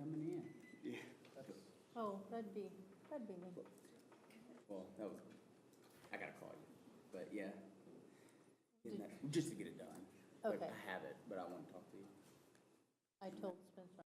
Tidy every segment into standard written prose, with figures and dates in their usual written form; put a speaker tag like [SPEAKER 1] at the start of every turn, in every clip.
[SPEAKER 1] coming in.
[SPEAKER 2] Yeah.
[SPEAKER 3] Oh, that'd be me.
[SPEAKER 2] Well, that was, I gotta call you, but yeah.
[SPEAKER 3] Did-
[SPEAKER 2] Just to get it done. Like,
[SPEAKER 3] Okay.
[SPEAKER 2] I have it, but I want to talk to you.
[SPEAKER 3] I told Spencer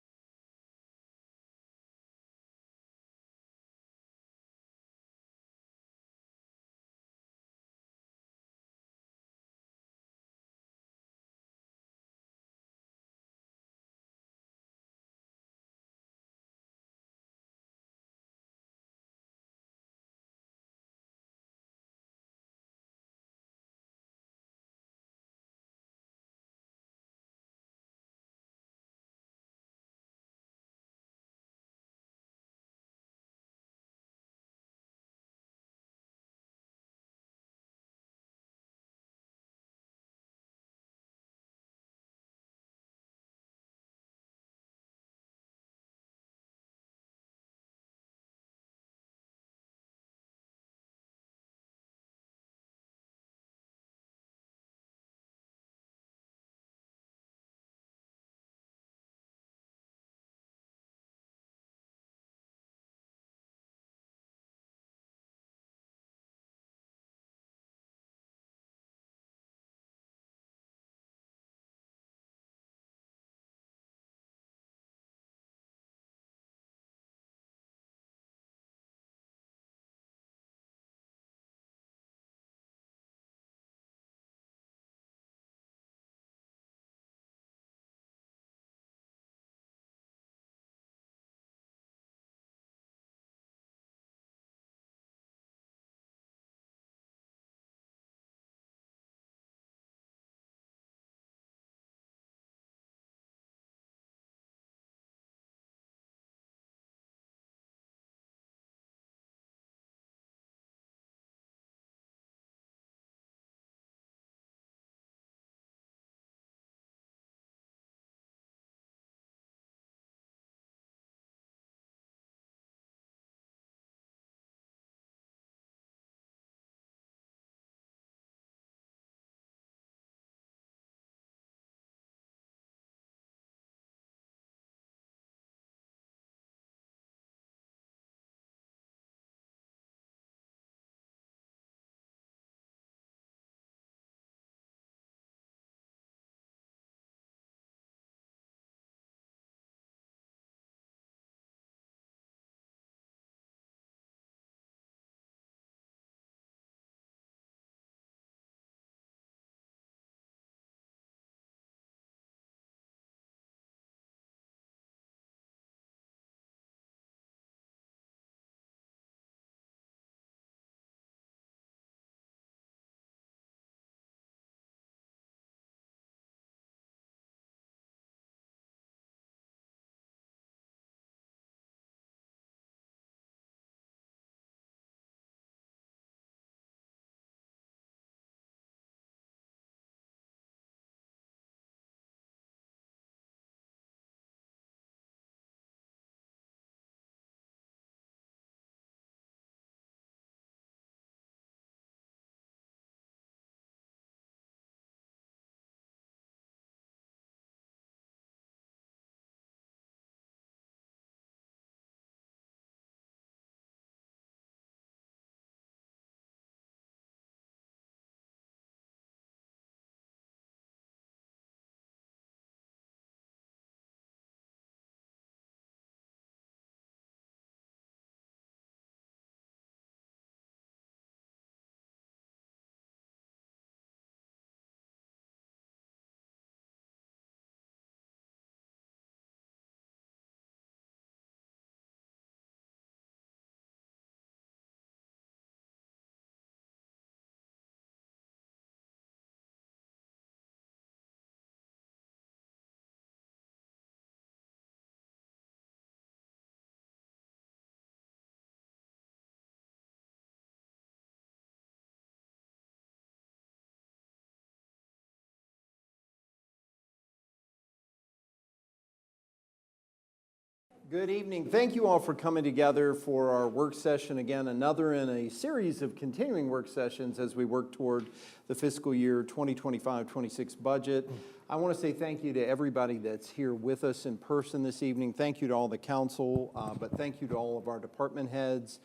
[SPEAKER 1] Good evening. Thank you all for coming together for our work session. Again, another in a series of continuing work sessions as we work toward the fiscal year 2025-26 budget. I want to say thank you to everybody that's here with us in person this evening. Thank you to all the council, but thank you to all of our department heads.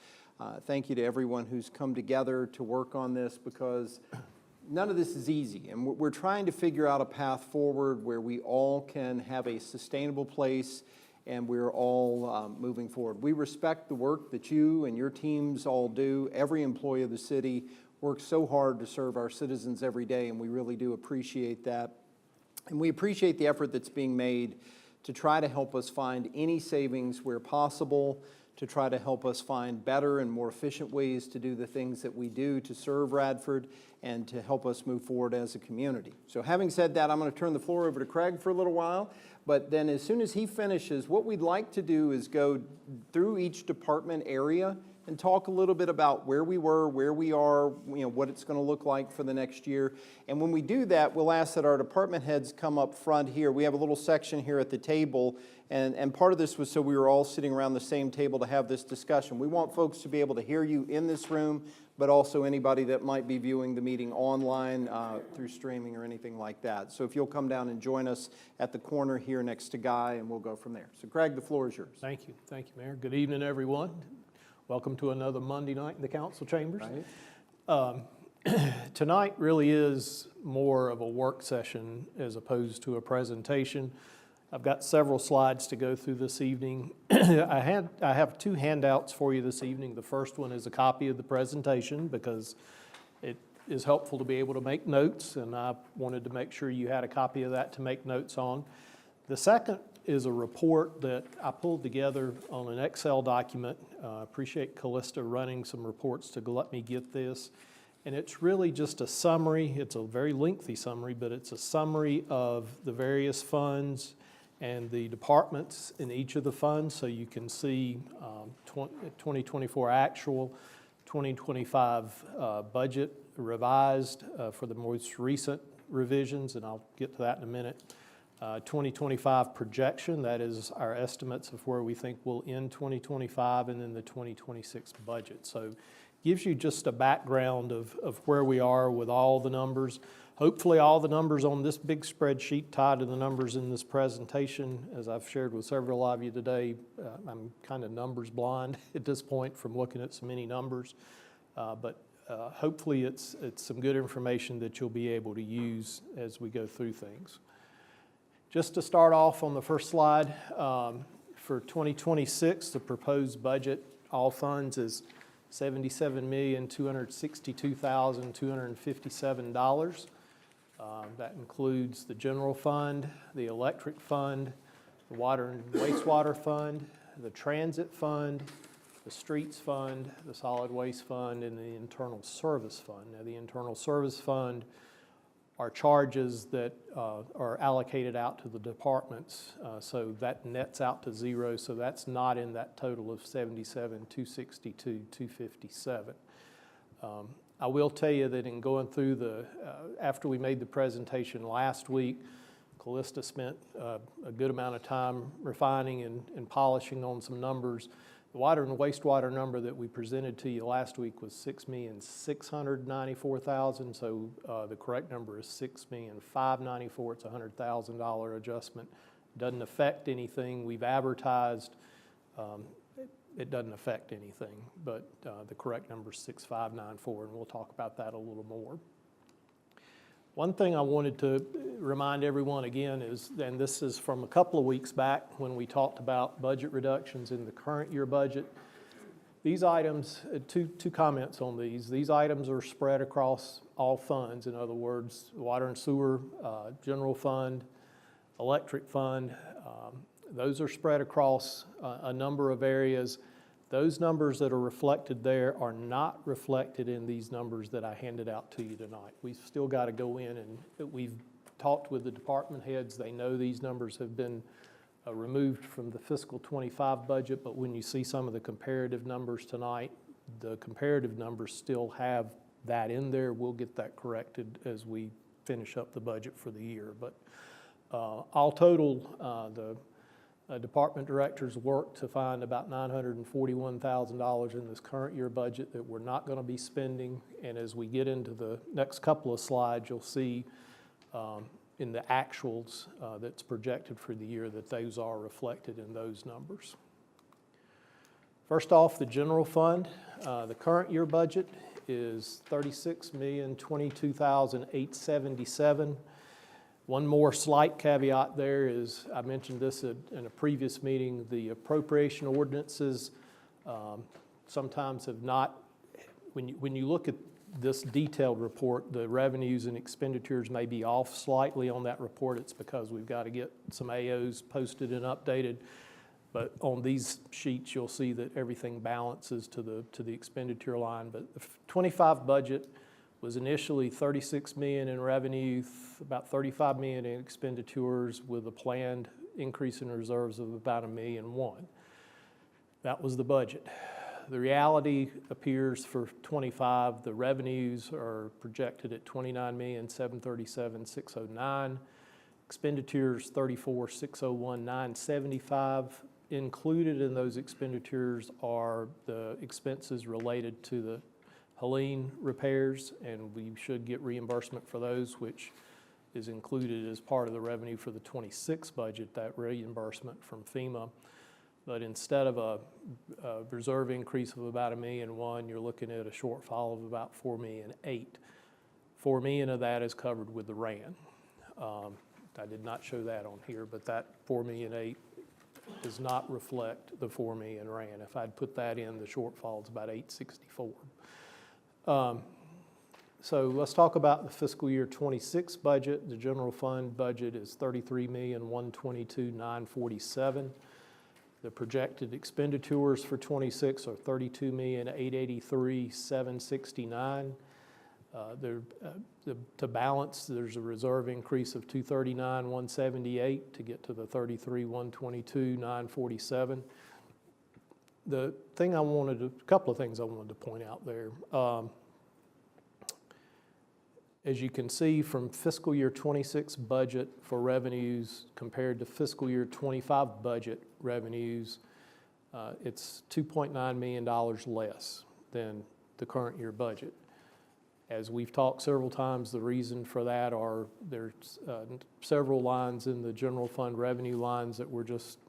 [SPEAKER 1] Thank you to everyone who's come together to work on this, because none of this is easy, and we're trying to figure out a path forward where we all can have a sustainable place and we're all moving forward. We respect the work that you and your teams all do. Every employee of the city works so hard to serve our citizens every day, and we really do appreciate that. And we appreciate the effort that's being made to try to help us find any savings where possible, to try to help us find better and more efficient ways to do the things that we do to serve Radford and to help us move forward as a community. So having said that, I'm going to turn the floor over to Craig for a little while, but then as soon as he finishes, what we'd like to do is go through each department area and talk a little bit about where we were, where we are, what it's going to look like for the next year. And when we do that, we'll ask that our department heads come up front here. We have a little section here at the table, and part of this was so we were all sitting around the same table to have this discussion. We want folks to be able to hear you in this room, but also anybody that might be viewing the meeting online through streaming or anything like that. So if you'll come down and join us at the corner here next to Guy, and we'll go from there. So Craig, the floor is yours.
[SPEAKER 4] Thank you, Mayor. Good evening, everyone. Welcome to another Monday night in the council chambers.
[SPEAKER 1] Right.
[SPEAKER 4] Tonight really is more of a work session as opposed to a presentation. I've got several slides to go through this evening. I have two handouts for you this evening. The first one is a copy of the presentation because it is helpful to be able to make notes, and I wanted to make sure you had a copy of that to make notes on. The second is a report that I pulled together on an Excel document. I appreciate Callista running some reports to let me get this. And it's really just a summary. It's a very lengthy summary, but it's a summary of the various funds and the departments in each of the funds. So you can see 2024 actual, 2025 budget revised for the most recent revisions, and I'll get to that in a minute. 2025 projection, that is our estimates of where we think we'll end 2025, and then the 2026 budget. So gives you just a background of where we are with all the numbers. Hopefully all the numbers on this big spreadsheet tied to the numbers in this presentation. As I've shared with several of you today, I'm kind of numbers blind at this point from looking at so many numbers. But hopefully it's some good information that you'll be able to use as we go through things. Just to start off on the first slide, for 2026, the proposed budget, all funds, is $77,262,257. That includes the general fund, the electric fund, the water and wastewater fund, the transit fund, the streets fund, the solid waste fund, and the internal service fund. Now, the internal service fund are charges that are allocated out to the departments, so that nets out to zero, so that's not in that total of $77,262,257. I will tell you that in going through after we made the presentation last week, Callista spent a good amount of time refining and polishing on some numbers. The water and wastewater number that we presented to you last week was $6,694,000, so the correct number is $6,594,000. It's a $100,000 adjustment. Doesn't affect anything. We've advertised. It doesn't affect anything, but the correct number is $6,594, and we'll talk about that a little more. One thing I wanted to remind everyone again is, and this is from a couple of weeks back when we talked about budget reductions in the current year budget. These items, two comments on these. These items are spread across all funds. In other words, water and sewer, general fund, electric fund, those are spread across a number of areas. Those numbers that are reflected there are not reflected in these numbers that I handed out to you tonight. We've still got to go in, and we've talked with the department heads. They know these numbers have been removed from the fiscal 25 budget, but when you see some of the comparative numbers tonight, the comparative numbers still have that in there. We'll get that corrected as we finish up the budget for the year. But all total, Department directors worked to find about $941,000 in this current year budget that we're not going to be spending. And as we get into the next couple of slides, you'll see in the actuals that's projected for the year that those are reflected in those numbers. First off, the general fund. The current year budget is $36,022,877. One more slight caveat there is, I mentioned this in a previous meeting, the appropriation ordinances sometimes have not, when you look at this detailed report, the revenues and expenditures may be off slightly on that report. It's because we've got to get some AOs posted and updated. But on these sheets, you'll see that everything balances to the expenditure line. But the 25 budget was initially 36 million in revenue, about 35 million in expenditures, with a planned increase in reserves of about $1.1 million. That was the budget. The reality appears for 25, the revenues are projected at 29,737,609, expenditures 34,601,975. Included in those expenditures are the expenses related to the Helene repairs, and we should get reimbursement for those, which is included as part of the revenue for the 26 budget, that reimbursement from FEMA. But instead of a reserve increase of about $1.1 million, you're looking at a shortfall of about $4.8 million. $4 million of that is covered with the RAN. I did not show that on here, but that $4.8 million does not reflect the $4 million RAN. If I'd put that in, the shortfall is about $864. So let's talk about the fiscal year 26 budget. The general fund budget is $33,122,947. The projected expenditures for 26 are $32,883,769. To balance, there's a reserve increase of $239,178 to get to the $33,122,947. A couple of things I wanted to point out there. As you can see from fiscal year 26 budget for revenues compared to fiscal year 25 budget revenues, it's $2.9 million less than the current year budget. As we've talked several times, the reason for that are there's several lines in the general fund revenue lines that we're just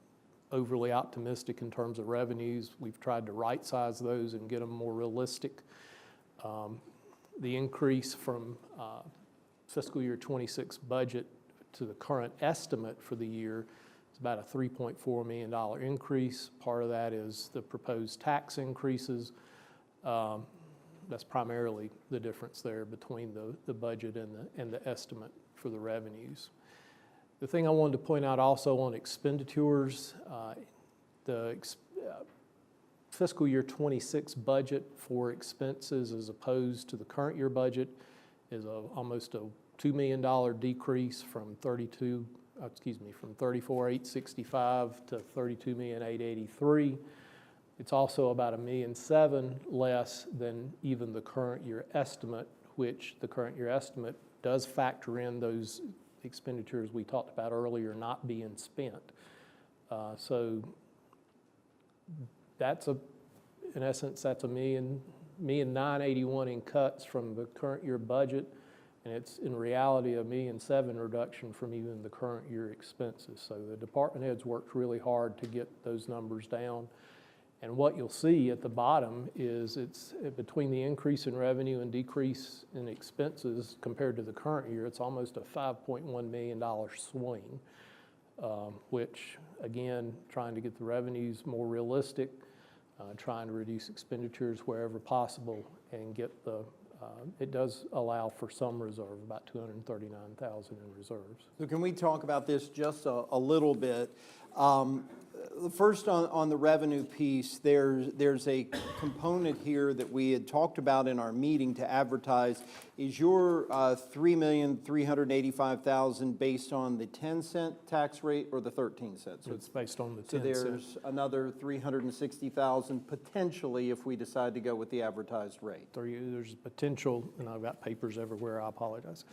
[SPEAKER 4] overly optimistic in terms of revenues. We've tried to right-size those and get them more realistic. The increase from fiscal year 26 budget to the current estimate for the year is about a $3.4 million increase. Part of that is the proposed tax increases. That's primarily the difference there between the budget and the estimate for the revenues. The thing I wanted to point out also on expenditures, the fiscal year 26 budget for expenses as opposed to the current year budget is almost a $2 million decrease from $34,865 to $32,883. It's also about $1.7 million less than even the current year estimate, which the current year estimate does factor in those expenditures we talked about earlier not being spent. So that's in essence, that's $1,981,000 in cuts from the current year budget, and it's in reality a $1.7 million reduction from even the current year expenses. So the department heads worked really hard to get those numbers down. And what you'll see at the bottom is it's between the increase in revenue and decrease in expenses compared to the current year, it's almost a $5.1 million swing, which again, trying to get the revenues more realistic, trying to reduce expenditures wherever possible and get it does allow for some reserve, about $239,000 in reserves.
[SPEAKER 1] So can we talk about this just a little bit? First, on the revenue piece, there's a component here that we had talked about in our meeting to advertise. Is your $3,385,000 based on the 10-cent tax rate or the 13 cents?
[SPEAKER 4] So it's based on the 10
[SPEAKER 1] So there's another $360,000 potentially if we decide to go with the advertised rate.
[SPEAKER 4] There's potential, and I've got papers everywhere, I apologize.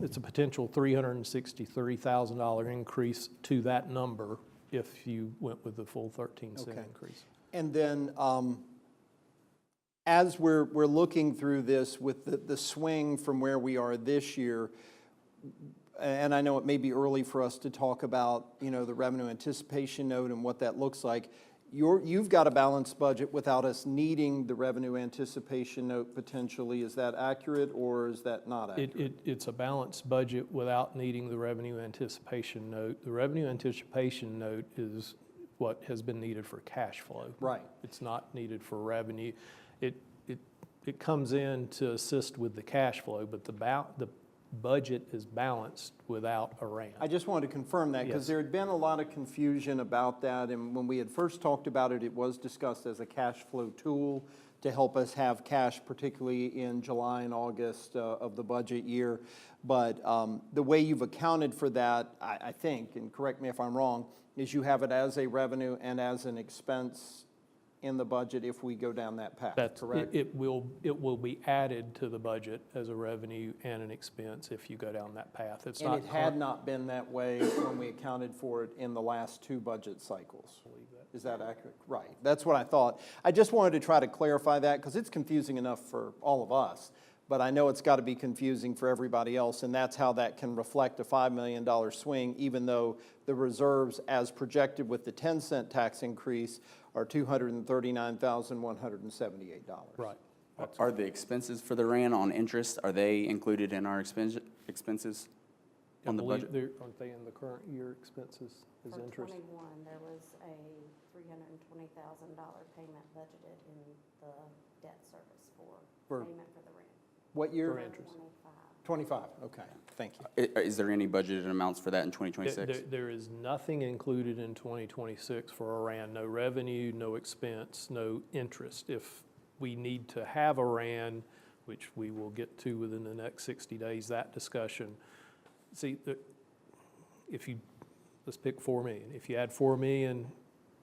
[SPEAKER 4] It's a potential $363,000 increase to that number if you went with the full 13-cent
[SPEAKER 1] Okay.
[SPEAKER 4] increase.
[SPEAKER 1] And then, as we're looking through this with the swing from where we are this year, and I know it may be early for us to talk about, you know, the revenue anticipation note and what that looks like. You've got a balanced budget without us needing the revenue anticipation note potentially. Is that accurate or is that not accurate?
[SPEAKER 4] It's a balanced budget without needing the revenue anticipation note. The revenue anticipation note is what has been needed for cash flow.
[SPEAKER 1] Right.
[SPEAKER 4] It's not needed for revenue. It comes in to assist with the cash flow, but the budget is balanced without a ramp.
[SPEAKER 1] I just wanted to confirm that because
[SPEAKER 4] Yes.
[SPEAKER 1] there had been a lot of confusion about that. And when we had first talked about it, it was discussed as a cash flow tool to help us have cash, particularly in July and August of the budget year. But the way you've accounted for that, I think, and correct me if I'm wrong, is you have it as a revenue and as an expense in the budget if we go down that path, correct?
[SPEAKER 4] It will be added to the budget as a revenue and an expense if you go down that path. It's
[SPEAKER 1] And
[SPEAKER 4] not
[SPEAKER 1] it had not been that way when we accounted for it in the last two budget cycles. Is that accurate? Right, that's what I thought. I just wanted to try to clarify that because it's confusing enough for all of us. But I know it's got to be confusing for everybody else, and that's how that can reflect a $5 million swing, even though the reserves, as projected with the 10-cent tax increase, are $239,178.
[SPEAKER 4] Right.
[SPEAKER 2] Are the expenses for the RAN on interest, are they included in our expenses
[SPEAKER 4] I
[SPEAKER 2] on the
[SPEAKER 4] believe
[SPEAKER 2] budget?
[SPEAKER 4] aren't they in the current year expenses as
[SPEAKER 5] For
[SPEAKER 4] interest?
[SPEAKER 5] '21, there was a $320,000 payment budgeted in the debt service
[SPEAKER 1] For-
[SPEAKER 5] for payment for the rent.
[SPEAKER 1] What year?
[SPEAKER 4] For interest.
[SPEAKER 5] 25.
[SPEAKER 1] 25, okay, thank you.
[SPEAKER 2] Is there any budgeted amounts for that in 2026?
[SPEAKER 4] There is nothing included in 2026 for a RAN, no revenue, no expense, no interest. If we need to have a RAN, which we will get to within the next 60 days, that discussion. See, let's pick 4 million. If you add 4 million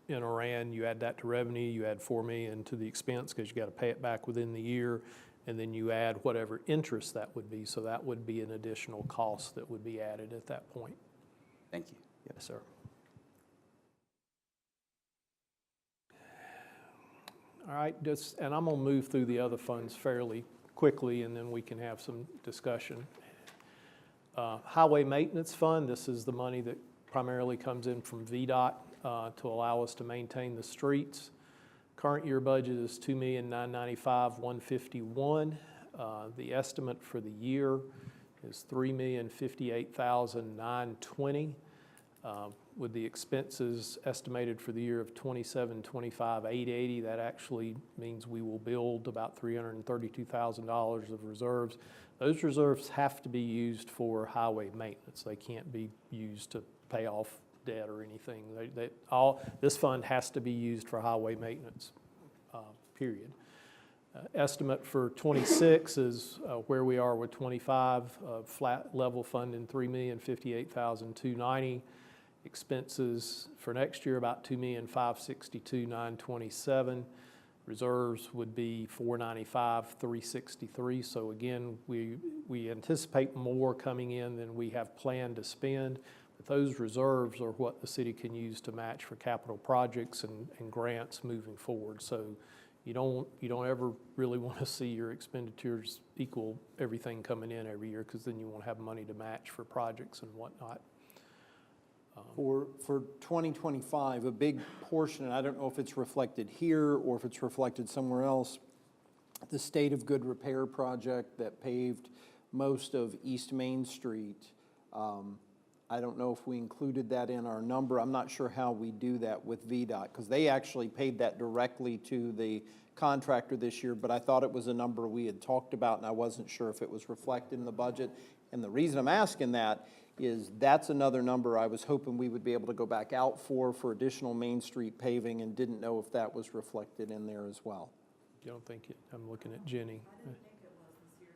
[SPEAKER 4] in a RAN, you add that to revenue, you add 4 million to the expense because you got to pay it back within the year, and then you add whatever interest that would be. So that would be an additional cost that would be added at that point.
[SPEAKER 2] Thank you.
[SPEAKER 4] Yes, sir. All right, and I'm going to move through the other funds fairly quickly, and then we can have some discussion. Highway Maintenance Fund, this is the money that primarily comes in from VDOT to allow us to maintain the streets. Current year budget is $2,995,151. The estimate for the year is $3,058,920. With the expenses estimated for the year of $27,25,880, that actually means we will build about $332,000 of reserves. Those reserves have to be used for highway maintenance. They can't be used to pay off debt or anything. This fund has to be used for highway maintenance, period. Estimate for 26 is where we are with 25, flat level funding $3,058,290. Expenses for next year about $2,562,927. Reserves would be $495,363. So again, we anticipate more coming in than we have planned to spend. But those reserves are what the city can use to match for capital projects and grants moving forward. So you don't ever really want to see your expenditures equal everything coming in every year, because then you won't have money to match for projects and whatnot.
[SPEAKER 1] For 2025, a big portion, and I don't know if it's reflected here or if it's reflected somewhere else, the State of Good Repair project that paved most of East Main Street. I don't know if we included that in our number. I'm not sure how we do that with VDOT, because they actually paid that directly to the contractor this year, but I thought it was a number we had talked about, and I wasn't sure if it was reflected in the budget. And the reason I'm asking that is that's another number I was hoping we would be able to go back out for additional Main Street paving, and didn't know if that was reflected in there as well.
[SPEAKER 4] You don't think it? I'm looking at Jenny.
[SPEAKER 6] I didn't think it was this year.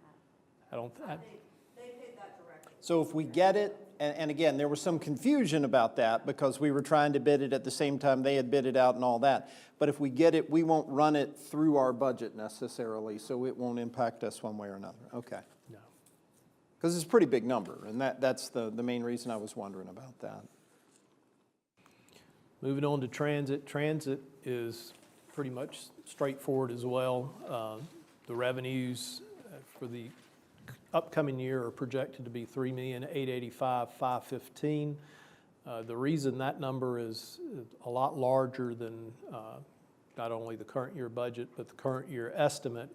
[SPEAKER 4] I don't.
[SPEAKER 6] They paid that directly.
[SPEAKER 1] So if we get it, and again, there was some confusion about that because we were trying to bid it at the same time they had bid it out and all that. But if we get it, we won't run it through our budget necessarily, so it won't impact us one way or another. Okay.
[SPEAKER 4] No.
[SPEAKER 1] Because it's a pretty big number, and that's the main reason I was wondering about that.
[SPEAKER 4] Moving on to transit. Transit is pretty much straightforward as well. The revenues for the upcoming year are projected to be $3,885,515. The reason that number is a lot larger than not only the current year budget, but the current year estimate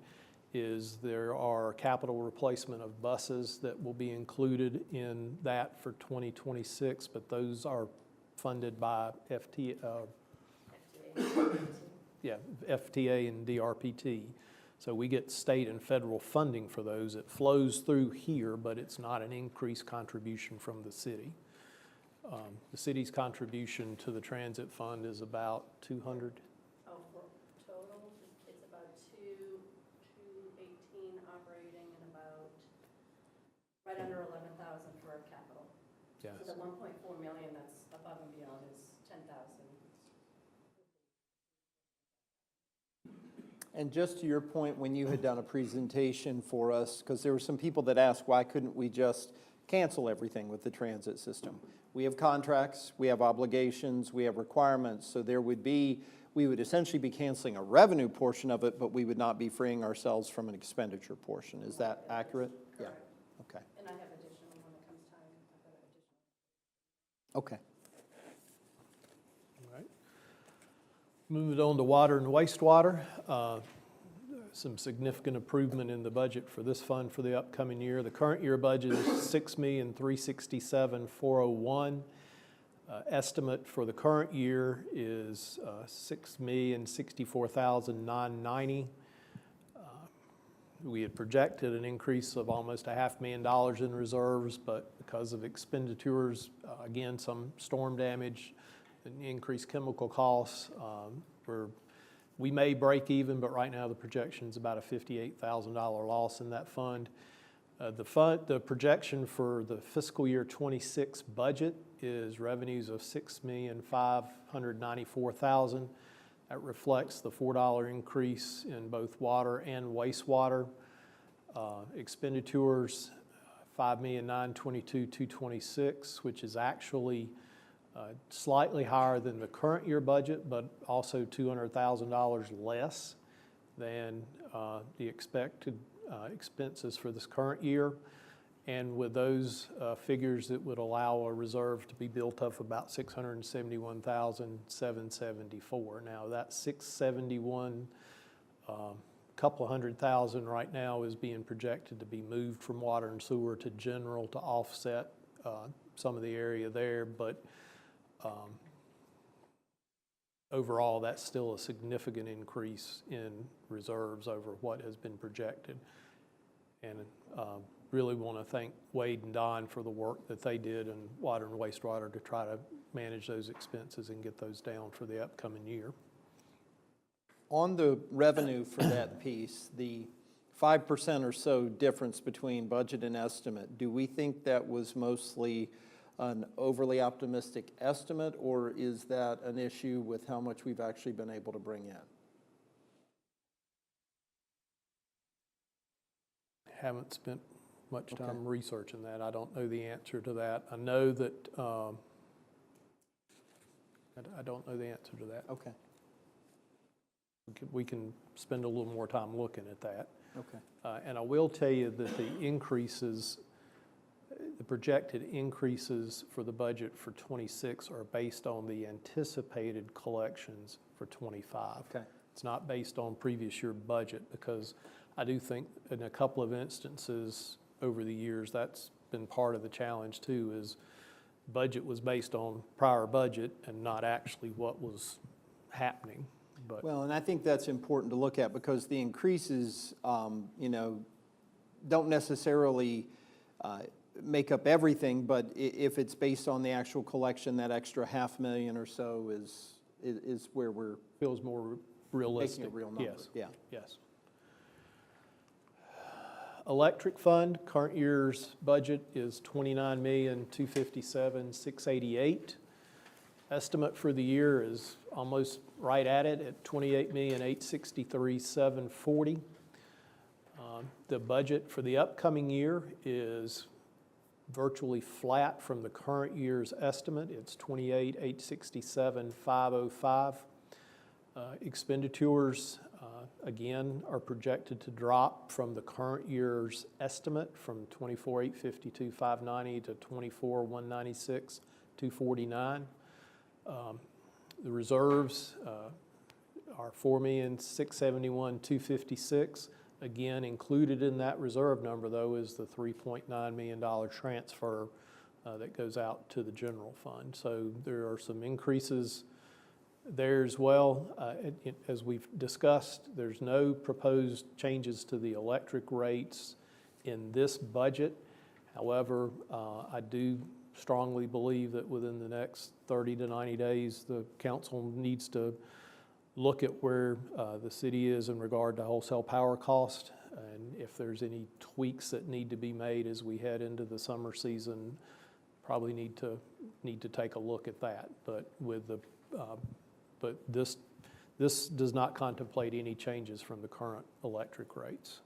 [SPEAKER 4] is there are capital replacement of buses that will be included in that for 2026, but those are funded by FTA and DRPT. So we get state and federal funding for those. It flows through here, but it's not an increased contribution from the city. The city's contribution to the transit fund is about 200.
[SPEAKER 5] Oh, for total, it's about 218 operating and about right under 11,000 for our capital.
[SPEAKER 4] Yes.
[SPEAKER 5] So the 1.4 million that's above and beyond is 10,000.
[SPEAKER 1] And just to your point, when you had done a presentation for us, because there were some people that asked, why couldn't we just cancel everything with the transit system? We have contracts, we have obligations, we have requirements, so we would essentially be canceling a revenue portion of it, but we would not be freeing ourselves from an expenditure portion. Is that accurate? Yeah. Okay.
[SPEAKER 5] And I have additional when it comes time. I've got additional.
[SPEAKER 1] Okay.
[SPEAKER 4] All right. Moving on to water and wastewater. Some significant improvement in the budget for this fund for the upcoming year. The current year budget is $6,367,401. Estimate for the current year is $6,064,990. We had projected an increase of almost $500,000 in reserves, but because of expenditures, again, some storm damage, increased chemical costs, we may break even, but right now the projection is about a $58,000 loss in that fund. The projection for the fiscal year 26 budget is revenues of $6,594,000. That reflects the $4 increase in both water and wastewater. Expenditures, $5,922,226, which is actually slightly higher than the current year budget, but also $200,000 less than the expected expenses for this current year. And with those figures, it would allow a reserve to be built up about $671,774. Now that 671, couple hundred thousand right now is being projected to be moved from water and sewer to general to offset some of the area there, but overall, that's still a significant increase in reserves over what has been projected. And really want to thank Wade and Don for the work that they did in water and wastewater to try to manage those expenses and get those down for the upcoming year.
[SPEAKER 1] On the revenue for that piece, the 5% or so difference between budget and estimate, do we think that was mostly an overly optimistic estimate, or is that an issue with how much we've actually been able to bring in?
[SPEAKER 4] Haven't spent much time researching that. I don't know the answer to that. I know that, I don't know the answer to that.
[SPEAKER 1] Okay,
[SPEAKER 4] We can spend a little more time looking at that.
[SPEAKER 1] okay.
[SPEAKER 4] And I will tell you that the increases, the projected increases for the budget for 26 are based on the anticipated collections for 25.
[SPEAKER 1] Okay.
[SPEAKER 4] It's not based on previous year budget, because I do think in a couple of instances over the years, that's been part of the challenge too, is budget was based on prior budget and not actually what was happening. But
[SPEAKER 1] Well, and I think that's important to look at, because the increases, don't necessarily make up everything, but if it's based on the actual collection, that extra $500,000 or so is where we're
[SPEAKER 4] feels more realistic.
[SPEAKER 1] making a real number.
[SPEAKER 4] Yes.
[SPEAKER 1] Yeah.
[SPEAKER 4] Yes. Electric fund, current year's budget is $29,257,688. Estimate for the year is almost right at it, at $28,863,740. The budget for the upcoming year is virtually flat from the current year's estimate. It's 28,867,505. Expenditures, again, are projected to drop from the current year's estimate from 24,852,590 to 24,196,249. The reserves are 4,671,256. Again, included in that reserve number, though, is the $3.9 million transfer that goes out to the general fund. So there are some increases there as well. As we've discussed, there's no proposed changes to the electric rates in this budget. However, I do strongly believe that within the next 30 to 90 days, the council needs to look at where the city is in regard to wholesale power cost, and if there's any tweaks that need to be made as we head into the summer season, probably need to take a look at that. But with the but this does not contemplate any changes from the current electric rates.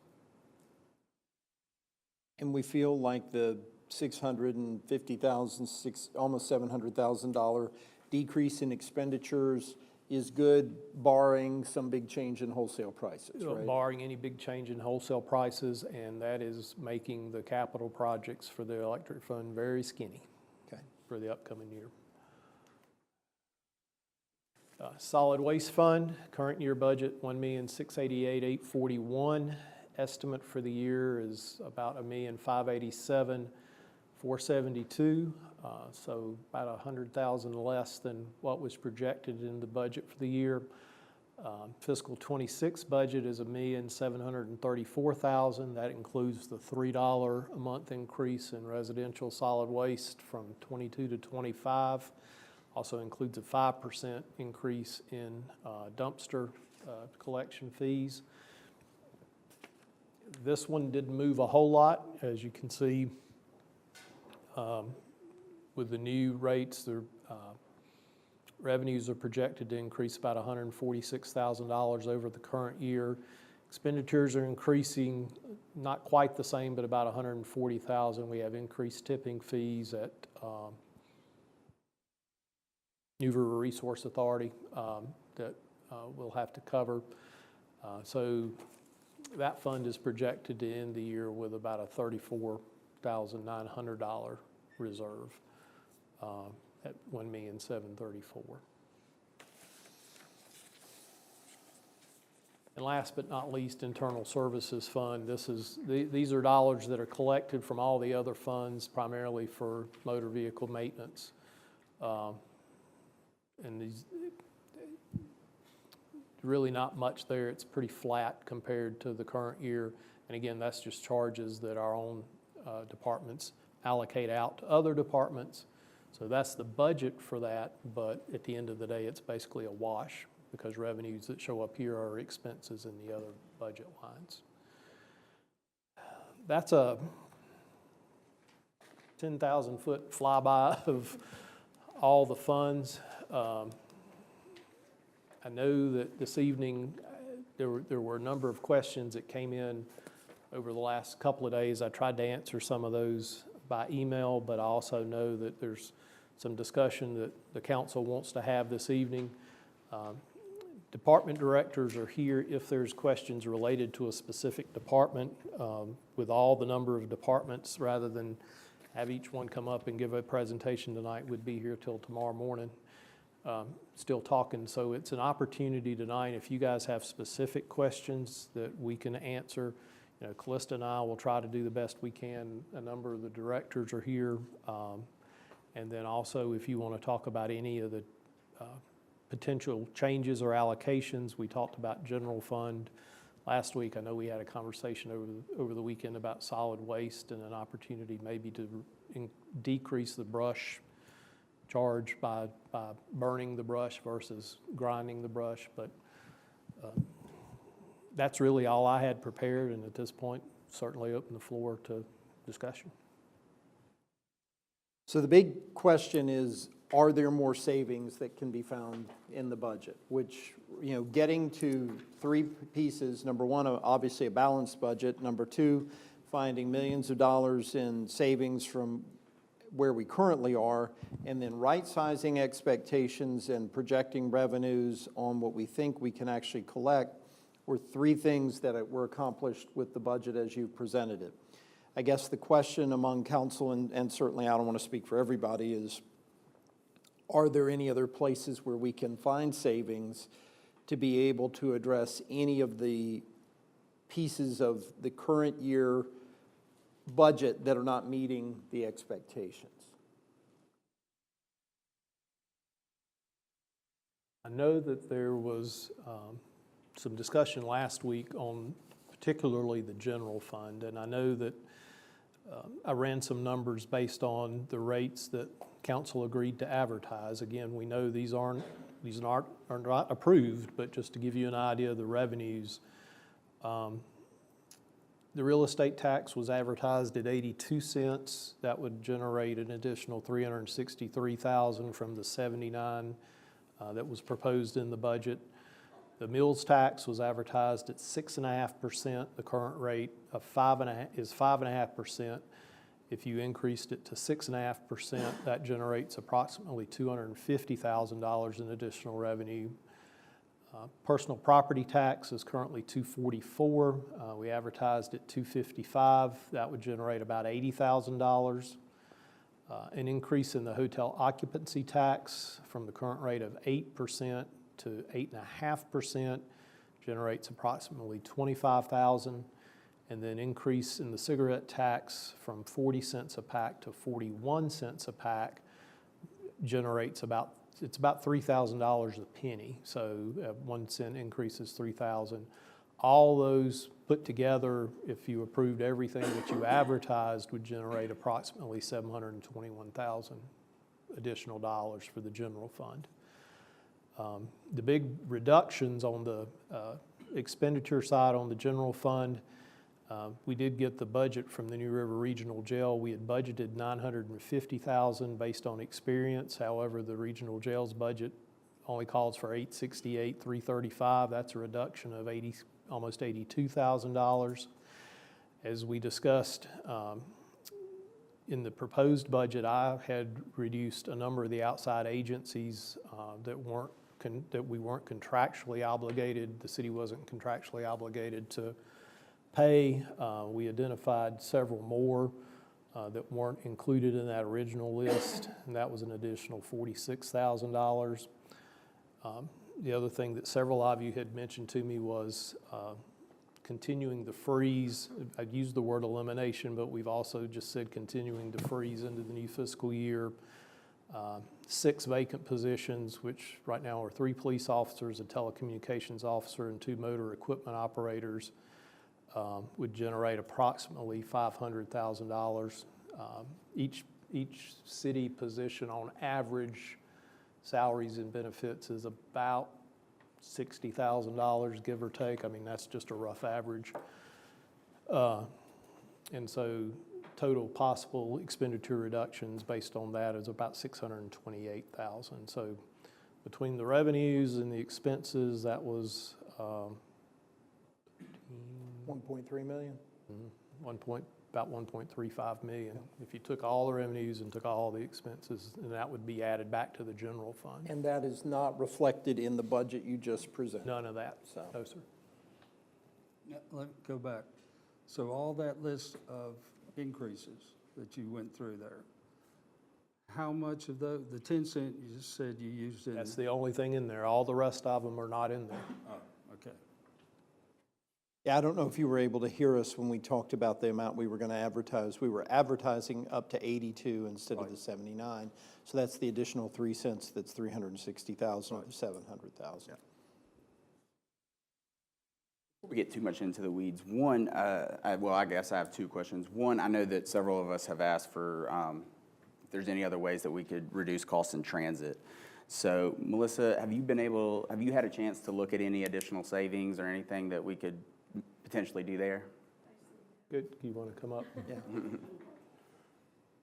[SPEAKER 1] And we feel like the $650,000, almost $700,000 decrease in expenditures is good, barring some big change in wholesale prices, right?
[SPEAKER 4] Barring any big change in wholesale prices, and that is making the capital projects for the electric fund very skinny for the upcoming year. Solid waste fund, current year budget $1,688,841. Estimate for the year is about $1,587,472. So about $100,000 less than what was projected in the budget for the year. Fiscal 26 budget is $1,734,000. That includes the $3 a month increase in residential solid waste from 22 to 25. Also includes a 5% increase in dumpster collection fees. This one didn't move a whole lot, as you can see. With the new rates, the revenues are projected to increase about $146,000 over the current year. Expenditures are increasing, not quite the same, but about $140,000. We have increased tipping fees at New River Resource Authority that we'll have to cover. So that fund is projected to end the year with about a $34,900 reserve at $1,734,000. And last but not least, Internal Services Fund. These are dollars that are collected from all the other funds, primarily for motor vehicle maintenance. And these, really not much there. It's pretty flat compared to the current year. And again, that's just charges that our own departments allocate out to other departments. So that's the budget for that, but at the end of the day, it's basically a wash because revenues that show up here are expenses in the other budget lines. That's a 10,000-foot flyby of all the funds. I know that this evening there were a number of questions that came in over the last couple of days. I tried to answer some of those by email, but I also know that there's some discussion that the council wants to have this evening. Department directors are here if there's questions related to a specific department. With all the number of departments, rather than have each one come up and give a presentation tonight, we'd be here till tomorrow morning. Still talking, so it's an opportunity tonight. If you guys have specific questions that we can answer, you know, Callista and I will try to do the best we can. A number of the directors are here. And then also, if you want to talk about any of the potential changes or allocations, we talked about general fund last week. I know we had a conversation over the weekend about solid waste and an opportunity maybe to decrease the brush charge by burning the brush versus grinding the brush. But that's really all I had prepared, and at this point, certainly open the floor to discussion.
[SPEAKER 1] So the big question is, are there more savings that can be found in the budget? Which, you know, getting to three pieces: number one, obviously a balanced budget; number two, finding millions of dollars in savings from where we currently are, and then right-sizing expectations and projecting revenues on what we think we can actually collect were three things that were accomplished with the budget as you presented it. I guess the question among council, and certainly I don't want to speak for everybody, is are there any other places where we can find savings to be able to address any of the pieces of the current year budget that are not meeting the expectations?
[SPEAKER 4] I know that there was some discussion last week on particularly the general fund, and I know that I ran some numbers based on the rates that council agreed to advertise. Again, we know these are not approved, but just to give you an idea of the revenues, the real estate tax was advertised at 82 cents. That would generate an additional $363,000 from the 79 that was proposed in the budget. The mills tax was advertised at 6.5%. The current rate of 5.5%. If you increased it to 6.5%, that generates approximately $250,000 in additional revenue. Personal property tax is currently $244. We advertised at $255. That would generate about $80,000. An increase in the hotel occupancy tax from the current rate of 8% to 8.5% generates approximately $25,000. And then increase in the cigarette tax from 40 cents a pack to 41 cents a pack generates about $3,000 a penny. So 1 cent increase is $3,000. All those put together, if you approved everything that you advertised, would generate approximately $721,000 additional dollars for the general fund. The big reductions on the expenditure side on the general fund, we did get the budget from the New River Regional Jail. We had budgeted $950,000 based on experience. However, the regional jail's budget only calls for $868,335. That's a reduction of almost $82,000. As we discussed in the proposed budget, I had reduced a number of the outside agencies that we weren't contractually obligated. The city wasn't contractually obligated to pay. We identified several more that weren't included in that original list, and that was an additional $46,000. The other thing that several of you had mentioned to me was continuing the freeze. I'd used the word elimination, but we've also just said continuing to freeze into the new fiscal year. 6 vacant positions, which right now are 3 police officers, a telecommunications officer, and 2 motor equipment operators, would generate approximately $500,000. Each city position on average, salaries and benefits is about $60,000, give or take. I mean, that's just a rough average. And so total possible expenditure reductions based on that is about $628,000. So between the revenues and the expenses, that was
[SPEAKER 1] $1.3 million?
[SPEAKER 4] about $1.35 million. If you took all the revenues and took all the expenses, then that would be added back to the general fund.
[SPEAKER 1] And that is not reflected in the budget you just presented?
[SPEAKER 4] None of that,
[SPEAKER 1] So.
[SPEAKER 4] no, sir.
[SPEAKER 7] Now, let me go back. So all that list of increases that you went through there, how much of the 10 cent you just said you used in?
[SPEAKER 4] That's the only thing in there. All the rest of them are not in there.
[SPEAKER 7] Oh, okay.
[SPEAKER 1] Yeah, I don't know if you were able to hear us when we talked about the amount we were going to advertise. We were advertising up to 82 instead of the 79. So that's the additional 3 cents. That's 360,000 of 700,000.
[SPEAKER 2] Before we get too much into the weeds, one, I guess I have 2 questions. One, I know that several of us have asked for if there's any other ways that we could reduce costs in transit. So, Melissa, have you had a chance to look at any additional savings or anything that we could potentially do there?
[SPEAKER 4] Good, you want to come up?
[SPEAKER 1] Yeah.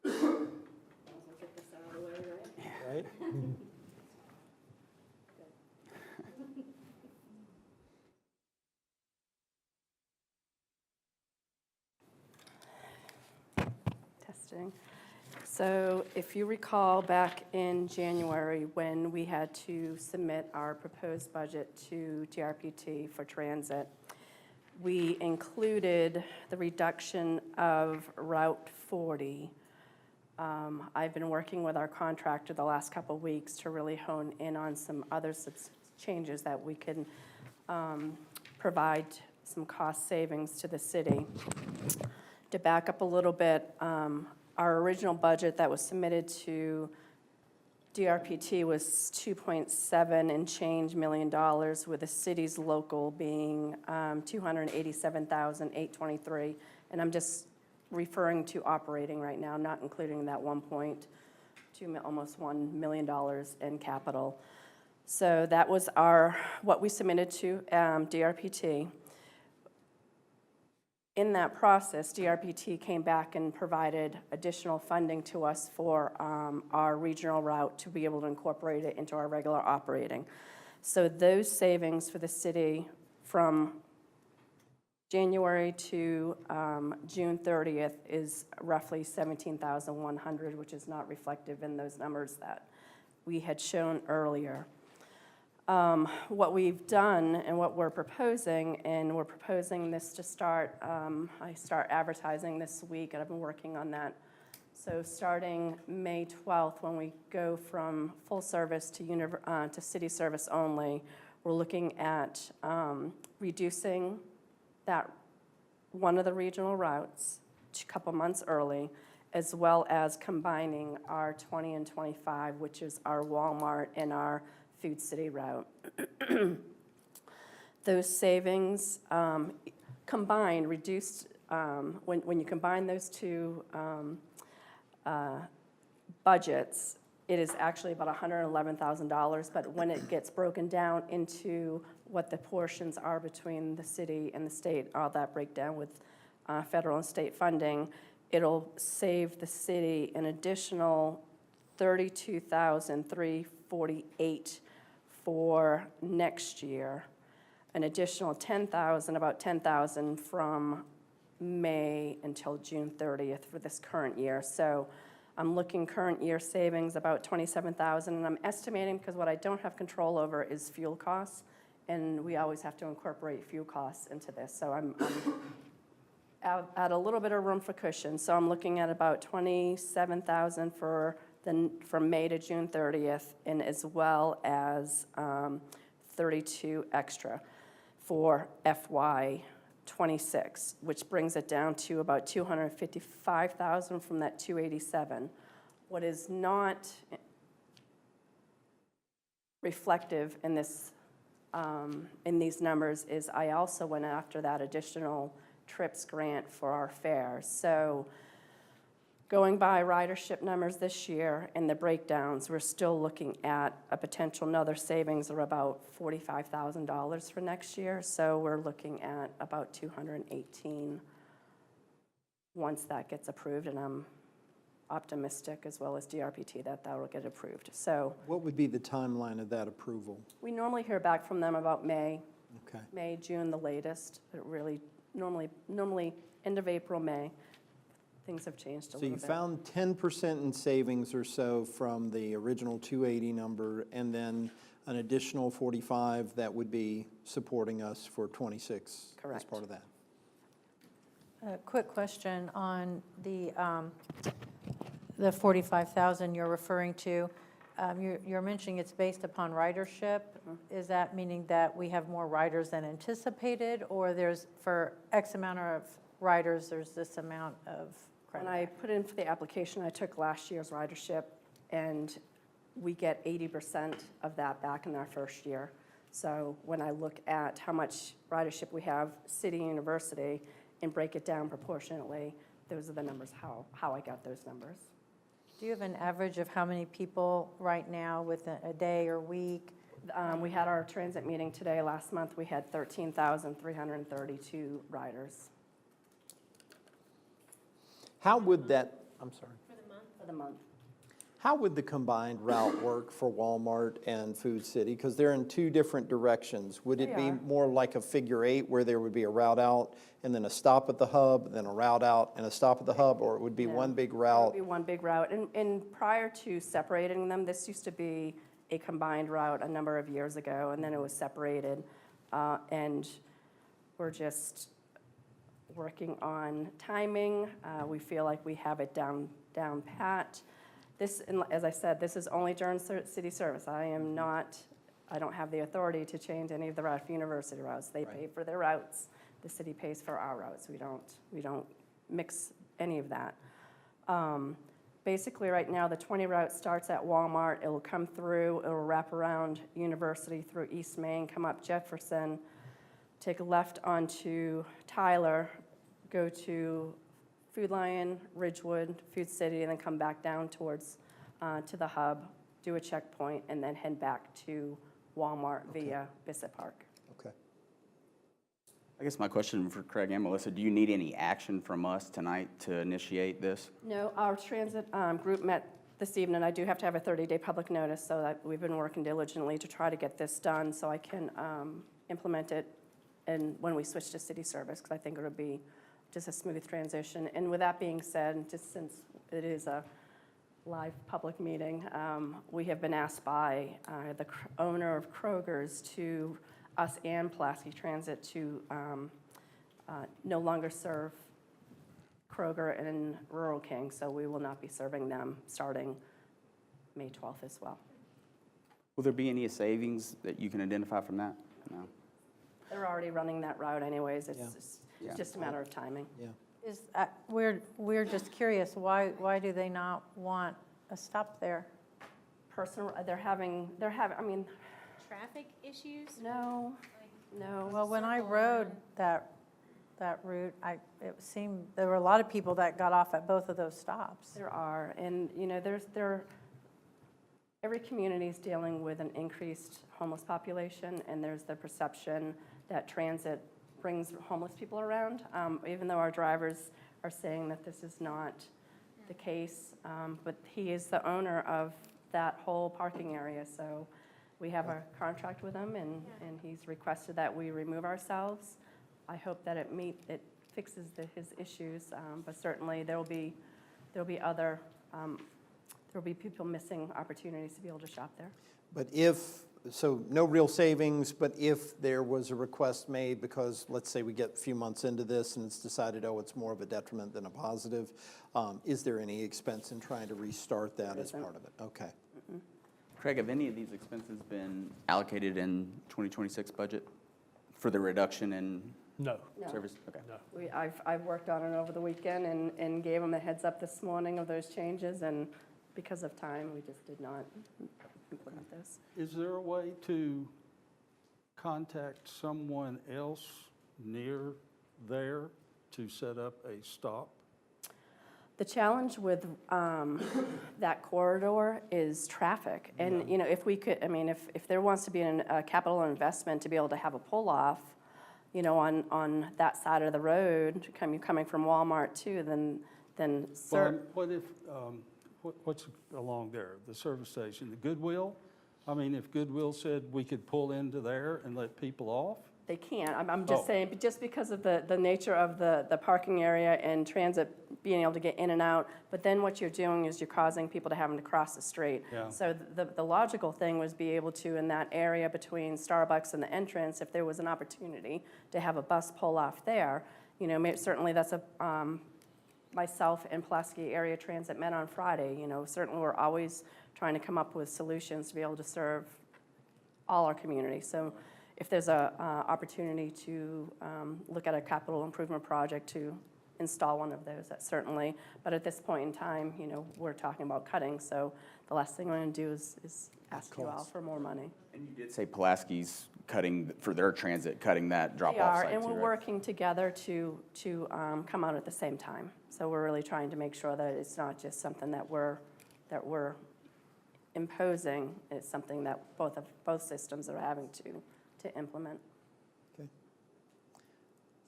[SPEAKER 5] Get this out of the way, right?
[SPEAKER 1] Right?
[SPEAKER 5] interesting. So if you recall back in January when we had to submit our proposed budget to DRPT for transit, we included the reduction of Route 40. I've been working with our contractor the last couple of weeks to really hone in on some other changes that we can provide some cost savings to the city. To back up a little bit, our original budget that was submitted to DRPT was 2.7 and change million dollars, with the city's local being 287,823. And I'm just referring to operating right now, not including that 1.2, almost $1 million in capital. So that was what we submitted to DRPT. In that process, DRPT came back and provided additional funding to us for our regional route to be able to incorporate it into our regular operating. So those savings for the city from January to June 30th is roughly $17,100, which is not reflective in those numbers that we had shown earlier. What we've done and what we're proposing, and we're proposing this to start, I start advertising this week, and I've been working on that. So starting May 12th, when we go from full service to city service only, we're looking at reducing that one of the regional routes a couple months early, as well as combining our 20 and 25, which is our Walmart and our Food City route. Those savings combined, reduced, when you combine those two budgets, it is actually about $111,000, but when it gets broken down into what the portions are between the city and the state, all that breakdown with federal and state funding, it'll save the city an additional $32,348 for next year, an additional $10,000, about $10,000 from May until June 30th for this current year. So I'm looking current year savings about $27,000, and I'm estimating, because what I don't have control over is fuel costs, and we always have to incorporate fuel costs into this. So I'm at a little bit of room for cushion. So I'm looking at about $27,000 from May to June 30th, and as well as 32 extra for FY '26, which brings it down to about $255,000 from that 287. What is not reflective in this in these numbers is I also went after that additional trips grant for our fares. So going by ridership numbers this year and the breakdowns, we're still looking at a potential another savings of about $45,000 for next year. So we're looking at about $218 once that gets approved, and I'm optimistic, as well as DRPT, that will get approved. So
[SPEAKER 1] What would be the timeline of that approval?
[SPEAKER 5] we normally hear back from them about May,
[SPEAKER 1] Okay.
[SPEAKER 5] June the latest. It really normally end of April, May. Things have changed a
[SPEAKER 1] So
[SPEAKER 5] little
[SPEAKER 1] you
[SPEAKER 5] bit.
[SPEAKER 1] found 10% in savings or so from the original 280 number, and then an additional 45 that would be supporting us for 26 as
[SPEAKER 5] Correct.
[SPEAKER 1] part of that.
[SPEAKER 3] A quick question on the 45,000 you're referring to. You're mentioning it's based upon ridership. Is that meaning that we have more riders than anticipated, or there's, for X amount of riders, there's this amount of credit?
[SPEAKER 5] When I put in for the application, I took last year's ridership, and we get 80% of that back in our first year. So when I look at how much ridership we have, city, university, and break it down proportionately, those are the numbers, how I got those numbers.
[SPEAKER 3] Do you have an average of how many people right now within a day or week?
[SPEAKER 5] We had our transit meeting today. Last month, we had 13,332 riders
[SPEAKER 1] How would that, I'm sorry,
[SPEAKER 5] for the month.
[SPEAKER 1] How would the combined route work for Walmart and Food City? Because they're in two different directions. Would it
[SPEAKER 5] They
[SPEAKER 1] be
[SPEAKER 5] are.
[SPEAKER 1] more like a figure eight where there would be a route out and then a stop at the hub, then a route out and a stop at the hub, or it would be
[SPEAKER 5] No,
[SPEAKER 1] one big
[SPEAKER 5] It
[SPEAKER 1] route?
[SPEAKER 5] would be one big route. And prior to separating them, this used to be a combined route a number of years ago, and then it was separated. And we're just working on timing. We feel like we have it down pat. This, and as I said, this is only during city service. I don't have the authority to change any of the Radford University routes. They pay for their routes. The city pays for our routes. We don't mix any of that. Basically, right now, the 20 route starts at Walmart. It will come through, it will wrap around University through East Main, come up Jefferson, take a left onto Tyler, go to Food Lion, Ridgewood, Food City, and then come back down towards, to the hub, do a checkpoint, and then head back to Walmart via Bissett Park.
[SPEAKER 1] Okay.
[SPEAKER 2] I guess my question for Craig and Melissa, do you need any action from us tonight to initiate this?
[SPEAKER 5] No, our transit group met this evening. I do have to have a 30-day public notice, so that we've been working diligently to try to get this done so I can implement it and when we switch to city service, because I think it'll be just a smooth transition. And with that being said, just since it is a live public meeting, we have been asked by the owner of Kroger's to us and Pulaski Transit to no longer serve Kroger in Rural King, so we will not be serving them starting May 12th as well.
[SPEAKER 2] Will there be any savings that you can identify from that? No.
[SPEAKER 5] They're already running that route anyways.
[SPEAKER 1] Yeah.
[SPEAKER 5] It's just a matter of timing.
[SPEAKER 1] Yeah.
[SPEAKER 3] We're just curious, why do they not want a stop there?
[SPEAKER 5] They're having, I mean,
[SPEAKER 6] Traffic issues?
[SPEAKER 5] no.
[SPEAKER 3] Well, when I rode that route, it seemed, there were a lot of people that got off at both of those stops.
[SPEAKER 5] There are, and every community is dealing with an increased homeless population, and there's the perception that transit brings homeless people around, even though our drivers are saying that this is not the case. But he is the owner of that whole parking area, so we have a contract with him, and he's requested that we remove ourselves. I hope that it fixes his issues, but certainly there will be other, there will be people missing opportunities to be able to shop there.
[SPEAKER 1] But so no real savings, but if there was a request made because, let's say we get a few months into this and it's decided, oh, it's more of a detriment than a positive, is there any expense in trying to restart that as part of it? Okay.
[SPEAKER 2] Craig, have any of these expenses been allocated in 2026 budget for the reduction in
[SPEAKER 4] No,
[SPEAKER 5] No.
[SPEAKER 2] service? Okay.
[SPEAKER 4] no.
[SPEAKER 5] I've worked on it over the weekend and gave them a heads up this morning of those changes, and because of time, we just did not implement this.
[SPEAKER 7] Is there a way to contact someone else near there to set up a stop?
[SPEAKER 5] The challenge with that corridor is traffic. And, if we could, if there wants to be a capital investment to be able to have a pull-off, on that side of the road, coming from Walmart too, then
[SPEAKER 7] Well, what if, what's along there? The service station, the Goodwill? If Goodwill said we could pull into there and let people off?
[SPEAKER 5] they can't. I'm just
[SPEAKER 7] Oh.
[SPEAKER 5] saying, but just because of the nature of the parking area and transit being able to get in and out, but then what you're doing is you're causing people to having to cross the street.
[SPEAKER 7] Yeah.
[SPEAKER 5] So the logical thing was be able to, in that area between Starbucks and the entrance, if there was an opportunity to have a bus pull off there, certainly that's myself and Pulaski Area Transit met on Friday. Certainly we're always trying to come up with solutions to be able to serve all our community. So if there's a opportunity to look at a capital improvement project to install one of those, that's certainly, but at this point in time, we're talking about cutting, so the last thing we're going to do is ask you all for more money.
[SPEAKER 2] And you did say Pulaski's cutting, for their transit, cutting that
[SPEAKER 5] They
[SPEAKER 2] drop-off
[SPEAKER 5] are,
[SPEAKER 2] site
[SPEAKER 5] and
[SPEAKER 2] too,
[SPEAKER 5] we're
[SPEAKER 2] right?
[SPEAKER 5] working together to come out at the same time. So we're really trying to make sure that it's not just something that we're imposing, it's something that both systems are having to implement.
[SPEAKER 1] Okay.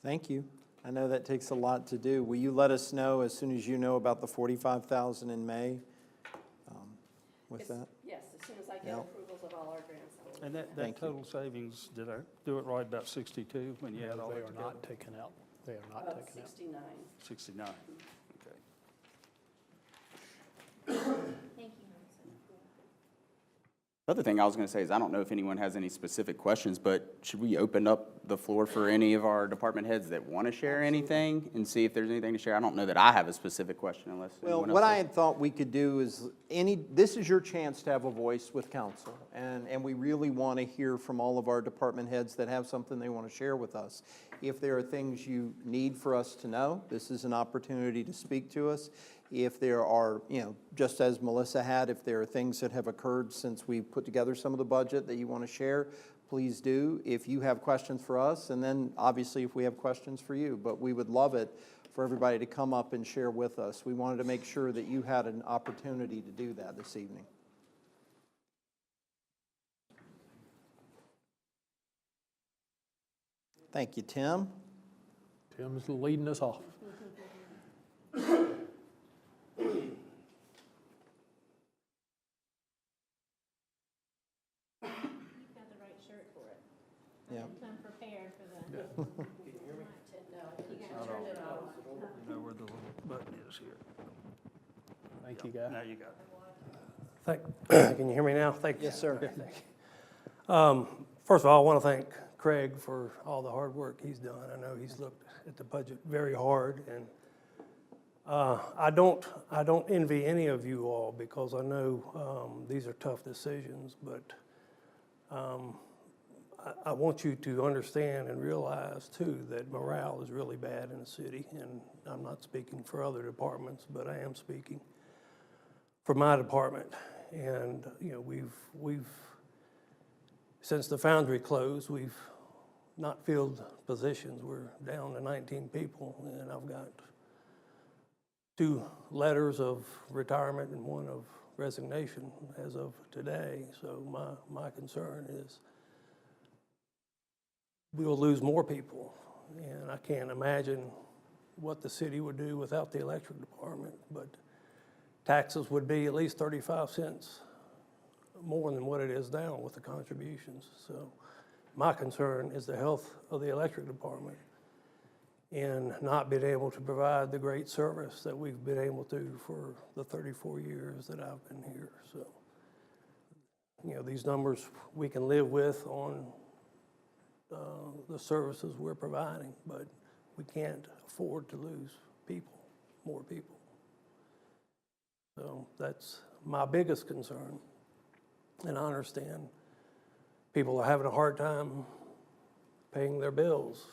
[SPEAKER 1] Thank you. I know that takes a lot to do. Will you let us know as soon as you know about the $45,000 in May? with that?
[SPEAKER 5] Yes, as soon as I get
[SPEAKER 1] Yeah.
[SPEAKER 5] approvals of all our grants. I will.
[SPEAKER 7] And that
[SPEAKER 1] Thank you.
[SPEAKER 7] total savings, did I do it right, about 62 when you add all
[SPEAKER 4] They
[SPEAKER 7] that
[SPEAKER 4] are
[SPEAKER 7] together?
[SPEAKER 4] not taken out. They are not taken out.
[SPEAKER 5] 69.
[SPEAKER 7] 69, okay.
[SPEAKER 6] Thank you, Melissa.
[SPEAKER 2] The other thing I was going to say is I don't know if anyone has any specific questions, but should we open up the floor for any of our department heads that want to share anything and see if there's anything to share? I don't know that I have a specific question unless
[SPEAKER 1] Well,
[SPEAKER 2] anyone else
[SPEAKER 1] what I
[SPEAKER 2] does.
[SPEAKER 1] had thought we could do is, this is your chance to have a voice with council. And we really want to hear from all of our department heads that have something they want to share with us. If there are things you need for us to know, this is an opportunity to speak to us. If there are, just as Melissa had, if there are things that have occurred since we put together some of the budget that you want to share, please do. If you have questions for us, and then obviously if we have questions for you, but we would love it for everybody to come up and share with us. We wanted to make sure that you had an opportunity to do that this evening. Thank you, Tim.
[SPEAKER 4] Tim's leading us off.
[SPEAKER 6] You've got the right shirt for it.
[SPEAKER 1] Yeah.
[SPEAKER 6] Come prepared for the.
[SPEAKER 7] You know where the little button is here.
[SPEAKER 4] Thank you, guys.
[SPEAKER 7] Now you got it.
[SPEAKER 8] Can you hear me now? Thank you.
[SPEAKER 1] Yes, sir.
[SPEAKER 8] Okay, thank you. First of all, I want to thank Craig for all the hard work he's done. I know he's looked at the budget very hard, and I don't envy any of you all because I know these are tough decisions, but I want you to understand and realize too that morale is really bad in the city, and I'm not speaking for other departments, but I am speaking for my department. And we've since the foundry closed, we've not filled positions. We're down to 19 people, and I've got 2 letters of retirement and 1 of resignation as of today. So my concern is we'll lose more people, and I can't imagine what the city would do without the electric department, but taxes would be at least 35 cents more than what it is now with the contributions. So my concern is the health of the electric department and not being able to provide the great service that we've been able to for the 34 years that I've been here. So, these numbers we can live with on the services we're providing, but we can't afford to lose people, more people. So that's my biggest concern. And I understand people are having a hard time paying their bills.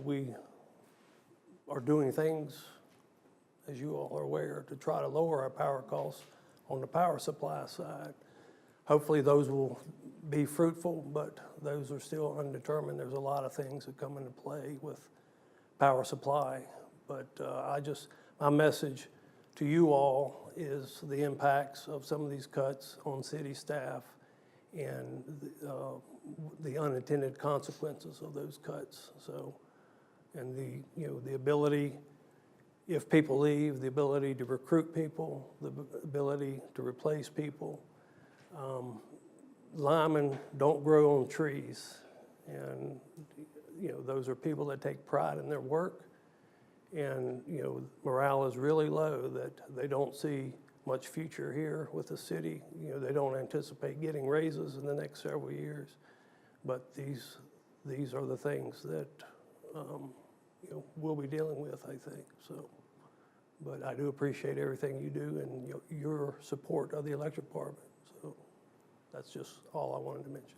[SPEAKER 8] We are doing things, as you all are aware, to try to lower our power costs on the power supply side. Hopefully those will be fruitful, but those are still undetermined. There's a lot of things that come into play with power supply. But my message to you all is the impacts of some of these cuts on city staff and the unintended consequences of those cuts. So, and the ability, if people leave, the ability to recruit people, the ability to replace people. Linemen don't grow on trees, and those are people that take pride in their work. And morale is really low, that they don't see much future here with the city. They don't anticipate getting raises in the next several years. But these are the things that we'll be dealing with, I think. So, but I do appreciate everything you do and your support of the electric department. So that's just all I wanted to mention.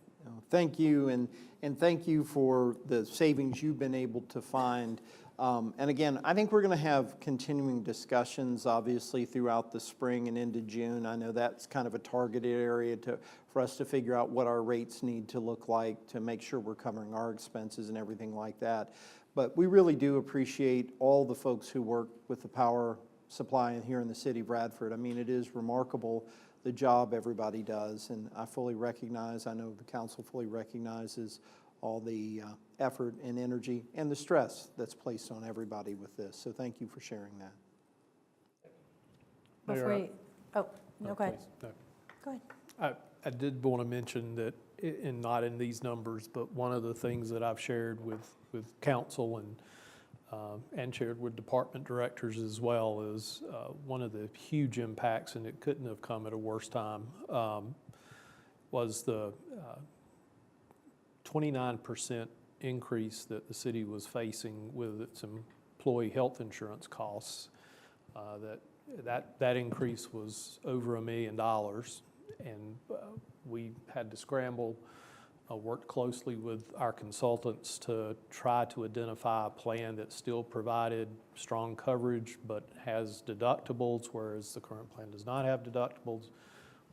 [SPEAKER 1] Thank you, and thank you for the savings you've been able to find. And again, I think we're going to have continuing discussions, obviously, throughout the spring and into June. I know that's kind of a targeted area for us to figure out what our rates need to look like to make sure we're covering our expenses and everything like that. But we really do appreciate all the folks who work with the power supply here in the city of Radford. I mean, it is remarkable the job everybody does, and I fully recognize, I know the council fully recognizes all the effort and energy and the stress that's placed on everybody with this. So thank you for sharing that.
[SPEAKER 4] Mayor,
[SPEAKER 3] Before you, oh, no, go ahead.
[SPEAKER 4] please, no.
[SPEAKER 3] Go ahead.
[SPEAKER 4] I did want to mention that, and not in these numbers, but one of the things that I've shared with council and shared with department directors as well is one of the huge impacts, and it couldn't have come at a worse time, was the 29% increase that the city was facing with its employee health insurance costs. That increase was over $1 million, and we had to scramble, worked closely with our consultants to try to identify a plan that still provided strong coverage but has deductibles, whereas the current plan does not have deductibles.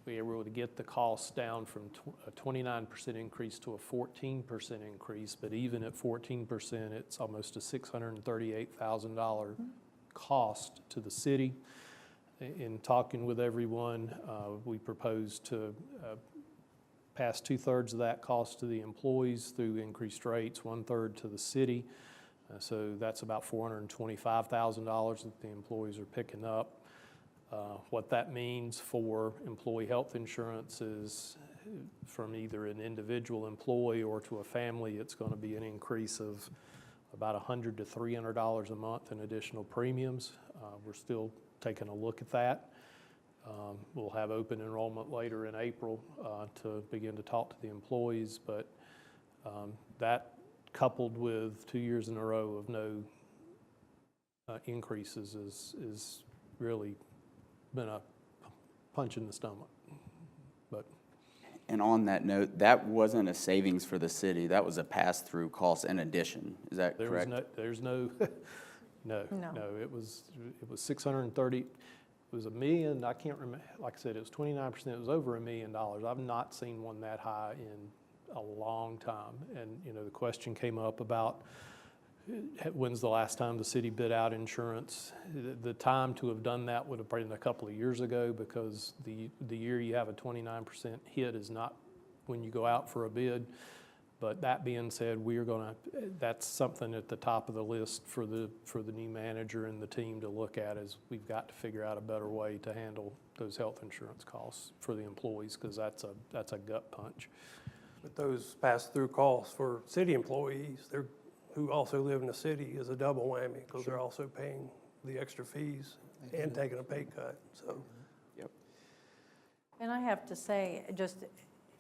[SPEAKER 4] We were able to get the costs down from a 29% increase to a 14% increase, but even at 14%, it's almost a $638,000 cost to the city. In talking with everyone, we proposed to pass 2/3 of that cost to the employees through increased rates, 1/3 to the city. So that's about $425,000 that the employees are picking up. What that means for employee health insurance is from either an individual employee or to a family, it's going to be an increase of about $100 to $300 a month in additional premiums. We're still taking a look at that. We'll have open enrollment later in April to begin to talk to the employees, but that coupled with 2 years in a row of no increases is really been a punch in the stomach. But
[SPEAKER 2] And on that note, that wasn't a savings for the city. That was a pass-through cost in addition. Is that correct?
[SPEAKER 4] No, it was 630, it was $1 million, I can't remember, like I said, it was 29%, it was over $1 million. I've not seen one that high in a long time. And, the question came up about when's the last time the city bid out insurance? The time to have done that would have been a couple of years ago, because the year you have a 29% hit is not when you go out for a bid. But that being said, that's something at the top of the list for the new manager and the team to look at, is we've got to figure out a better way to handle those health insurance costs for the employees, because that's a gut punch.
[SPEAKER 8] But those pass-through costs for city employees, who also live in the city, is a double whammy, because they're also paying the extra fees and taking a pay cut, so.
[SPEAKER 2] Yep.
[SPEAKER 3] And I have to say, just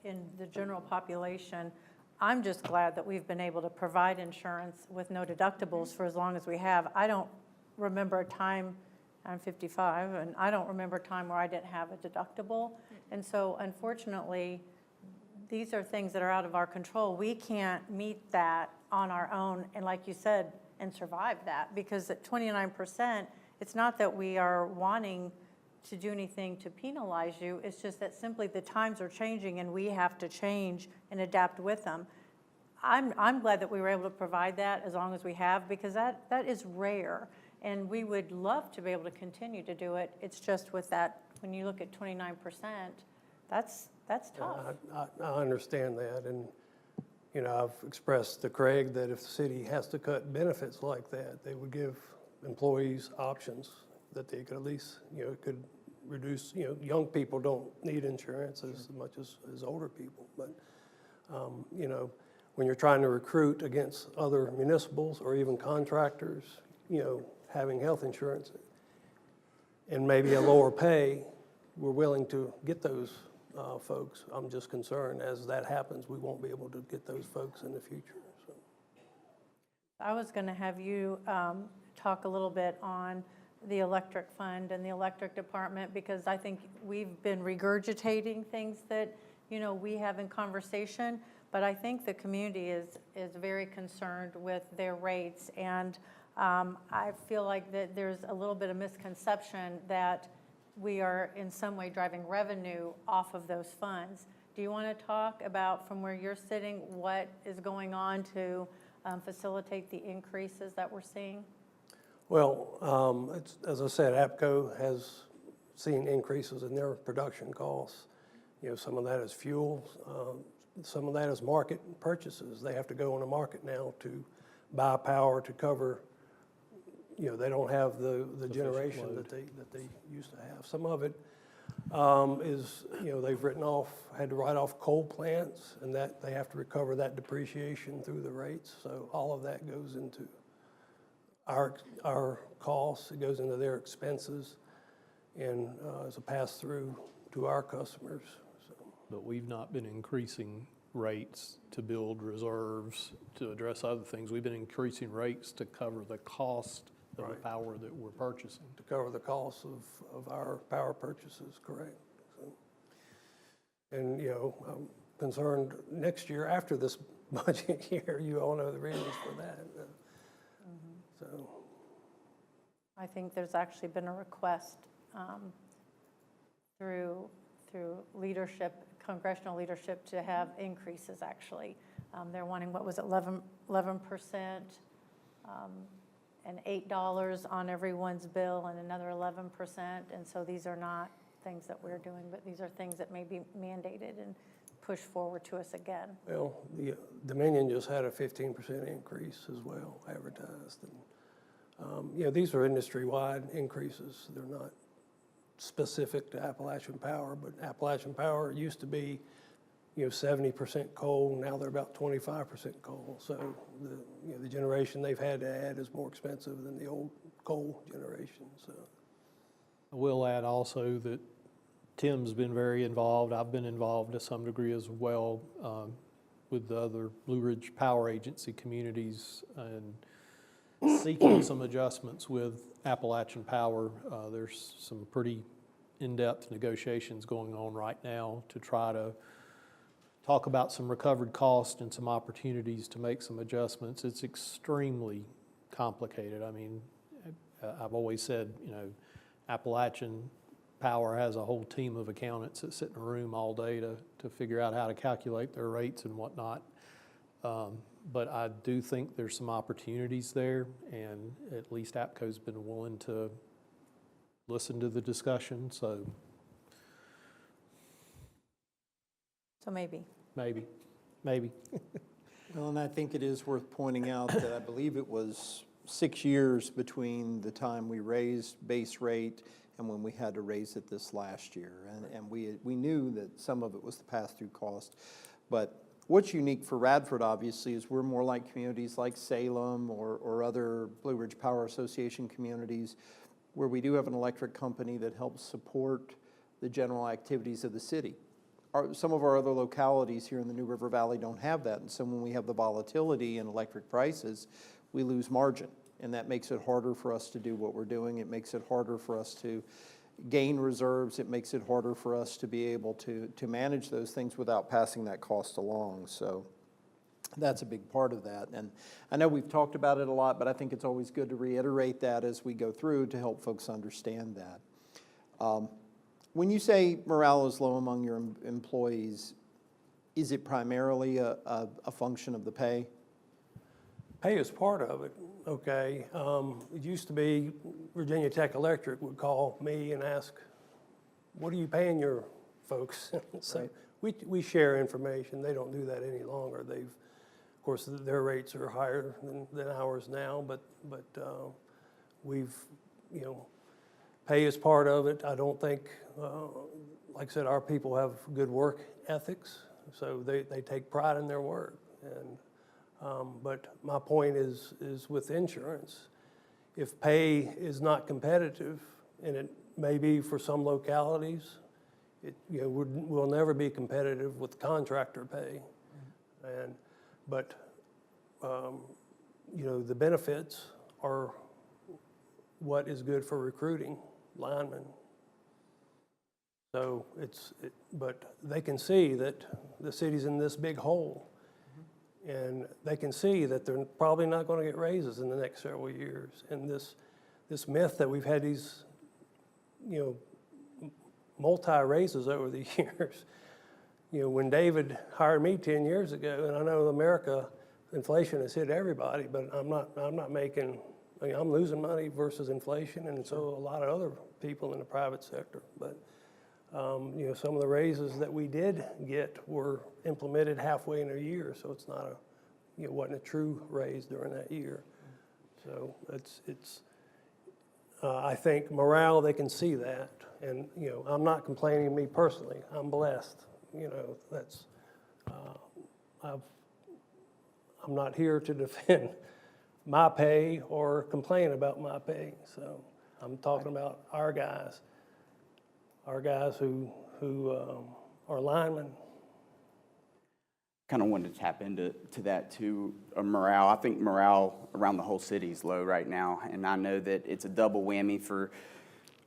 [SPEAKER 3] in the general population, I'm just glad that we've been able to provide insurance with no deductibles for as long as we have. I don't remember a time, I'm 55, and I don't remember a time where I didn't have a deductible. And so unfortunately, these are things that are out of our control. We can't meet that on our own, and like you said, and survive that, because at 29%, it's not that we are wanting to do anything to penalize you. It's just that simply the times are changing and we have to change and adapt with them. I'm glad that we were able to provide that as long as we have, because that is rare, and we would love to be able to continue to do it. It's just with that, when you look at 29%, that's tough.
[SPEAKER 8] I understand that, and, I've expressed to Craig that if the city has to cut benefits like that, they would give employees options that they could at least, could reduce, young people don't need insurance as much as older people. But, when you're trying to recruit against other municipals or even contractors, having health insurance and maybe a lower pay, we're willing to get those folks. I'm just concerned as that happens, we won't be able to get those folks in the future. So.
[SPEAKER 3] I was going to have you talk a little bit on the electric fund and the electric department, because I think we've been regurgitating things that, we have in conversation, but I think the community is very concerned with their rates, and I feel like that there's a little bit of misconception that we are in some way driving revenue off of those funds. Do you want to talk about, from where you're sitting, what is going on to facilitate the increases that we're seeing?
[SPEAKER 8] Well, as I said, APCO has seen increases in their production costs. Some of that is fuel, some of that is market purchases. They have to go on the market now to buy power to cover they don't have the
[SPEAKER 4] Sufficient
[SPEAKER 8] generation
[SPEAKER 4] load.
[SPEAKER 8] that they used to have. Some of it is, they've had to write off coal plants, and that they have to recover that depreciation through the rates. So all of that goes into our costs, it goes into their expenses, and as a pass-through to our customers. So,
[SPEAKER 4] But we've not been increasing rates to build reserves, to address other things. We've been increasing rates to cover the cost of the
[SPEAKER 8] Right.
[SPEAKER 4] power that we're purchasing.
[SPEAKER 8] to cover the costs of our power purchases, correct? So, and, I'm concerned next year, after this budget year, you all know the reasons for that. So,
[SPEAKER 3] I think there's actually been a request through leadership, congressional leadership, to have increases, actually. They're wanting, what was it, 11%, and $8 on everyone's bill, and another 11%. And so these are not things that we're doing, but these are things that may be mandated and pushed forward to us again.
[SPEAKER 8] well, the Dominion just had a 15% increase as well, advertised. And, these are industry-wide increases. They're not specific to Appalachian Power, but Appalachian Power used to be, 70% coal. Now they're about 25% coal. So the generation they've had to add is more expensive than the old coal generation. So
[SPEAKER 4] I will add also that Tim's been very involved. I've been involved to some degree as well with the other Blue Ridge Power Agency communities and seeking some adjustments with Appalachian Power. There's some pretty in-depth negotiations going on right now to try to talk about some recovered cost and some opportunities to make some adjustments. It's extremely complicated. I mean, I've always said, Appalachian Power has a whole team of accountants that sit in a room all day to figure out how to calculate their rates and whatnot. But I do think there's some opportunities there, and at least APCO's been willing to listen to the discussion, so
[SPEAKER 3] maybe.
[SPEAKER 4] maybe.
[SPEAKER 1] Well, and I think it is worth pointing out that I believe it was 6 years between the time we raised base rate and when we had to raise it this last year. And we knew that some of it was the pass-through cost. But what's unique for Radford, obviously, is we're more like communities like Salem or other Blue Ridge Power Association communities where we do have an electric company that helps support the general activities of the city. Some of our other localities here in the New River Valley don't have that, and so when we have the volatility in electric prices, we lose margin, and that makes it harder for us to do what we're doing. It makes it harder for us to gain reserves. It makes it harder for us to be able to manage those things without passing that cost along. So that's a big part of that. And I know we've talked about it a lot, but I think it's always good to reiterate that as we go through to help folks understand that. When you say morale is low among your employees, is it primarily a function of the pay?
[SPEAKER 8] pay is part of it, okay? It used to be Virginia Tech Electric would call me and ask, what are you paying your folks? So we share information. They don't do that any longer. Of course, their rates are higher than ours now, but we've, pay is part of it. I don't think, like I said, our people have good work ethics, so they take pride in their work. But my point is with insurance, if pay is not competitive, and it may be for some localities, we'll never be competitive with contractor pay. But the benefits are what is good for recruiting linemen. So but they can see that the city's in this big hole, and they can see that they're probably not going to get raises in the next several years. And this myth that we've had these, multi-raises over the years. When David hired me 10 years ago, and I know America, inflation has hit everybody, but I'm not making, I'm losing money versus inflation, and so a lot of other people in the private sector. But some of the raises that we did get were implemented halfway in a year, so it's not wasn't a true raise during that year. So I think morale, they can see that. And, you know, I'm not complaining me personally. I'm blessed. You know, that's, I'm not here to defend my pay or complain about my pay. So I'm talking about our guys who are linemen.
[SPEAKER 2] Kind of wanted to tap into that too, morale. I think morale around the whole city is low right now, and I know that it's a double whammy for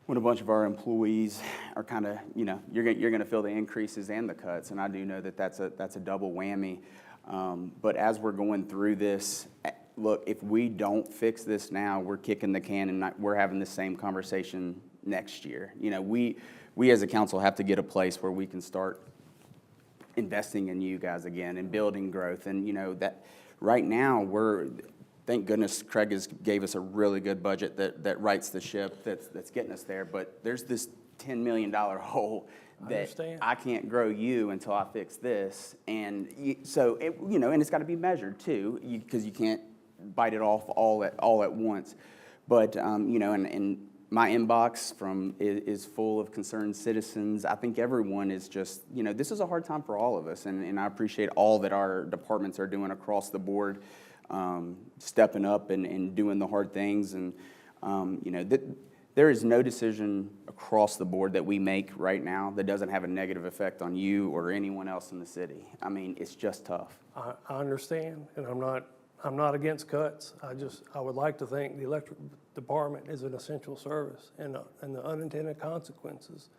[SPEAKER 2] when a bunch of our employees are kind of, you know, you're going to feel the increases and the cuts, and I do know that that's a double whammy. But as we're going through this, look, if we don't fix this now, we're kicking the can, and we're having the same conversation next year. You know, we as a council have to get a place where we can start investing in you guys again and building growth. And, you know, that right now thank goodness Craig gave us a really good budget that rights the ship, that's getting us there. But there's this $10 million hole that I can't grow you until I fix this. And so, you know, and it's got to be measured too, because you can't bite it off all at once. But, you know, and my inbox is full of concerned citizens. I think everyone is just, you know, this is a hard time for all of us, and I appreciate all that our departments are doing across the board, stepping up and doing the hard things. And, you know, there is no decision across the board that we make right now that doesn't have a negative effect on you or anyone else in the city. I mean, it's just tough.
[SPEAKER 8] I understand, and I'm not against cuts. I would like to think the electric department is an essential service, and the unintended consequences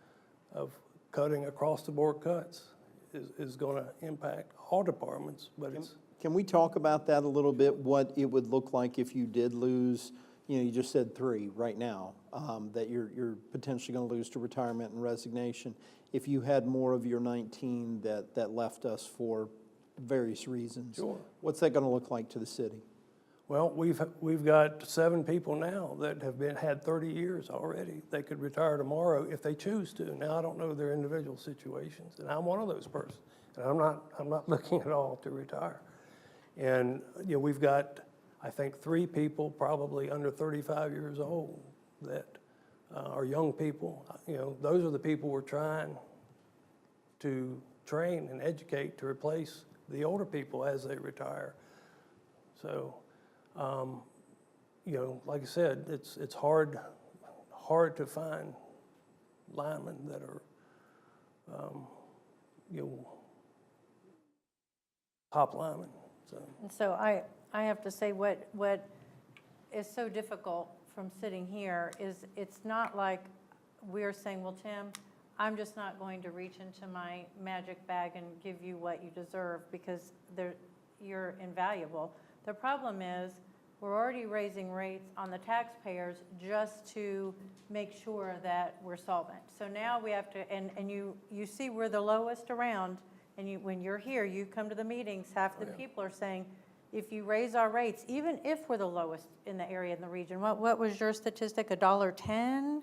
[SPEAKER 8] of cutting across the board cuts is going to impact all departments. But
[SPEAKER 1] Can we talk about that a little bit, what it would look like if you did lose, you know, you just said 3 right now, that you're potentially going to lose to retirement and resignation. If you had more of your 19 that left us for various reasons.
[SPEAKER 8] Sure.
[SPEAKER 1] What's that going to look like to the city?
[SPEAKER 8] Well, we've got 7 people now that have had 30 years already. They could retire tomorrow if they choose to. Now, I don't know their individual situations, and I'm one of those persons. And I'm not looking at all to retire. And, you know, we've got, I think, 3 people probably under 35 years old that are young people. You know, those are the people we're trying to train and educate to replace the older people as they retire. So, you know, like I said, it's hard to find linemen that are, you know, top linemen. So.
[SPEAKER 3] And so I have to say what is so difficult from sitting here is it's not like we're saying, well, Tim, I'm just not going to reach into my magic bag and give you what you deserve because you're invaluable. The problem is we're already raising rates on the taxpayers just to make sure that we're solvent. So now we have to, and you see we're the lowest around, and when you're here, you come to the meetings, half the people are saying, if you raise our rates, even if we're the lowest in the area in the region, what was your statistic, $1.10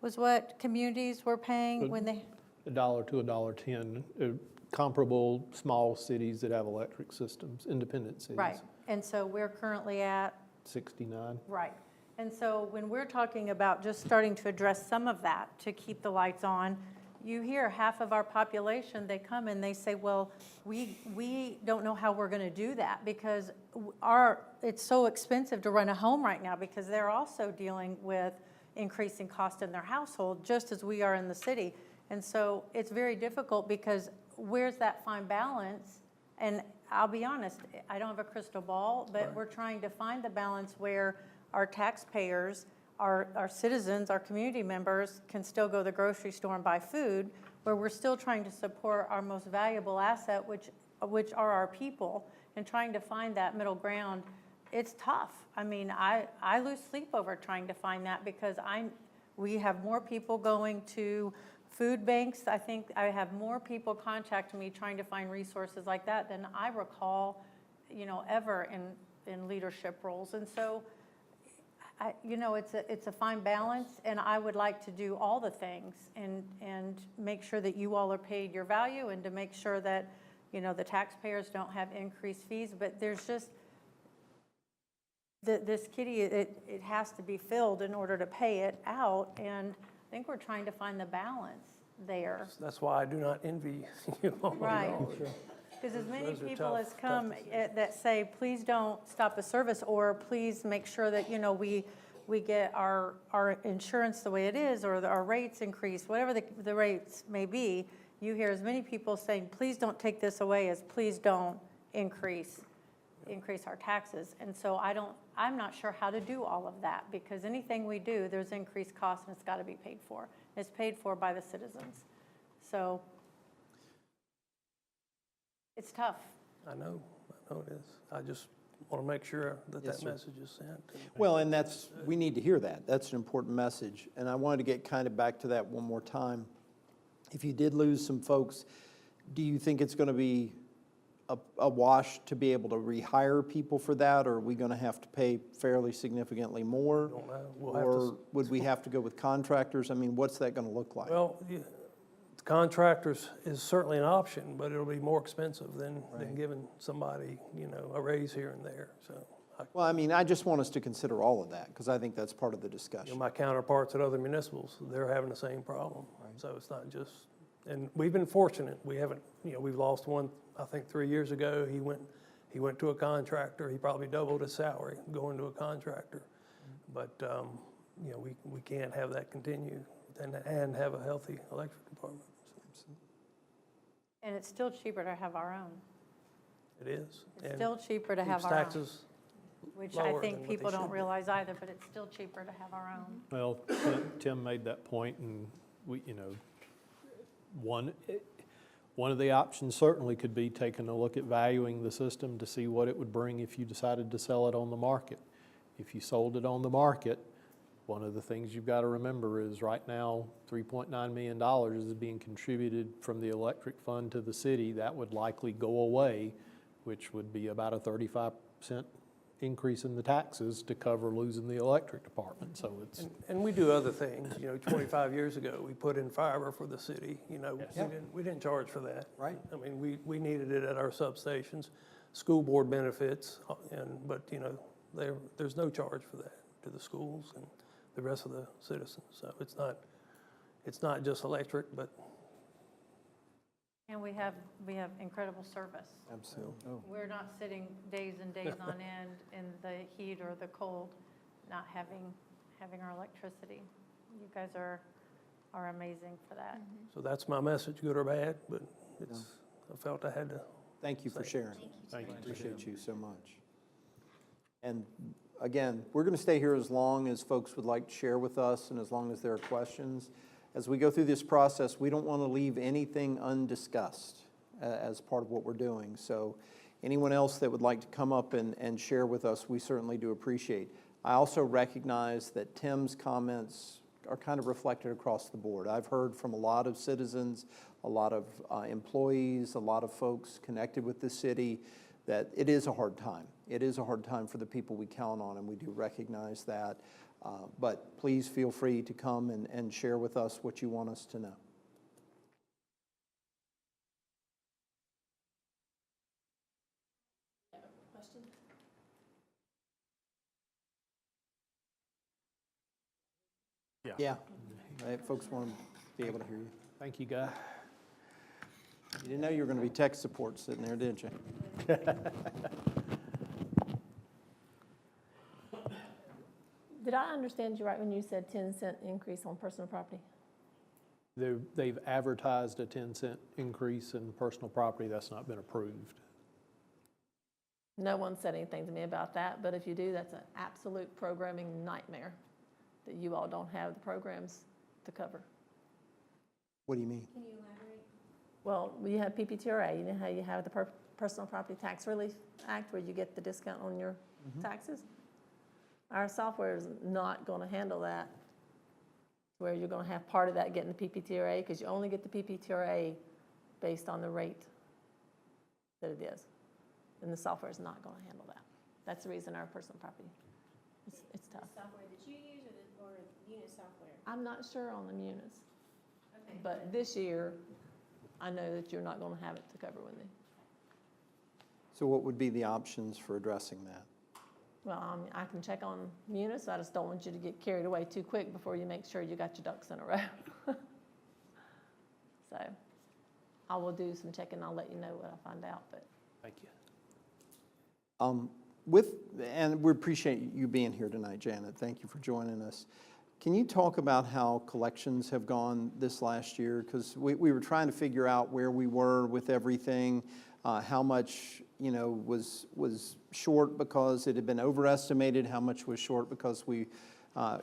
[SPEAKER 3] was what communities were paying when they?
[SPEAKER 4] $1 to $1.10, comparable small cities that have electric systems, independent cities.
[SPEAKER 3] Right, and so we're currently at?
[SPEAKER 4] 69.
[SPEAKER 3] Right, and so when we're talking about just starting to address some of that to keep the lights on, you hear half of our population, they come and they say, well, we don't know how we're going to do that because it's so expensive to run a home right now because they're also dealing with increasing cost in their household just as we are in the city. And so it's very difficult because where's that fine balance? And I'll be honest, I don't have a crystal ball, but we're trying to find the balance where our taxpayers, our citizens, our community members can still go to the grocery store and buy food, where we're still trying to support our most valuable asset, which are our people, and trying to find that middle ground. It's tough. I mean, I lose sleep over trying to find that because we have more people going to food banks. I think I have more people contact me trying to find resources like that than I recall, you know, ever in leadership roles. And so, you know, it's a fine balance, and I would like to do all the things and make sure that you all are paid your value and to make sure that, you know, the taxpayers don't have increased fees. But there's just, this kitty, it has to be filled in order to pay it out, and I think we're trying to find the balance there.
[SPEAKER 8] That's why I do not envy you all.
[SPEAKER 3] Right. Because as many
[SPEAKER 8] Those are
[SPEAKER 3] people
[SPEAKER 8] tough-
[SPEAKER 3] as come
[SPEAKER 8] tough
[SPEAKER 3] that say, please don't stop the service, or please make sure that, we get our insurance the way it is, or our rates increase, whatever the rates may be, you hear as many people saying, please don't take this away, as please don't increase our taxes. And so I'm not sure how to do all of that, because anything we do, there's increased costs, and it's got to be paid for. It's paid for by the citizens. So it's tough.
[SPEAKER 8] I know it is. I just want to make sure that
[SPEAKER 1] Yes,
[SPEAKER 8] that
[SPEAKER 1] sir.
[SPEAKER 8] message is sent.
[SPEAKER 1] Well, and we need to hear that. That's an important message. And I wanted to get kind of back to that one more time. If you did lose some folks, do you think it's going to be a wash to be able to rehire people for that? Or are we going to have to pay fairly significantly more?
[SPEAKER 8] Don't know. We'll have to
[SPEAKER 1] Or would we have to go with contractors? I mean, what's that going to look like?
[SPEAKER 8] Well, contractors is certainly an option, but it'll be more expensive than giving somebody, a raise here and there. So,
[SPEAKER 1] Well, I mean, I just want us to consider all of that, because I think that's part of the discussion.
[SPEAKER 8] my counterparts at other municipals, they're having the same problem. So it's not just, and we've been fortunate. We haven't, we've lost one, I think 3 years ago. He went to a contractor. He probably doubled his salary going to a contractor. But, we can't have that continue and have a healthy electric department.
[SPEAKER 3] And it's still cheaper to have our own.
[SPEAKER 8] It is.
[SPEAKER 3] It's
[SPEAKER 8] And
[SPEAKER 3] still cheaper to have
[SPEAKER 8] keeps
[SPEAKER 3] our own,
[SPEAKER 8] taxes
[SPEAKER 3] which I
[SPEAKER 8] lower than
[SPEAKER 3] think
[SPEAKER 8] what
[SPEAKER 3] people
[SPEAKER 8] they
[SPEAKER 3] don't
[SPEAKER 8] should be.
[SPEAKER 3] realize either, but it's still cheaper to have our own.
[SPEAKER 4] Well, Tim made that point, and we, one of the options certainly could be taking a look at valuing the system to see what it would bring if you decided to sell it on the market. If you sold it on the market, one of the things you've got to remember is right now, $3.9 million is being contributed from the electric fund to the city. That would likely go away, which would be about a 35% increase in the taxes to cover losing the electric department. So it's,
[SPEAKER 8] And we do other things. 25 years ago, we put in fiber for the city. We didn't charge for that.
[SPEAKER 1] Right.
[SPEAKER 8] I mean, we needed it at our substations, school board benefits, but there's no charge for that to the schools and the rest of the citizens. So it's not just electric, but
[SPEAKER 3] And we have incredible service.
[SPEAKER 1] Absolutely.
[SPEAKER 3] We're not sitting days and days on end in the heat or the cold, not having our electricity. You guys are amazing for that.
[SPEAKER 8] so that's my message, good or bad, but I felt I had to.
[SPEAKER 1] Thank you for sharing.
[SPEAKER 4] thank you.
[SPEAKER 1] Appreciate you so much. And again, we're going to stay here as long as folks would like to share with us and as long as there are questions. As we go through this process, we don't want to leave anything undiscussed as part of what we're doing. So anyone else that would like to come up and share with us, we certainly do appreciate. I also recognize that Tim's comments are kind of reflected across the board. I've heard from a lot of citizens, a lot of employees, a lot of folks connected with the city that it is a hard time. It is a hard time for the people we count on, and we do recognize that. But please feel free to come and share with us what you want us to know.
[SPEAKER 6] Question?
[SPEAKER 1] Yeah, folks want to be able to hear you.
[SPEAKER 4] Thank you, Guy.
[SPEAKER 1] You didn't know you were going to be tech support sitting there, did you?
[SPEAKER 6] Did I understand you right when you said 10-cent increase on personal property?
[SPEAKER 4] They've advertised a 10-cent increase in personal property. That's not been approved.
[SPEAKER 6] No one said anything to me about that, but if you do, that's an absolute programming nightmare, that you all don't have the programs to cover.
[SPEAKER 1] What do you mean?
[SPEAKER 6] Can you elaborate? Well, you have PPTRA, you know how you have the Personal Property Tax Relief Act where you get the discount on your taxes? Our software is not going to handle that, where you're going to have part of that getting the PPTRA, because you only get the PPTRA based on the rate that it is. And the software is not going to handle that. That's the reason our personal property, it's tough.
[SPEAKER 9] The software that you use or the Munis software?
[SPEAKER 6] I'm not sure on the Munis,
[SPEAKER 9] Okay.
[SPEAKER 6] but this year, I know that you're not going to have it to cover with me.
[SPEAKER 1] So what would be the options for addressing that?
[SPEAKER 6] Well, I can check on Munis, I just don't want you to get carried away too quick before you make sure you got your ducks in a row. So I will do some checking, I'll let you know what I find out, but.
[SPEAKER 4] Thank you.
[SPEAKER 1] And we appreciate you being here tonight, Janet. Thank you for joining us. Can you talk about how collections have gone this last year? Because we were trying to figure out where we were with everything, how much, was short because it had been overestimated, how much was short because we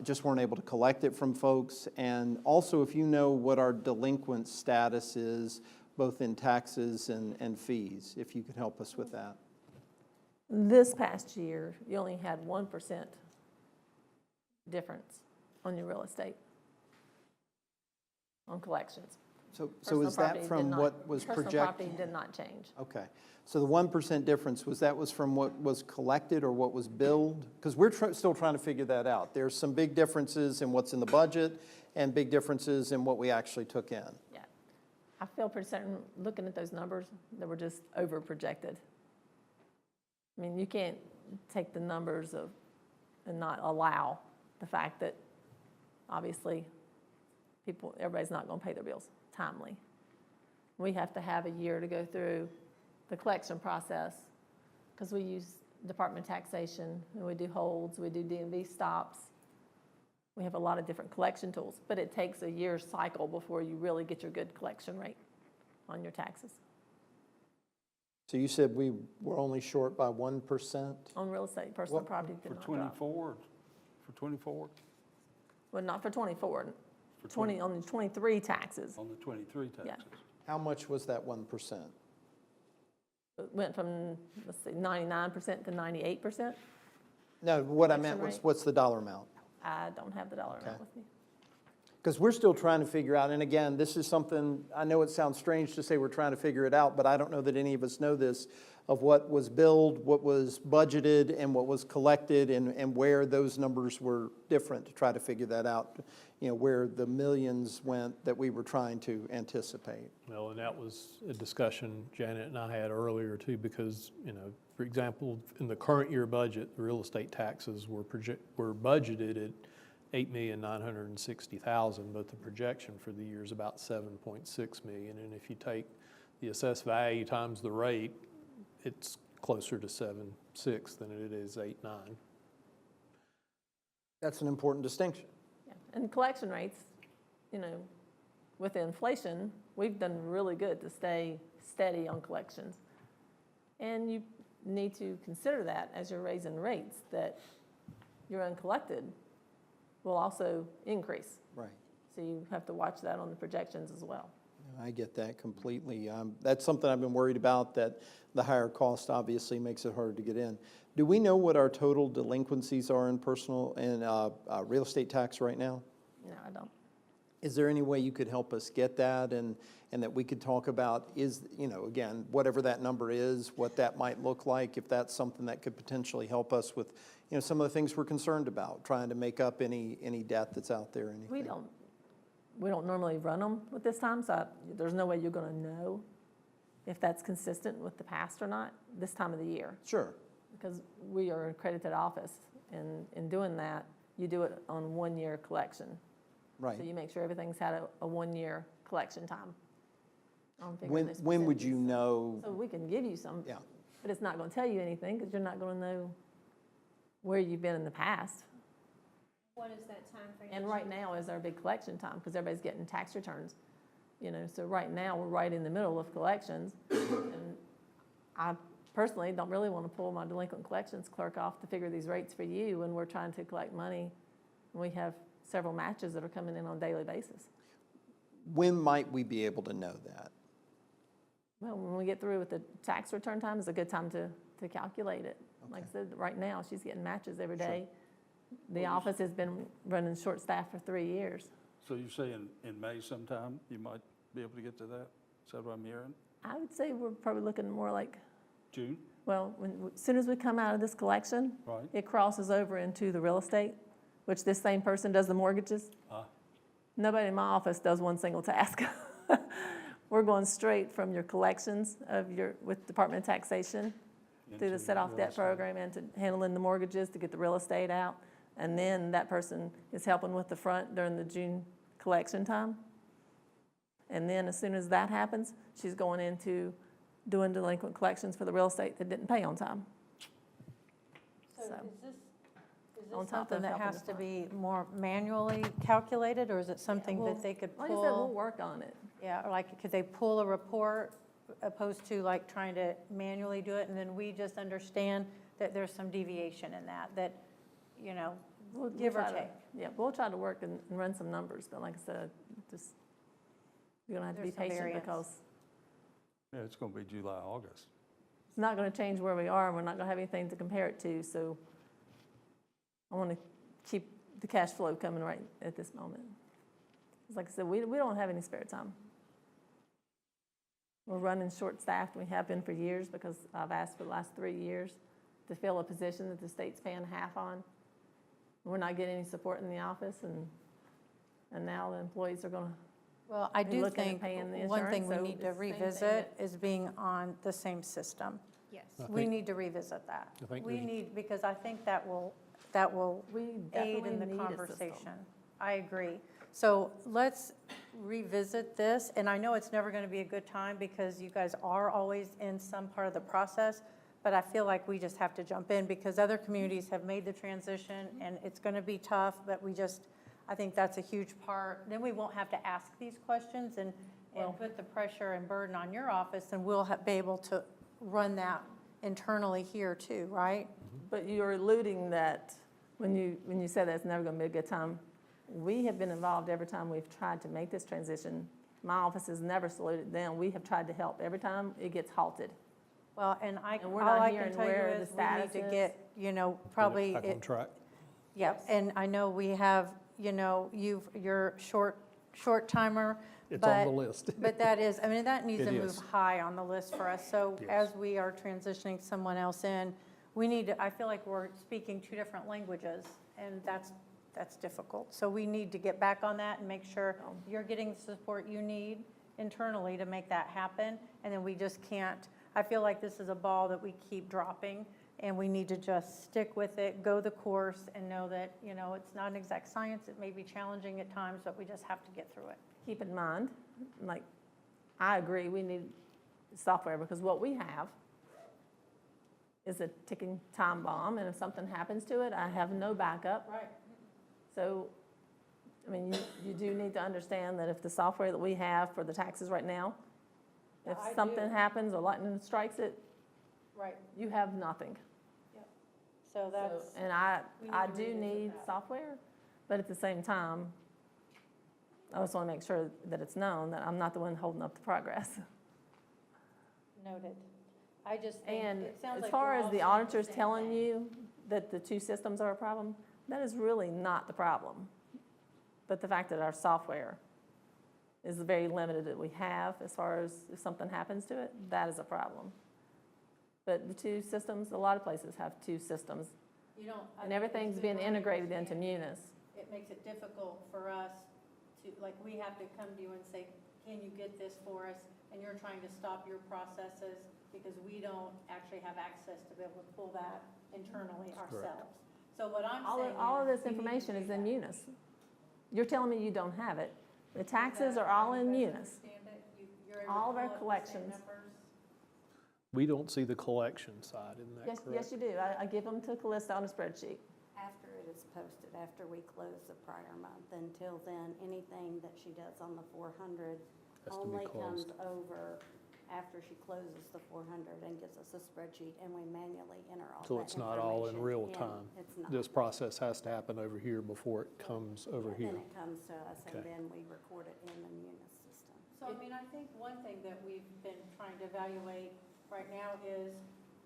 [SPEAKER 1] just weren't able to collect it from folks. And also, if you know what our delinquent status is, both in taxes and fees, if you could help us with that.
[SPEAKER 6] This past year, you only had 1% difference on your real estate, on collections.
[SPEAKER 1] So
[SPEAKER 6] Personal
[SPEAKER 1] is that
[SPEAKER 6] property did
[SPEAKER 1] from
[SPEAKER 6] not-
[SPEAKER 1] what was projected?
[SPEAKER 6] Personal property did not change.
[SPEAKER 1] Okay, so the 1% difference, was from what was collected or what was billed? Because we're still trying to figure that out. There's some big differences in what's in the budget and big differences in what we actually took in.
[SPEAKER 6] Yeah. I feel pretty certain, looking at those numbers, that were just over-projected. I mean, you can't take the numbers and not allow the fact that, obviously, everybody's not going to pay their bills timely. We have to have a year to go through the collection process because we use Department taxation, and we do holds, we do DMV stops. We have a lot of different collection tools, but it takes a year's cycle before you really get your good collection rate on your taxes.
[SPEAKER 1] So you said we were only short by 1%?
[SPEAKER 6] On real estate, personal property did
[SPEAKER 7] For
[SPEAKER 6] not drop.
[SPEAKER 7] 24, for 24,
[SPEAKER 6] Well, not for 24, 20, on the 23 taxes.
[SPEAKER 7] on the 23
[SPEAKER 6] Yeah.
[SPEAKER 7] taxes.
[SPEAKER 1] How much was that 1%?
[SPEAKER 6] It went from, let's see, 99% to 98%.
[SPEAKER 1] No, what I meant
[SPEAKER 6] Collection
[SPEAKER 1] was,
[SPEAKER 6] rate?
[SPEAKER 1] what's the dollar amount?
[SPEAKER 6] I don't have the dollar amount
[SPEAKER 1] Okay.
[SPEAKER 6] with me.
[SPEAKER 1] Because we're still trying to figure out, and again, this is something, I know it sounds strange to say we're trying to figure it out, but I don't know that any of us know this, of what was billed, what was budgeted, and what was collected, and where those numbers were different, to try to figure that out, where the millions went that we were trying to anticipate.
[SPEAKER 4] Well, and that was a discussion Janet and I had earlier too, because, for example, in the current year budget, the real estate taxes were budgeted at $8,960,000, but the projection for the year is about $7.6 million. And if you take the assessed value times the rate, it's closer to 7.6 than it is 8.9.
[SPEAKER 1] That's an important distinction.
[SPEAKER 6] Yeah. And collection rates, with inflation, we've done really good to stay steady on collections. And you need to consider that as you're raising rates, that your uncollected will also increase.
[SPEAKER 1] Right.
[SPEAKER 6] So you have to watch that on the projections as well.
[SPEAKER 1] I get that completely. That's something I've been worried about, that the higher cost obviously makes it harder to get in. Do we know what our total delinquencies are in personal and real estate tax right now?
[SPEAKER 6] No, I don't.
[SPEAKER 1] Is there any way you could help us get that, and that we could talk about again, whatever that number is, what that might look like, if that's something that could potentially help us with, some of the things we're concerned about, trying to make up any debt that's out there, anything?
[SPEAKER 6] We don't normally run them with this time, so there's no way you're going to know if that's consistent with the past or not this time of the year.
[SPEAKER 1] Sure.
[SPEAKER 6] Because we are an accredited office, and in doing that, you do it on 1 year collection.
[SPEAKER 1] Right.
[SPEAKER 6] So you make sure everything's had a 1 year collection time. on figuring those
[SPEAKER 1] When would you
[SPEAKER 6] percentages.
[SPEAKER 1] know?
[SPEAKER 6] So we can give you some,
[SPEAKER 1] Yeah.
[SPEAKER 6] but it's not going to tell you anything because you're not going to know where you've been in the past.
[SPEAKER 9] What is that time frame?
[SPEAKER 6] And right now is our big collection time because everybody's getting tax returns. So right now, we're right in the middle of collections. And I personally don't really want to pull my delinquent collections clerk off to figure these rates for you when we're trying to collect money. And we have several matches that are coming in on a daily basis.
[SPEAKER 1] When might we be able to know that?
[SPEAKER 6] Well, when we get through with the tax return time is a good time to calculate it. Like I said, right now, she's getting matches every day. The office has been running short staff for 3 years.
[SPEAKER 7] So you're saying in May sometime, you might be able to get to that? Is that what I'm hearing?
[SPEAKER 6] I would say we're probably looking more like,
[SPEAKER 7] June?
[SPEAKER 6] well, as soon as we come out of this collection,
[SPEAKER 7] Right.
[SPEAKER 6] it crosses over into the real estate, which this same person does the mortgages. Nobody in my office does one single task. We're going straight from your collections with Department of Taxation through the set-off debt program and to handling the mortgages to get the real estate out. And then that person is helping with the front during the June collection time. And then as soon as that happens, she's going into doing delinquent collections for the real estate that didn't pay on time.
[SPEAKER 3] So
[SPEAKER 6] So,
[SPEAKER 3] is
[SPEAKER 6] on
[SPEAKER 3] this
[SPEAKER 6] top of
[SPEAKER 3] something that
[SPEAKER 6] helping
[SPEAKER 3] has
[SPEAKER 6] the
[SPEAKER 3] to be more manually calculated, or is it something
[SPEAKER 6] well,
[SPEAKER 3] that they could
[SPEAKER 6] Like I said, we'll
[SPEAKER 3] pull?
[SPEAKER 6] work on it.
[SPEAKER 3] Yeah, or like, could they pull a report opposed to like trying to manually do it? And then we just understand that there's some deviation in that, you know,
[SPEAKER 6] We'll
[SPEAKER 3] give or
[SPEAKER 6] try to-
[SPEAKER 3] take.
[SPEAKER 6] Yeah, we'll try to work and run some numbers, but like I said, just, you're gonna have to be
[SPEAKER 3] There's some
[SPEAKER 6] patient
[SPEAKER 3] variance.
[SPEAKER 6] because
[SPEAKER 7] Yeah, it's gonna be July, August.
[SPEAKER 6] it's not gonna change where we are, and we're not gonna have anything to compare it to, so I wanna keep the cash flow coming right at this moment. 'Cause like I said, we don't have any spare time. We're running short-staffed, we have been for years, because I've asked for the last 3 years to fill a position that the state's paying half on. We're not getting any support in the office, and now the employees are gonna,
[SPEAKER 3] Well, I
[SPEAKER 6] Be
[SPEAKER 3] do
[SPEAKER 6] looking at
[SPEAKER 3] think
[SPEAKER 6] paying the
[SPEAKER 3] one thing
[SPEAKER 6] insurance,
[SPEAKER 3] we
[SPEAKER 6] so
[SPEAKER 3] need to
[SPEAKER 6] it's the same thing
[SPEAKER 3] revisit is being on the same system.
[SPEAKER 9] Yes.
[SPEAKER 4] I
[SPEAKER 3] We
[SPEAKER 4] think-
[SPEAKER 3] need to revisit that.
[SPEAKER 4] I think
[SPEAKER 3] We
[SPEAKER 4] there's-
[SPEAKER 3] need, because I think that will
[SPEAKER 6] we
[SPEAKER 3] aid
[SPEAKER 6] definitely
[SPEAKER 3] in the
[SPEAKER 6] need a system.
[SPEAKER 3] conversation. I agree. So let's revisit this, and I know it's never going to be a good time because you guys are always in some part of the process, but I feel like we just have to jump in because other communities have made the transition, and it's going to be tough, but I think that's a huge part. Then we won't have to ask these questions and put the pressure and burden on your office, and we'll be able to run that internally here too, right?
[SPEAKER 6] But you're alluding that, when you said that it's never gonna be a good time, we have been involved every time we've tried to make this transition. My office has never saluted them. We have tried to help every time it gets halted.
[SPEAKER 3] Well, and
[SPEAKER 6] And we're
[SPEAKER 3] all
[SPEAKER 6] not
[SPEAKER 3] I can
[SPEAKER 6] hearing
[SPEAKER 3] tell you
[SPEAKER 6] where
[SPEAKER 3] is
[SPEAKER 6] the
[SPEAKER 3] we need
[SPEAKER 6] status
[SPEAKER 3] to
[SPEAKER 6] is.
[SPEAKER 3] get, probably.
[SPEAKER 4] Back on track.
[SPEAKER 3] Yep, and I know we have, your short timer.
[SPEAKER 4] It's on the
[SPEAKER 3] but-
[SPEAKER 4] list.
[SPEAKER 3] But that is, that needs
[SPEAKER 4] It
[SPEAKER 3] to move
[SPEAKER 4] is.
[SPEAKER 3] high on the list for us. So
[SPEAKER 4] Yes.
[SPEAKER 3] as we are transitioning someone else in, I feel like we're speaking two different languages, and that's difficult. So we need to get back on that and make sure you're getting the support you need internally to make that happen. And then we just can't, I feel like this is a ball that we keep dropping, and we need to just stick with it, go the course, and know that, it's not an exact science. It may be challenging at times, but we just have to get through it.
[SPEAKER 6] Keep in mind, like, I agree, we need software, because what we have is a ticking time bomb, and if something happens to it, I have no backup.
[SPEAKER 3] Right.
[SPEAKER 6] So, you do need to understand that if the software that we have for the taxes right now, if
[SPEAKER 3] I
[SPEAKER 6] something
[SPEAKER 3] do.
[SPEAKER 6] happens or lightning strikes it,
[SPEAKER 3] Right.
[SPEAKER 6] you have nothing.
[SPEAKER 3] So that's.
[SPEAKER 6] And
[SPEAKER 3] we need
[SPEAKER 6] I
[SPEAKER 3] to
[SPEAKER 6] do
[SPEAKER 3] revisit
[SPEAKER 6] need
[SPEAKER 3] that.
[SPEAKER 6] software, but at the same time, I just want to make sure that it's known that I'm not the one holding up the progress.
[SPEAKER 3] Noted. I just think,
[SPEAKER 6] And
[SPEAKER 3] it sounds
[SPEAKER 6] as
[SPEAKER 3] like
[SPEAKER 6] far
[SPEAKER 3] we're
[SPEAKER 6] as
[SPEAKER 3] all
[SPEAKER 6] the
[SPEAKER 3] saying
[SPEAKER 6] auditors
[SPEAKER 3] same
[SPEAKER 6] telling
[SPEAKER 3] thing.
[SPEAKER 6] you that the two systems are a problem, that is really not the problem. But the fact that our software is very limited that we have, as far as if something happens to it, that is a problem. But the two systems, a lot of places have two systems,
[SPEAKER 3] You don't. I
[SPEAKER 6] and
[SPEAKER 3] think
[SPEAKER 6] everything's
[SPEAKER 3] it's
[SPEAKER 6] been
[SPEAKER 3] good
[SPEAKER 6] integrated into
[SPEAKER 3] understanding.
[SPEAKER 6] Munis.
[SPEAKER 3] It makes it difficult for us to, like, we have to come to you and say, can you get this for us? And you're trying to stop your processes because we don't actually have access to be able to pull that internally ourselves. So what I'm saying is.
[SPEAKER 6] All of this
[SPEAKER 3] we need to
[SPEAKER 6] information
[SPEAKER 3] do
[SPEAKER 6] is in
[SPEAKER 3] that.
[SPEAKER 6] Munis. You're telling me you don't have it. The
[SPEAKER 3] Is
[SPEAKER 6] taxes
[SPEAKER 3] that
[SPEAKER 6] are all
[SPEAKER 3] how
[SPEAKER 6] in
[SPEAKER 3] you guys
[SPEAKER 6] Munis.
[SPEAKER 3] understand it? You're able to
[SPEAKER 6] All of our
[SPEAKER 3] pull up the same
[SPEAKER 6] collections.
[SPEAKER 3] numbers?
[SPEAKER 4] We don't see the collection side, isn't that
[SPEAKER 6] Yes,
[SPEAKER 4] correct?
[SPEAKER 6] yes, you do. I give them to Callista on a spreadsheet.
[SPEAKER 10] After it is posted, after we close the prior month. Until then, anything that she does on the 400
[SPEAKER 4] Has to be
[SPEAKER 10] only comes
[SPEAKER 4] closed.
[SPEAKER 10] over after she closes the 400 and gives us a spreadsheet, and we manually enter all that
[SPEAKER 4] So it's not all in
[SPEAKER 10] information
[SPEAKER 4] real
[SPEAKER 10] in.
[SPEAKER 4] time.
[SPEAKER 10] It's not.
[SPEAKER 4] This process has to happen over here before it comes over
[SPEAKER 10] Yeah,
[SPEAKER 4] here.
[SPEAKER 10] Then it comes to us,
[SPEAKER 4] Okay.
[SPEAKER 10] and then we record it in the Munis system.
[SPEAKER 3] So, I think one thing that we've been trying to evaluate right now is,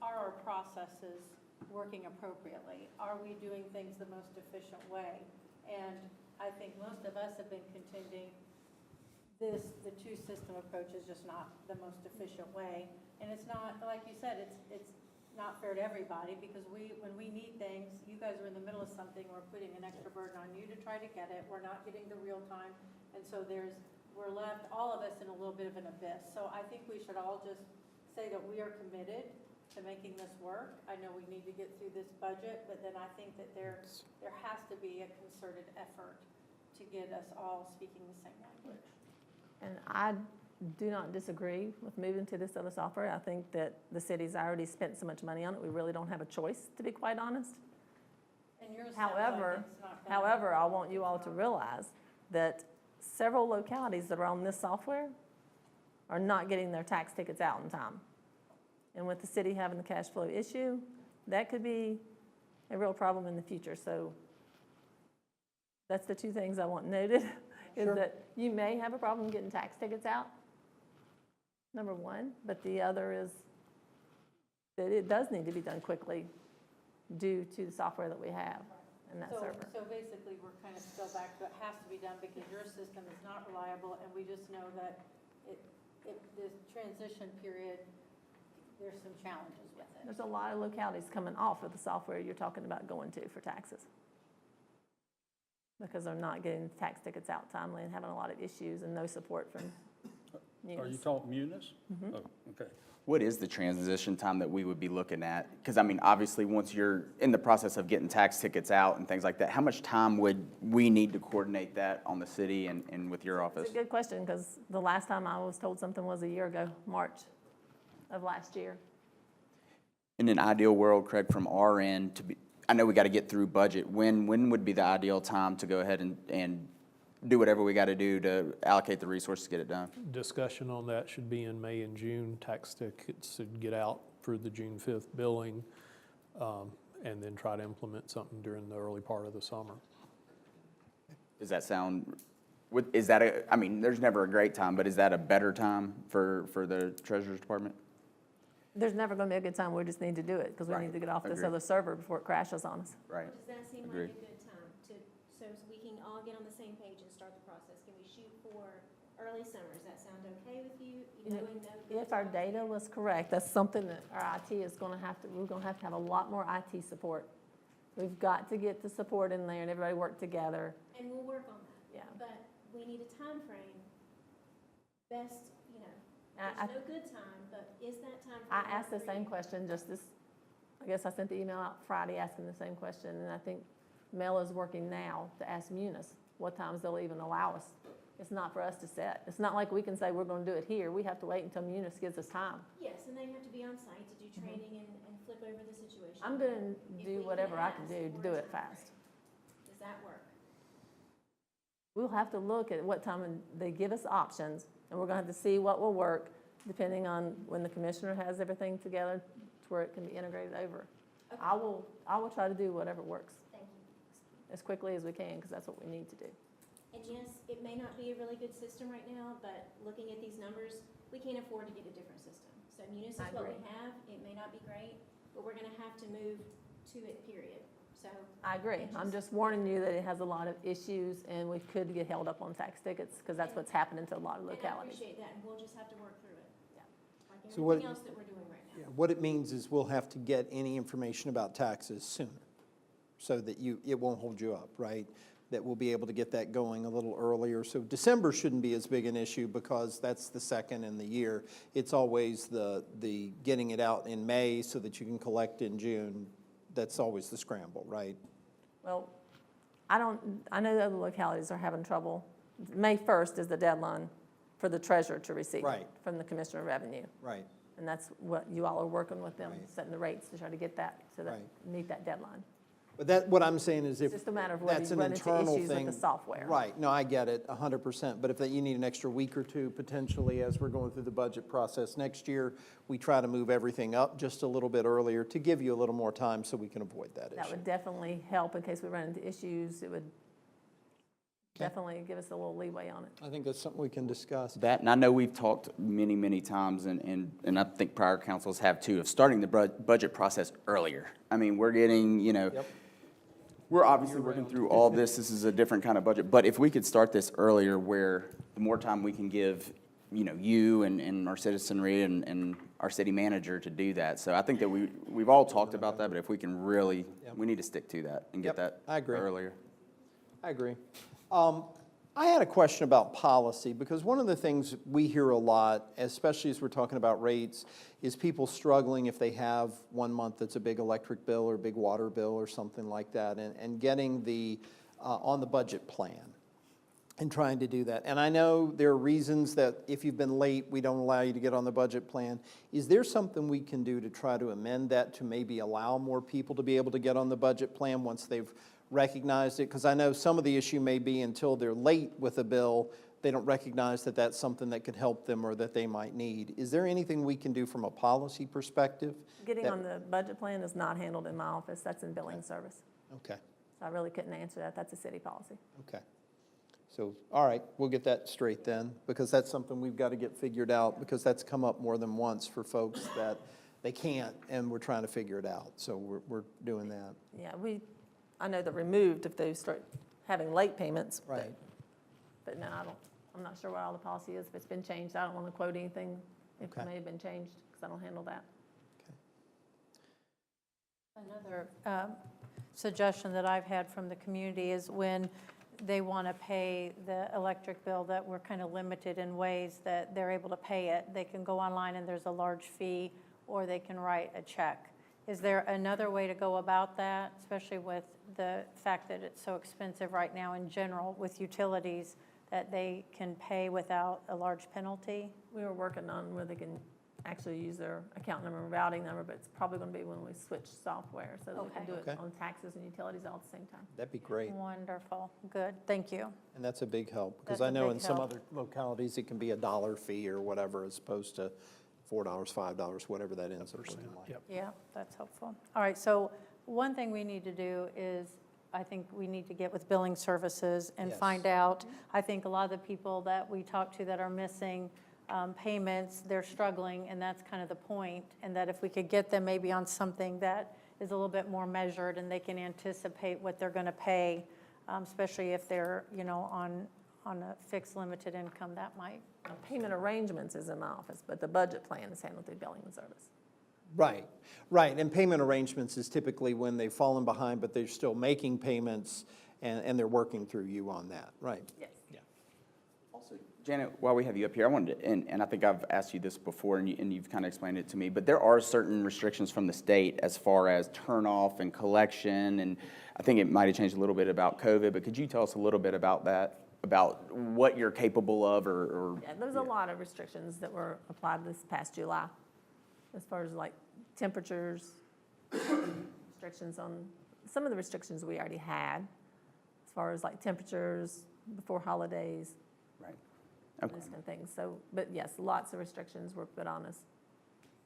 [SPEAKER 3] are our processes working appropriately? Are we doing things the most efficient way? And I think most of us have been contending the two-system approach is just not the most efficient way. And it's not, like you said, it's not fair to everybody, because when we need things, you guys are in the middle of something, we're putting an extra burden on you to try to get it, we're not getting the real time, and so we're left, all of us, in a little bit of an abyss. So I think we should all just say that we are committed to making this work. I know we need to get through this budget, but then I think that there has to be a concerted effort to get us all speaking the same language.
[SPEAKER 6] And I do not disagree with moving to this other software. I think that the city's already spent so much money on it, we really don't have a choice, to be quite honest.
[SPEAKER 3] And yours sounds like
[SPEAKER 6] However,
[SPEAKER 3] it's not gonna-
[SPEAKER 6] however, I want you all to realize that several localities that are on this software are not getting their tax tickets out in time. And with the city having the cash flow issue, that could be a real problem in the future. So that's the two things I want noted, is that you may have a problem getting tax tickets out, number one, but the other is that it does need to be done quickly due to the software that we have in that server.
[SPEAKER 3] So basically, we're kind of still back to it has to be done because your system is not reliable, and we just know that this transition period, there's some challenges with it.
[SPEAKER 6] There's a lot of localities coming off of the software you're talking about going to for taxes, because they're not getting tax tickets out timely and having a lot of issues and no support from
[SPEAKER 7] Are you
[SPEAKER 6] Munis.
[SPEAKER 7] talking Munis? Oh, okay.
[SPEAKER 2] What is the transition time that we would be looking at? Because, I mean, obviously, once you're in the process of getting tax tickets out and things like that, how much time would we need to coordinate that on the city and with your office?
[SPEAKER 6] It's a good question, because the last time I was told something was a year ago, March of last year.
[SPEAKER 2] In an ideal world, Craig, from our end, I know we got to get through budget. When would be the ideal time to go ahead and do whatever we got to do to allocate the resources to get it done?
[SPEAKER 4] Discussion on that should be in May and June. Tax tickets should get out for the June 5th billing, and then try to implement something during the early part of the summer.
[SPEAKER 2] Does that sound, is that I mean, there's never a great time, but is that a better time for the Treasurer's Department?
[SPEAKER 6] There's never going to be a good time, we just need to do it, because we
[SPEAKER 2] Right.
[SPEAKER 6] need to get off this
[SPEAKER 2] Agreed.
[SPEAKER 6] other server before it crashes on us.
[SPEAKER 2] Right.
[SPEAKER 9] Does that seem like a
[SPEAKER 2] Agreed.
[SPEAKER 9] good time so we can all get on the same page and start the process? Can we shoot for early summer? Does that sound okay with you?
[SPEAKER 6] If our data was correct, that's something that our IT is going to have to, we're going to have a lot more IT support. We've got to get the support in there and everybody work together.
[SPEAKER 9] And we'll work on that.
[SPEAKER 6] Yeah.
[SPEAKER 9] But we need a time frame. Best,
[SPEAKER 6] I-
[SPEAKER 9] there's no good time, but is that time
[SPEAKER 6] I
[SPEAKER 9] frame?
[SPEAKER 6] asked the same question just this, I guess I sent the email out Friday asking the same question, and I think Mel is working now to ask Munis what times they'll even allow us. It's not for us to set. It's not like we can say we're going to do it here. We have to wait until Munis gives us time.
[SPEAKER 9] Yes, and they have to be on site to do training and flip over the situation.
[SPEAKER 6] I'm going
[SPEAKER 9] If
[SPEAKER 6] to
[SPEAKER 9] we
[SPEAKER 6] do
[SPEAKER 9] can
[SPEAKER 6] whatever I can
[SPEAKER 9] ask
[SPEAKER 6] do to
[SPEAKER 9] for
[SPEAKER 6] do
[SPEAKER 9] a
[SPEAKER 6] it
[SPEAKER 9] time
[SPEAKER 6] fast.
[SPEAKER 9] frame. Does that work?
[SPEAKER 6] We'll have to look at what time they give us options, and we're going to have to see what will work depending on when the commissioner has everything together to where it can be integrated over.
[SPEAKER 9] Okay.
[SPEAKER 6] I will try to do whatever works
[SPEAKER 9] Thank you.
[SPEAKER 6] as quickly as we can, because that's what we need to do.
[SPEAKER 9] And yes, it may not be a really good system right now, but looking at these numbers, we can't afford to get a different system. So Munis is
[SPEAKER 6] I
[SPEAKER 9] what we
[SPEAKER 6] agree.
[SPEAKER 9] have. It may not be great, but we're gonna have to move to it, period. So,
[SPEAKER 6] I agree. I'm just warning you that it has a lot of issues, and we could get held up on tax tickets, because that's what's happening to a lot of
[SPEAKER 9] and I
[SPEAKER 6] localities.
[SPEAKER 9] appreciate that, and we'll just have to work through it.
[SPEAKER 6] Yeah.
[SPEAKER 9] Like
[SPEAKER 1] So what-
[SPEAKER 9] everything else that we're doing right now.
[SPEAKER 1] Yeah, what it means is we'll have to get any information about taxes sooner, so that it won't hold you up, right? That we'll be able to get that going a little earlier. So December shouldn't be as big an issue because that's the second in the year. It's always the getting it out in May so that you can collect in June. That's always the scramble, right?
[SPEAKER 6] Well, I know the other localities are having trouble. May 1st is the deadline for the treasurer to receive
[SPEAKER 1] Right.
[SPEAKER 6] from the Commissioner of Revenue.
[SPEAKER 1] Right,
[SPEAKER 6] And that's what you all are working with them,
[SPEAKER 1] Right.
[SPEAKER 6] setting the rates to try to get that, so that,
[SPEAKER 1] Right.
[SPEAKER 6] meet that deadline.
[SPEAKER 1] but what I'm saying is if
[SPEAKER 6] It's just a matter of whether
[SPEAKER 1] that's
[SPEAKER 6] you
[SPEAKER 1] an
[SPEAKER 6] run into
[SPEAKER 1] internal
[SPEAKER 6] issues with
[SPEAKER 1] thing.
[SPEAKER 6] the software.
[SPEAKER 1] Right, no, I get it, 100%. But if you need an extra week or two potentially as we're going through the budget process next year, we try to move everything up just a little bit earlier to give you a little more time so we can avoid that
[SPEAKER 6] That
[SPEAKER 1] issue.
[SPEAKER 6] would definitely help in case we run into issues. It would definitely give us a little leeway on it.
[SPEAKER 1] I think that's something we can discuss.
[SPEAKER 2] That, and I know we've talked many, many times, and I think prior councils have too, of starting the budget process earlier. I mean, we're getting,
[SPEAKER 1] Yep.
[SPEAKER 2] we're obviously working through all this. This is a different kind of budget. But if we could start this earlier, where the more time we can give, you and our citizenry and our city manager to do that. So I think that we've all talked about that, but if we can really, we need to stick to that and get
[SPEAKER 1] Yep,
[SPEAKER 2] that
[SPEAKER 1] I agree.
[SPEAKER 2] earlier.
[SPEAKER 1] I agree. I had a question about policy, because one of the things we hear a lot, especially as we're talking about rates, is people struggling if they have one month that's a big electric bill or big water bill or something like that, and getting the, on the budget plan and trying to do that. And I know there are reasons that if you've been late, we don't allow you to get on the budget plan. Is there something we can do to try to amend that to maybe allow more people to be able to get on the budget plan once they've recognized it? Because I know some of the issue may be until they're late with a bill, they don't recognize that that's something that could help them or that they might need. Is there anything we can do from a policy perspective?
[SPEAKER 6] Getting
[SPEAKER 1] that-
[SPEAKER 6] on the budget plan is not handled in my office, that's in billing service.
[SPEAKER 1] Okay,
[SPEAKER 6] So I really couldn't answer that, that's a city policy.
[SPEAKER 1] okay. So, all right, we'll get that straight then, because that's something we've got to get figured out, because that's come up more than once for folks that they can't, and we're trying to figure it out. So we're doing that.
[SPEAKER 6] Yeah, I know they're removed if they start having late payments.
[SPEAKER 1] Right.
[SPEAKER 6] But no, I'm not sure what all the policy is, if it's been changed, I don't want to quote anything if
[SPEAKER 1] Okay.
[SPEAKER 6] it may have been changed, because I don't handle that.
[SPEAKER 3] Another suggestion that I've had from the community is when they want to pay the electric bill, that we're kind of limited in ways that they're able to pay it. They can go online and there's a large fee, or they can write a check. Is there another way to go about that, especially with the fact that it's so expensive right now in general with utilities, that they can pay without a large penalty?
[SPEAKER 6] We were working on where they can actually use their account number and routing number, but it's probably going to be when we switch software, so that we can
[SPEAKER 3] Okay.
[SPEAKER 6] do it
[SPEAKER 1] Okay.
[SPEAKER 6] on taxes and utilities all at the same time.
[SPEAKER 1] That'd be great.
[SPEAKER 3] Wonderful, good, thank you.
[SPEAKER 1] And that's a big help, because
[SPEAKER 3] That's
[SPEAKER 1] I
[SPEAKER 3] a
[SPEAKER 1] know
[SPEAKER 3] big
[SPEAKER 1] in some
[SPEAKER 3] help.
[SPEAKER 1] other localities, it can be $1 fee or whatever, as opposed to $4, $5, whatever that ends up looking like.
[SPEAKER 4] Yep.
[SPEAKER 3] Yeah, that's helpful. All right, so one thing we need to do is, I think we need to get with billing services and
[SPEAKER 1] Yes.
[SPEAKER 3] find out. I think a lot of the people that we talk to that are missing payments, they're struggling, and that's kind of the point. And that if we could get them maybe on something that is a little bit more measured and they can anticipate what they're going to pay, especially if they're, on a fixed limited income, that might.
[SPEAKER 6] Now, payment arrangements is in my office, but the budget plan is handled through billing and service.
[SPEAKER 1] Right, right, and payment arrangements is typically when they've fallen behind, but they're still making payments, and they're working through you on that, right?
[SPEAKER 6] Yes.
[SPEAKER 2] Also, Janet, while we have you up here, I wanted to, and I think I've asked you this before, and you've kind of explained it to me, but there are certain restrictions from the state as far as turnoff and collection, and I think it might have changed a little bit about COVID, but could you tell us a little bit about that, about what you're capable of, or
[SPEAKER 6] Yeah, there's a lot of restrictions that were applied this past July, as far as like temperatures, restrictions on, some of the restrictions we already had, as far as like temperatures before holidays,
[SPEAKER 2] Right. Okay.
[SPEAKER 6] those kind of things. So, but yes, lots of restrictions were put on us.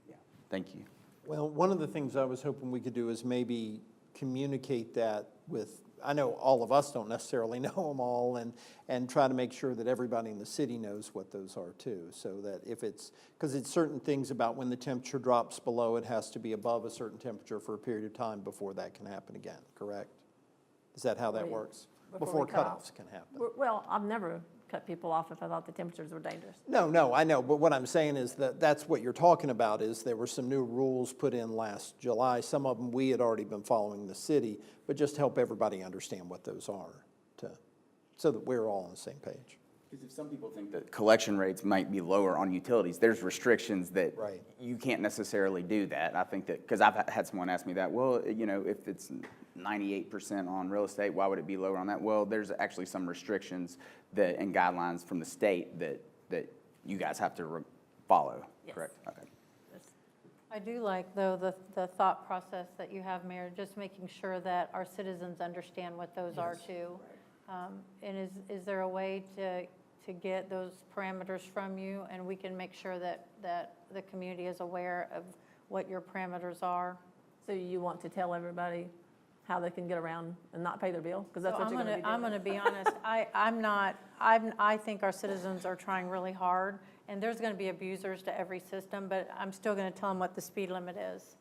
[SPEAKER 2] Yeah. Thank you.
[SPEAKER 1] Well, one of the things I was hoping we could do is maybe communicate that with, I know all of us don't necessarily know them all, and try to make sure that everybody in the city knows what those are too, so that if it's, because it's certain things about when the temperature drops below, it has to be above a certain temperature for a period of time before that can happen again, correct? Is that how that works?
[SPEAKER 6] Before we cut off.
[SPEAKER 1] Cutoffs can happen.
[SPEAKER 6] Well, I've never cut people off if I thought the temperatures were dangerous.
[SPEAKER 1] No, I know, but what I'm saying is that that's what you're talking about, is there were some new rules put in last July. Some of them we had already been following the city, but just help everybody understand what those are, so that we're all on the same page.
[SPEAKER 2] Because if some people think that collection rates might be lower on utilities, there's restrictions that
[SPEAKER 1] Right.
[SPEAKER 2] you can't necessarily do that. I think that, because I've had someone ask me that, well, if it's 98% on real estate, why would it be lower on that? Well, there's actually some restrictions that, and guidelines from the state that you guys have to follow,
[SPEAKER 6] Yes.
[SPEAKER 2] correct? Okay.
[SPEAKER 3] I do like, though, the thought process that you have, Mayor, just making sure that our citizens understand what those are too. And is there a way to get those parameters from you, and we can make sure that the community is aware of what your parameters are?
[SPEAKER 6] So you want to tell everybody how they can get around and not pay their bill? Because that's
[SPEAKER 3] So
[SPEAKER 6] what you're going to be doing.
[SPEAKER 3] I'm going to be honest, I think our citizens are trying really hard, and there's going to be abusers to every system, but I'm still going to tell them what the speed limit is,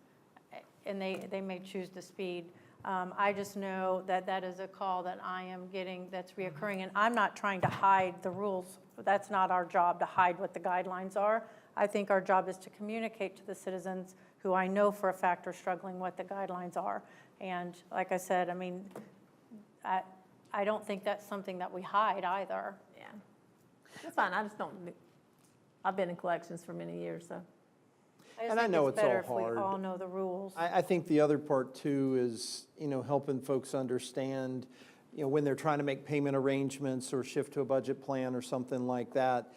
[SPEAKER 3] and they may choose to speed. I just know that that is a call that I am getting that's reoccurring, and I'm not trying to hide the rules. That's not our job, to hide what the guidelines are. I think our job is to communicate to the citizens who I know for a fact are struggling what the guidelines are. And like I said, I mean, I don't think that's something that we hide either.
[SPEAKER 6] Yeah. That's fine, I just don't, I've been in collections for many years, so.
[SPEAKER 3] I just
[SPEAKER 1] And I
[SPEAKER 3] think
[SPEAKER 1] know
[SPEAKER 3] it's
[SPEAKER 1] it's all
[SPEAKER 3] better if we
[SPEAKER 1] hard.
[SPEAKER 3] all know the rules.
[SPEAKER 1] I think the other part too is, helping folks understand, when they're trying to make payment arrangements or shift to a budget plan or something like that,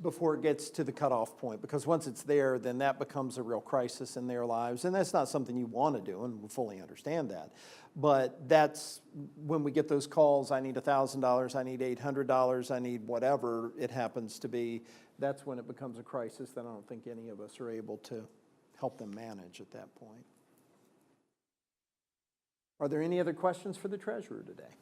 [SPEAKER 1] before it gets to the cutoff point, because once it's there, then that becomes a real crisis in their lives, and that's not something you want to do, and we fully understand that. But that's when we get those calls, I need $1,000, I need $800, I need whatever it happens to be, that's when it becomes a crisis that I don't think any of us are able to help them manage at that point. Are there any other questions for the treasurer today?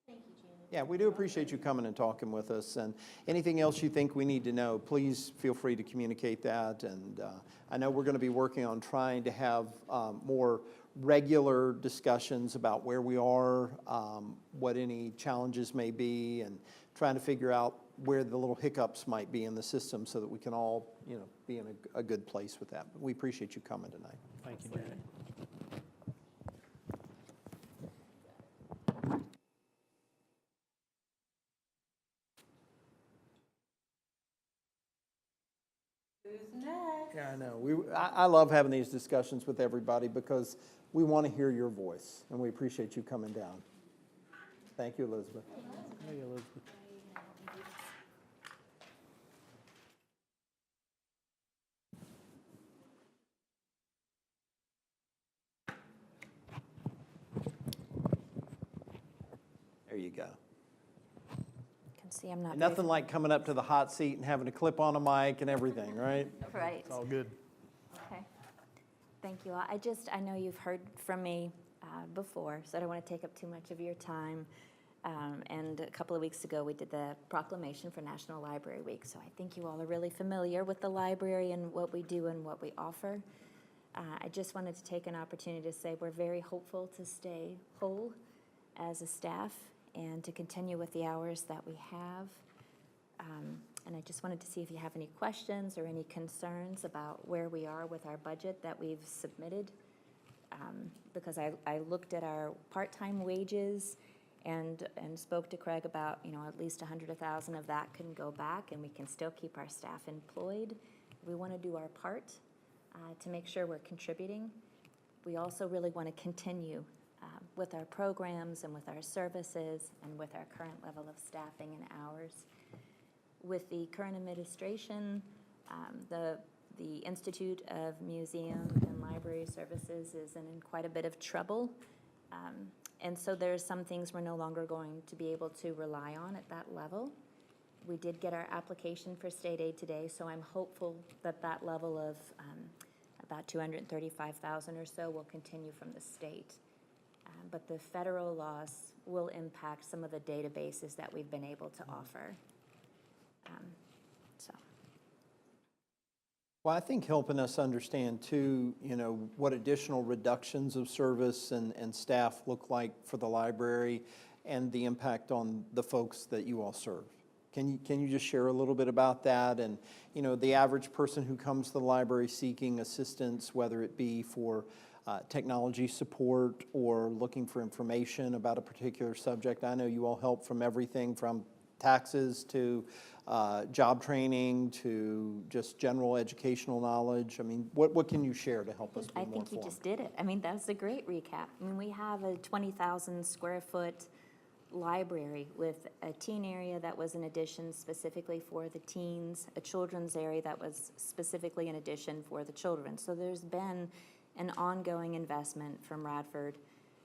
[SPEAKER 9] Thank you, Janet.
[SPEAKER 1] Yeah, we do appreciate you coming and talking with us, and anything else you think we need to know, please feel free to communicate that. And I know we're going to be working on trying to have more regular discussions about where we are, what any challenges may be, and trying to figure out where the little hiccups might be in the system so that we can all, be in a good place with that. But we appreciate you coming tonight.
[SPEAKER 4] Thank you, Janet.
[SPEAKER 3] Who's next?
[SPEAKER 1] Yeah, I know. I love having these discussions with everybody because we want to hear your voice, and we appreciate you coming down. Thank you, Elizabeth.
[SPEAKER 4] Hey, Elizabeth.
[SPEAKER 1] There you go.
[SPEAKER 11] You can see I'm not
[SPEAKER 1] And
[SPEAKER 11] very
[SPEAKER 1] nothing like coming up to the hot seat and having to clip on a mic and everything, right?
[SPEAKER 11] right.
[SPEAKER 4] It's all good.
[SPEAKER 11] Okay. Thank you all. I know you've heard from me before, so I don't want to take up too much of your time. And a couple of weeks ago, we did the proclamation for National Library Week, so I think you all are really familiar with the library and what we do and what we offer. I just wanted to take an opportunity to say we're very hopeful to stay whole as a staff and to continue with the hours that we have. And I just wanted to see if you have any questions or any concerns about where we are with our budget that we've submitted. Because I looked at our part-time wages and spoke to Craig about, at least 100,000 of that can go back and we can still keep our staff employed. We want to do our part to make sure we're contributing. We also really want to continue with our programs and with our services and with our current level of staffing and hours. With the current administration, the Institute of Museum and Library Services is in quite a bit of trouble. And so there's some things we're no longer going to be able to rely on at that level. We did get our application for state aid today, so I'm hopeful that that level of about $235,000 or so will continue from the state. But the federal loss will impact some of the databases that we've been able to offer. So.
[SPEAKER 1] Well, I think helping us understand too, what additional reductions of service and staff look like for the library and the impact on the folks that you all serve. Can you just share a little bit about that? And, the average person who comes to the library seeking assistance, whether it be for technology support or looking for information about a particular subject. I know you all help from everything from taxes to job training to just general educational knowledge. I mean, what can you share to help us be more informed?
[SPEAKER 11] I think you just did it. I mean, that's a great recap. I mean, we have a 20,000 square foot library with a teen area that was an addition specifically for the teens, a children's area that was specifically an addition for the children. So there's been an ongoing investment from Radford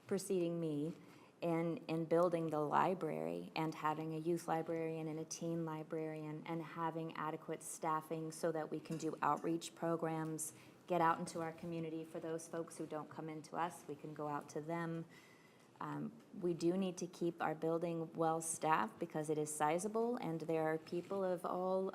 [SPEAKER 11] preceding me in building the library and having a youth librarian and a teen librarian and having adequate staffing so that we can do outreach programs, get out into our community. For those folks who don't come into us, we can go out to them. We do need to keep our building well-staffed because it is sizable and there are people of all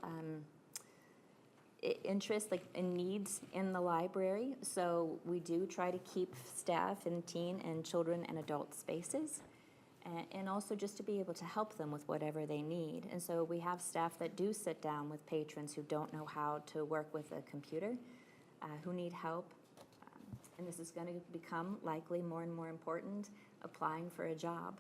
[SPEAKER 11] interests and needs in the library. So we do try to keep staff in teen and children and adult spaces and also just to be able to help them with whatever they need. And so we have staff that do sit down with patrons who don't know how to work with a computer, who need help. And this is going to become likely more and more important, applying for a job.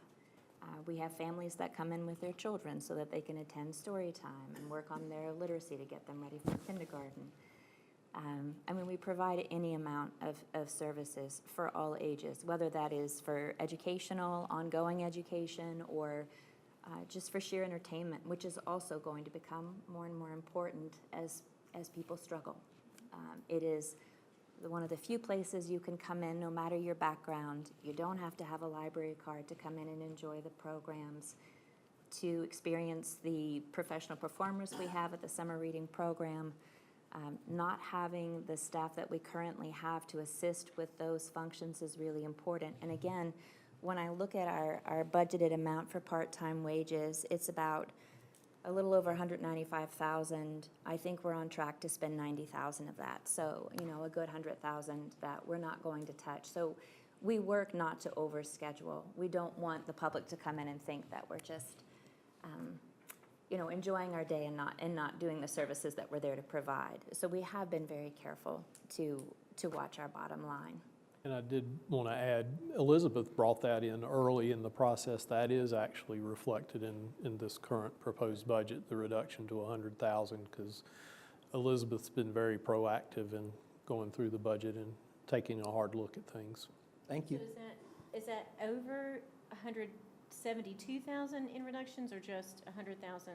[SPEAKER 11] We have families that come in with their children so that they can attend story time and work on their literacy to get them ready for kindergarten. I mean, we provide any amount of services for all ages, whether that is for educational, ongoing education, or just for sheer entertainment, which is also going to become more and more important as people struggle. It is one of the few places you can come in no matter your background. You don't have to have a library card to come in and enjoy the programs, to experience the professional performers we have at the summer reading program. Not having the staff that we currently have to assist with those functions is really important. And again, when I look at our budgeted amount for part-time wages, it's about a little over $195,000. I think we're on track to spend $90,000 of that. So, you know, a good $100,000 that we're not going to touch. So we work not to overschedule. We don't want the public to come in and think that we're just, you know, enjoying our day and not doing the services that we're there to provide. So we have been very careful to watch our bottom line.
[SPEAKER 4] And I did want to add, Elizabeth brought that in early in the process. That is actually reflected in this current proposed budget, the reduction to $100,000, because Elizabeth's been very proactive in going through the budget and taking a hard look at things.
[SPEAKER 1] Thank you.
[SPEAKER 9] So is that over 172,000 in reductions, or just 100,000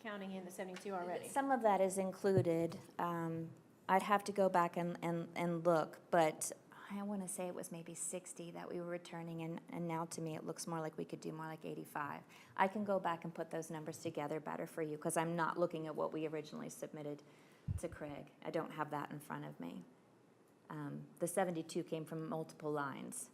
[SPEAKER 9] counting in the 72 already?
[SPEAKER 11] Some of that is included. I'd have to go back and look, but I want to say it was maybe 60 that we were returning, and now to me it looks more like we could do more like 85. I can go back and put those numbers together better for you, because I'm not looking at what we originally submitted to Craig. I don't have that in front of me. The 72 came from multiple lines.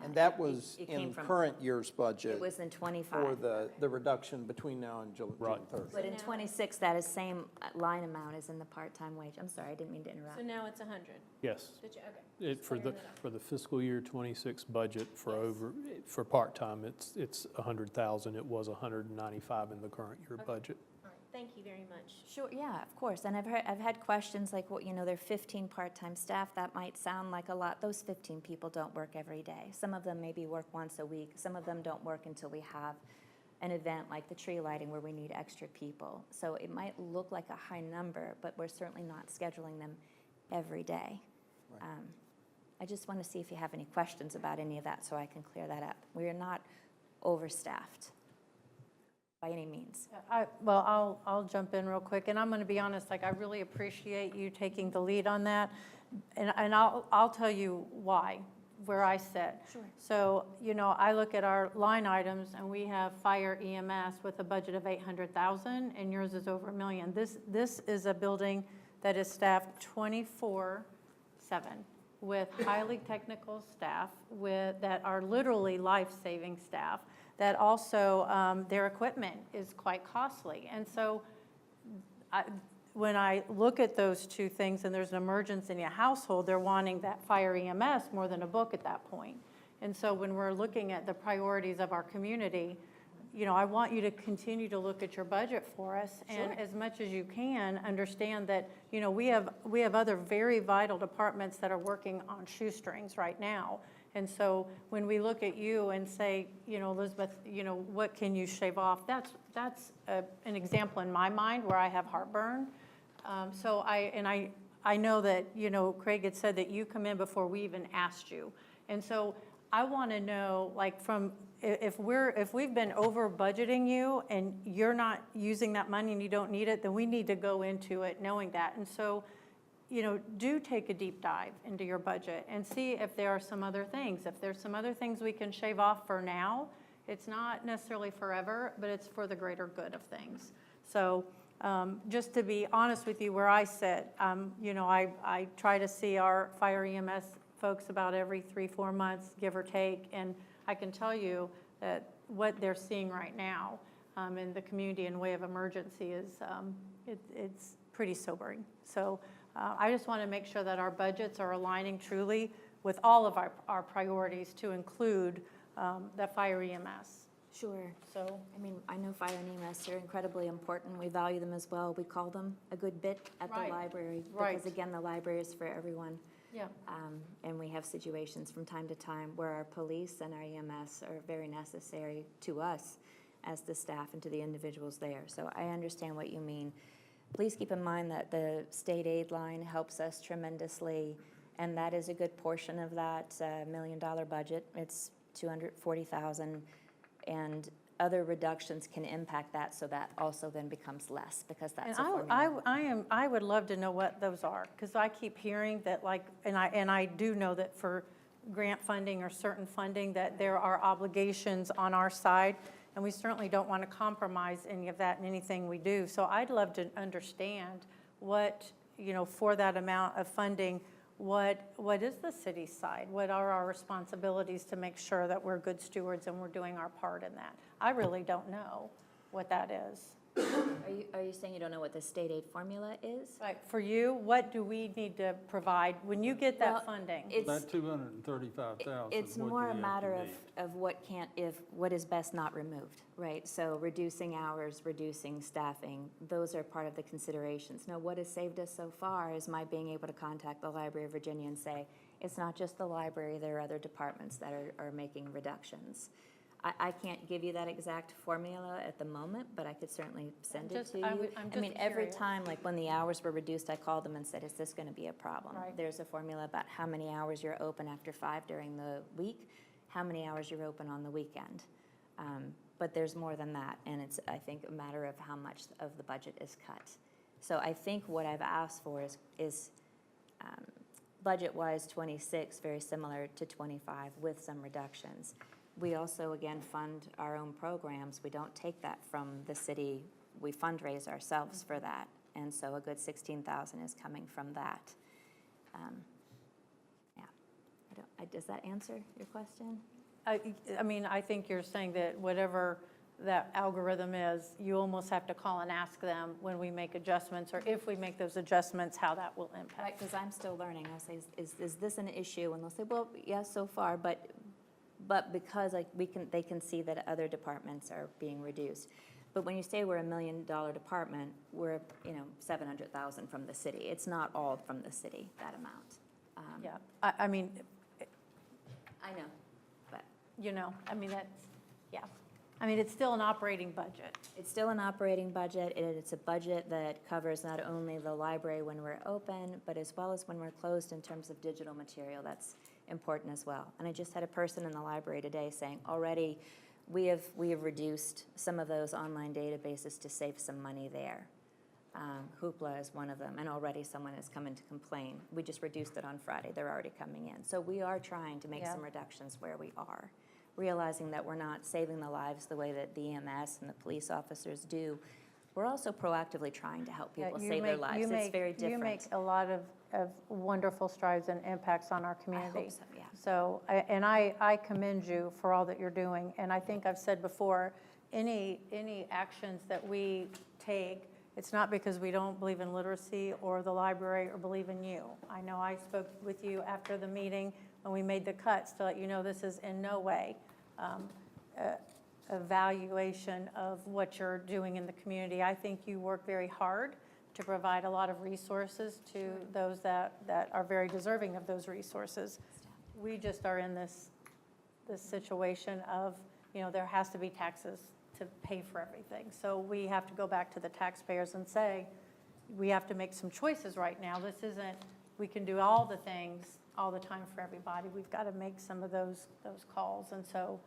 [SPEAKER 1] And that was
[SPEAKER 11] it came
[SPEAKER 1] in
[SPEAKER 11] from-
[SPEAKER 1] current year's budget
[SPEAKER 11] It was in
[SPEAKER 1] for
[SPEAKER 11] 25.
[SPEAKER 1] the reduction between now and June
[SPEAKER 4] Right.
[SPEAKER 1] 3rd.
[SPEAKER 11] But in 26, that is same line amount as in the part-time wage. I'm sorry, I didn't mean to interrupt.
[SPEAKER 9] So now it's 100?
[SPEAKER 4] Yes.
[SPEAKER 9] Did you, okay.
[SPEAKER 4] It, for
[SPEAKER 9] Clearing that up.
[SPEAKER 4] the fiscal year 26 budget for
[SPEAKER 9] Yes.
[SPEAKER 4] for part-time, it's 100,000. It was 195 in the current year
[SPEAKER 9] Okay.
[SPEAKER 4] budget.
[SPEAKER 9] All right, thank you very much.
[SPEAKER 11] Sure, yeah, of course. And I've had questions like, well, you know, there are 15 part-time staff. That might sound like a lot. Those 15 people don't work every day. Some of them maybe work once a week. Some of them don't work until we have an event like the tree lighting where we need extra people. So it might look like a high number, but we're certainly not scheduling them every day.
[SPEAKER 1] Right.
[SPEAKER 11] I just want to see if you have any questions about any of that so I can clear that up. We are not overstaffed by any means.
[SPEAKER 3] Well, I'll jump in real quick, and I'm going to be honest, like, I really appreciate you taking the lead on that, and I'll tell you why, where I sit.
[SPEAKER 11] Sure.
[SPEAKER 3] So, you know, I look at our line items, and we have fire EMS with a budget of 800,000, and yours is over $1 million. This is a building that is staffed 24/7 with highly technical staff that are literally life-saving staff, that also, their equipment is quite costly. And so when I look at those two things and there's an emergency in a household, they're wanting that fire EMS more than a book at that point. And so when we're looking at the priorities of our community, you know, I want you to continue to look at your budget for us, and as much as you can, understand that, you know, we have other very vital departments that are working on shoestrings right now. And so when we look at you and say, you know, Elizabeth, you know, what can you shave off? That's an example in my mind where I have heartburn. So I know that, you know, Craig had said that you come in before we even asked you. And so I want to know, like, if we've been over budgeting you and you're not using that money and you don't need it, then we need to go into it knowing that. And so, you know, do take a deep dive into your budget and see if there are some other things. If there's some other things we can shave off for now, it's not necessarily forever, but it's for the greater good of things. So just to be honest with you, where I sit, you know, I try to see our fire EMS folks about every 3-4 months, give or take, and I can tell you that what they're seeing right now in the community in way of emergency is it's pretty sobering. So I just want to make sure that our budgets are aligning truly with all of our priorities, to include the fire EMS.
[SPEAKER 11] Sure.
[SPEAKER 3] So,
[SPEAKER 11] I mean, I know fire and EMS are incredibly important. We value them as well. We call them a good bit at
[SPEAKER 3] Right.
[SPEAKER 11] the library.
[SPEAKER 3] Right.
[SPEAKER 11] Because again, the library is for everyone.
[SPEAKER 3] Yeah.
[SPEAKER 11] And we have situations from time to time where our police and our EMS are very necessary to us as the staff and to the individuals there. So I understand what you mean. Please keep in mind that the state aid line helps us tremendously, and that is a good portion of that $1 million budget. It's $240,000, and other reductions can impact that, so that also then becomes less because that's a formula.
[SPEAKER 3] I would love to know what those are, because I keep hearing that, like, and I do know that for grant funding or certain funding, that there are obligations on our side, and we certainly don't want to compromise any of that in anything we do. So I'd love to understand what, for that amount of funding, what is the city's side? What are our responsibilities to make sure that we're good stewards and we're doing our part in that? I really don't know what that is.
[SPEAKER 11] Are you saying you don't know what the state aid formula is?
[SPEAKER 3] Like, for you, what do we need to provide when you get that
[SPEAKER 11] Well,
[SPEAKER 3] funding?
[SPEAKER 7] That 235,000.
[SPEAKER 11] It's more a matter of what is best not removed, right? So reducing hours, reducing staffing, those are part of the considerations. Now, what has saved us so far is my being able to contact the Library of Virginia and say, it's not just the library, there are other departments that are making reductions. I can't give you that exact formula at the moment, but I could certainly send it to you.
[SPEAKER 3] I'm
[SPEAKER 11] I mean,
[SPEAKER 3] just
[SPEAKER 11] every
[SPEAKER 3] curious.
[SPEAKER 11] time, like when the hours were reduced, I called them and said, is this going to be a problem?
[SPEAKER 3] Right.
[SPEAKER 11] There's a formula about how many hours you're open after 5 during the week, how many hours you're open on the weekend. But there's more than that, and it's, I think, a matter of how much of the budget is cut. So I think what I've asked for is budget-wise 26, very similar to 25 with some reductions. We also, again, fund our own programs. We don't take that from the city. We fundraise ourselves for that. And so a good $16,000 is coming from that. Does that answer your question?
[SPEAKER 3] I mean, I think you're saying that whatever that algorithm is, you almost have to call and ask them when we make adjustments, or if we make those adjustments, how that will impact.
[SPEAKER 11] Right, because I'm still learning. I'll say, is this an issue? And they'll say, well, yes, so far, but because they can see that other departments are being reduced. But when you say we're $1 million department, we're $700,000 from the city. It's not all from the city, that amount.
[SPEAKER 3] Yeah, I mean,
[SPEAKER 11] I know, but
[SPEAKER 3] I mean, that's, yeah. I mean, it's still an operating budget.
[SPEAKER 11] it's still an operating budget. It's a budget that covers not only the library when we're open, but as well as when we're closed in terms of digital material. That's important as well. And I just had a person in the library today saying, already we have reduced some of those online databases to save some money there. Hoopla is one of them, and already someone has come in to complain. We just reduced it on Friday. They're already coming in. So we are trying to make some reductions where we are, realizing that we're not saving the lives the way that the EMS and the police officers do. We're also proactively trying to help people save their lives. It's very different.
[SPEAKER 3] You make a lot of wonderful strides and impacts on our community.
[SPEAKER 11] I hope so, yeah.
[SPEAKER 3] So, I commend you for all that you're doing. And I think I've said before, any actions that we take, it's not because we don't believe in literacy or the library or believe in you. I know I spoke with you after the meeting when we made the cuts to let you know this is in no way evaluation of what you're doing in the community. I think you work very hard to provide a lot of resources to those that are very deserving of those resources. We just are in this situation of, there has to be taxes to pay for everything. So we have to go back to the taxpayers and say, we have to make some choices right now. This isn't, we can do all the things all the time for everybody. We've got to make some of those calls. And so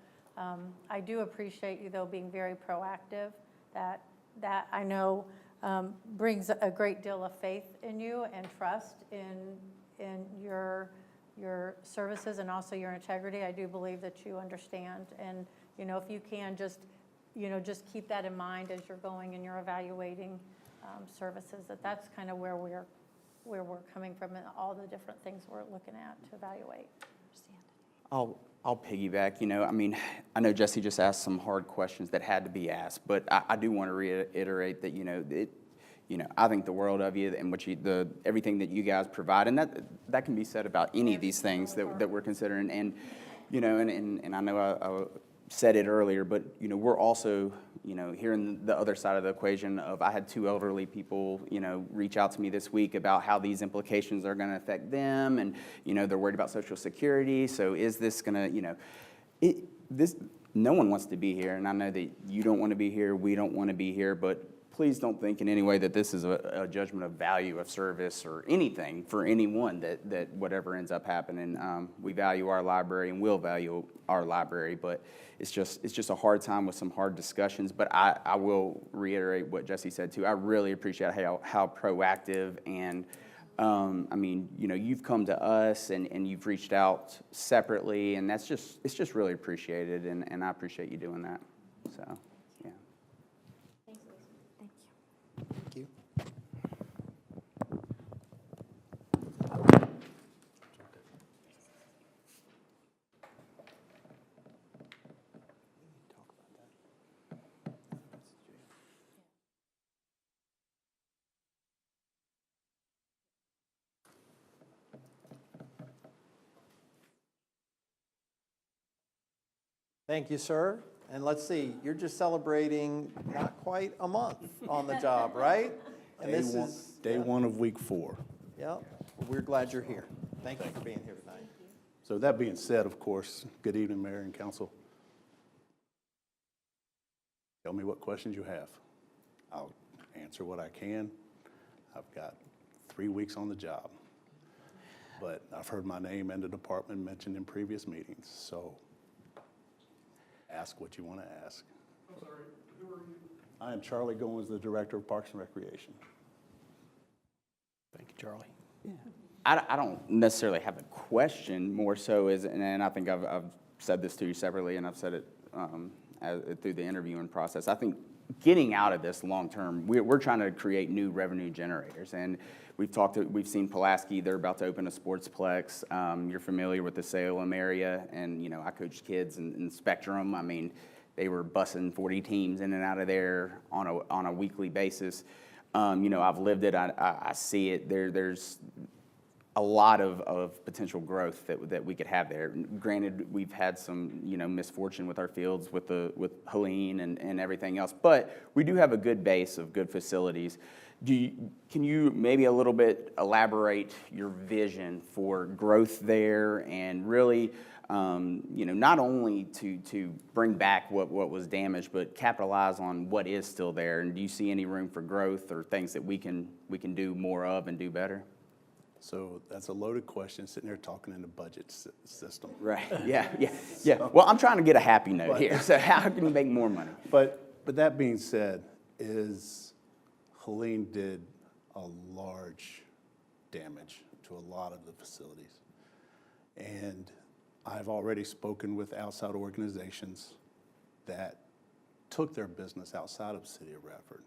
[SPEAKER 3] I do appreciate you, though, being very proactive. That I know brings a great deal of faith in you and trust in your services and also your integrity. I do believe that you understand. And, if you can just keep that in mind as you're going and you're evaluating services, that's kind of where we're coming from and all the different things we're looking at to evaluate.
[SPEAKER 2] I'll piggyback. I mean, I know Jesse just asked some hard questions that had to be asked, but I do want to reiterate that I think the world of you and everything that you guys provide, and that can be said about any of these things that we're considering. And and I know said it earlier, but, you know, we're also, you know, hearing the other side of the equation of, I had 2 elderly people, you know, reach out to me this week about how these implications are going to affect them, and, you know, they're worried about Social Security, so is this going to, you know, no one wants to be here, and I know that you don't want to be here, we don't want to be here, but please don't think in any way that this is a judgment of value of service or anything for anyone, that whatever ends up happening. We value our library and will value our library, but it's just a hard time with some hard discussions. But I will reiterate what Jesse said too. I really appreciate how proactive and I mean, you know, you've come to us and you've reached out separately, and it's just really appreciated, and I appreciate you doing that. So, yeah.
[SPEAKER 9] Thanks, Lisa.
[SPEAKER 11] Thank you.
[SPEAKER 1] Thank you. Thank you, sir. And let's see, you're just celebrating not quite a month on the job, right? And this is
[SPEAKER 12] Day one of week 4.
[SPEAKER 1] Yep. Well, we're glad you're here. Thank you for being here tonight.
[SPEAKER 12] So that being said, of course, good evening, Mayor and Council. Tell me what questions you have. I'll answer what I can. I've got 3 weeks on the job, but I've heard my name and the department mentioned in previous meetings, so ask what you want to ask.
[SPEAKER 4] I'm sorry, who are you?
[SPEAKER 12] I am Charlie Goins, the Director of Parks and Recreation.
[SPEAKER 4] Thank you, Charlie.
[SPEAKER 2] I don't necessarily have a question, more so is, and I think I've said this to you separately, and I've said it through the interviewing process. I think getting out of this long term, we're trying to create new revenue generators, and we've seen Pulaski, they're about to open a sportsplex. You're familiar with the Salem area, and you know I coach kids in Spectrum. I mean, they were busing 40 teams in and out of there on a weekly basis. You know, I've lived it. I see it. There's a lot of potential growth that we could have there. Granted, we've had some, you know, misfortune with our fields with Helene and everything else, but we do have a good base of good facilities. Can you maybe a little bit elaborate your vision for growth there, and really, you know, not only to bring back what was damaged, but capitalize on what is still there? And do you see any room for growth or things that we can do more of and do better?
[SPEAKER 12] So that's a loaded question, sitting there talking in the budget system.
[SPEAKER 2] Right, yeah. Well, I'm trying to get a happy note here, so how can you make more money?
[SPEAKER 12] But that being said, Helene did a large damage to a lot of the facilities. And I've already spoken with outside organizations that took their business outside of the city of Radford.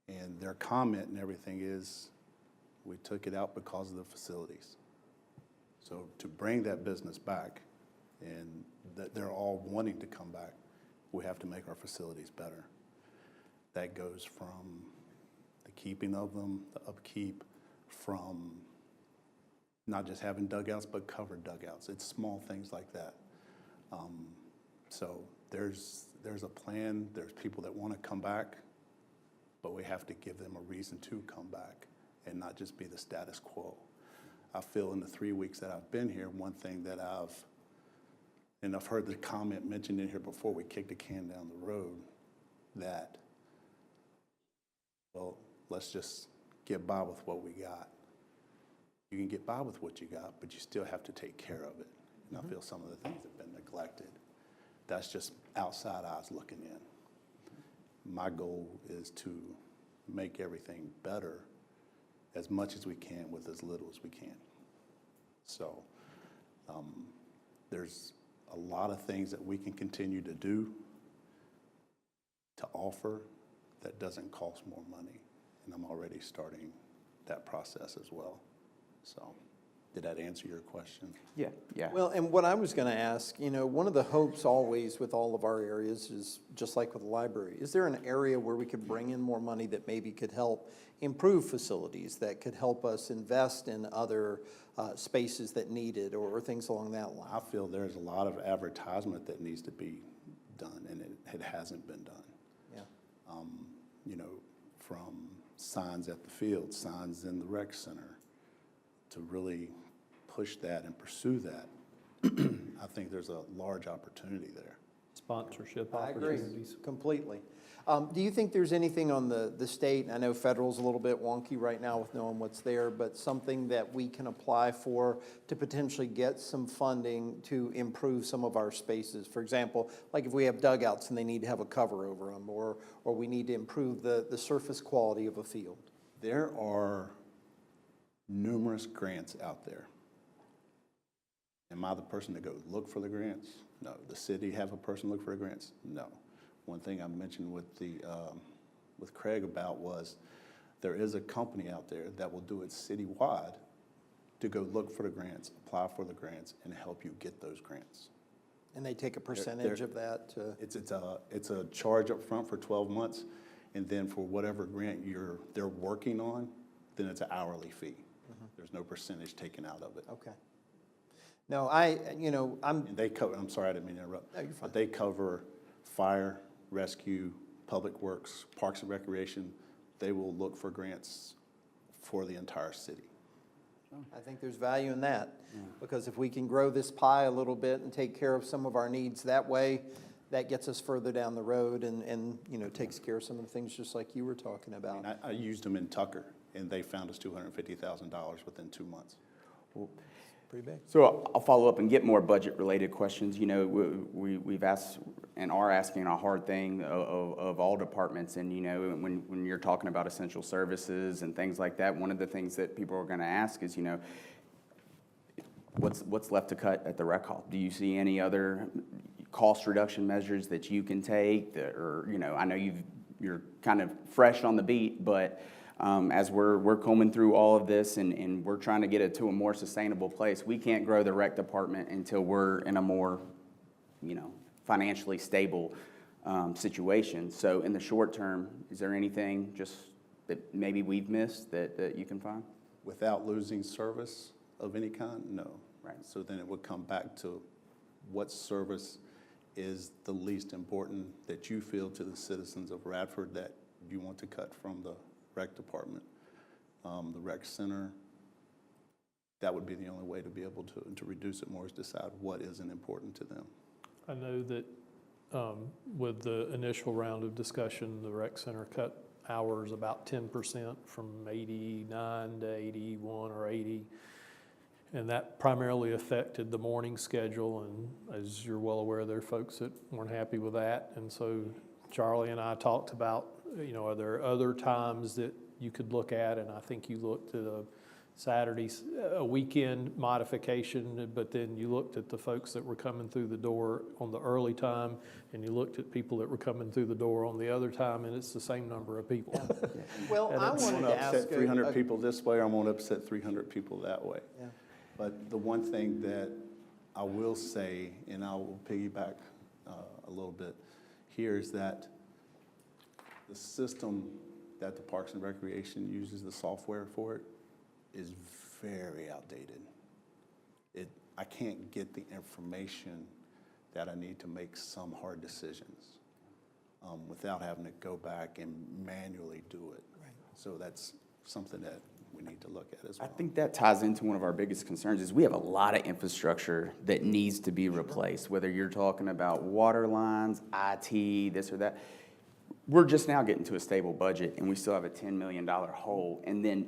[SPEAKER 12] And their comment and everything is, we took it out because of the facilities. So to bring that business back, and that they're all wanting to come back, we have to make our facilities better. That goes from the keeping of them, the upkeep, from not just having dugouts, but covered dugouts. It's small things like that. So there's a plan. There's people that want to come back, but we have to give them a reason to come back and not just be the status quo. I feel in the 3 weeks that I've been here, one thing that I've heard the comment mentioned in here before we kicked the can down the road, that, well, let's just get by with what we got. You can get by with what you got, but you still have to take care of it. And I feel some of the things have been neglected. That's just outside eyes looking in. My goal is to make everything better as much as we can with as little as we can. So there's a lot of things that we can continue to do, to offer, that doesn't cost more money. And I'm already starting that process as well. So Did that answer your question?
[SPEAKER 2] Yeah, yeah.
[SPEAKER 1] Well, and what I was going to ask, one of the hopes always with all of our areas is, just like with the library, is there an area where we could bring in more money that maybe could help improve facilities, that could help us invest in other spaces that need it, or things along that line?
[SPEAKER 12] I feel there's a lot of advertisement that needs to be done, and it hasn't been done.
[SPEAKER 1] Yeah.
[SPEAKER 12] From signs at the field, signs in the rec center, to really push that and pursue that. I think there's a large opportunity there.
[SPEAKER 4] Sponsorship
[SPEAKER 1] I agree
[SPEAKER 4] opportunities.
[SPEAKER 1] completely. Do you think there's anything on the state, I know federal's a little bit wonky right now with knowing what's there, but something that we can apply for to potentially get some funding to improve some of our spaces? For example, like if we have dugouts and they need to have a cover over them, or we need to improve the surface quality of a field.
[SPEAKER 12] There are numerous grants out there. Am I the person to go look for the grants? No. The city have a person look for the grants? No. One thing I mentioned with Craig about was there is a company out there that will do it citywide to go look for the grants, apply for the grants, and help you get those grants.
[SPEAKER 1] And they take a percentage of that to...
[SPEAKER 12] It's a charge up front for 12 months, and then for whatever grant they're working on, then it's an hourly fee. There's no percentage taken out of it.
[SPEAKER 1] Okay. No,
[SPEAKER 12] And they cover, I'm sorry, I didn't mean to interrupt.
[SPEAKER 1] No, you're fine.
[SPEAKER 12] But they cover fire, rescue, public works, parks and recreation. They will look for grants for the entire city.
[SPEAKER 1] I think there's value in that, because if we can grow this pie a little bit and take care of some of our needs that way, that gets us further down the road and takes care of some of the things just like you were talking about.
[SPEAKER 12] And I used them in Tucker, and they found us $250,000 within 2 months.
[SPEAKER 1] Pretty big.
[SPEAKER 2] So I'll follow up and get more budget-related questions. We've asked and are asking a hard thing of all departments, and when you're talking about essential services and things like that, one of the things that people are going to ask is, what's left to cut at the rec hall? Do you see any other cost reduction measures that you can take? I know you're kind of fresh on the beat, but as we're combing through all of this and we're trying to get it to a more sustainable place, we can't grow the rec department until we're in a more, financially stable situation. So in the short term, is there anything just that maybe we've missed that you can find?
[SPEAKER 12] Without losing service of any kind, no.
[SPEAKER 2] Right.
[SPEAKER 12] So then it would come back to what service is the least important that you feel to the citizens of Radford that you want to cut from the rec department. The rec center, that would be the only way to be able to reduce it more, is decide what isn't important to them.
[SPEAKER 4] I know that with the initial round of discussion, the rec center cut hours about 10% from 89 to 81 or 80. And that primarily affected the morning schedule. And as you're well aware, there are folks that weren't happy with that. And so Charlie and I talked about, are there other times that you could look at? And I think you looked at a weekend modification, but then you looked at the folks that were coming through the door on the early time, and you looked at people that were coming through the door on the other time, and it's the same number of people.
[SPEAKER 1] Well, I
[SPEAKER 12] I'm
[SPEAKER 1] wanted
[SPEAKER 12] going
[SPEAKER 1] to
[SPEAKER 12] to
[SPEAKER 1] ask...
[SPEAKER 12] upset 300 people this way, or I'm going to upset 300 people that way.
[SPEAKER 1] Yeah.
[SPEAKER 12] But the one thing that I will say, and I will piggyback a little bit here, is that the system that the Parks and Recreation uses, the software for it, is very outdated. I can't get the information that I need to make some hard decisions without having to go back and manually do it. Right. So that's something that we need to look at as well.
[SPEAKER 2] I think that ties into one of our biggest concerns is we have a lot of infrastructure that needs to be replaced, whether you're talking about water lines, IT, this or that. We're just now getting to a stable budget, and we still have a $10 million hole. And then,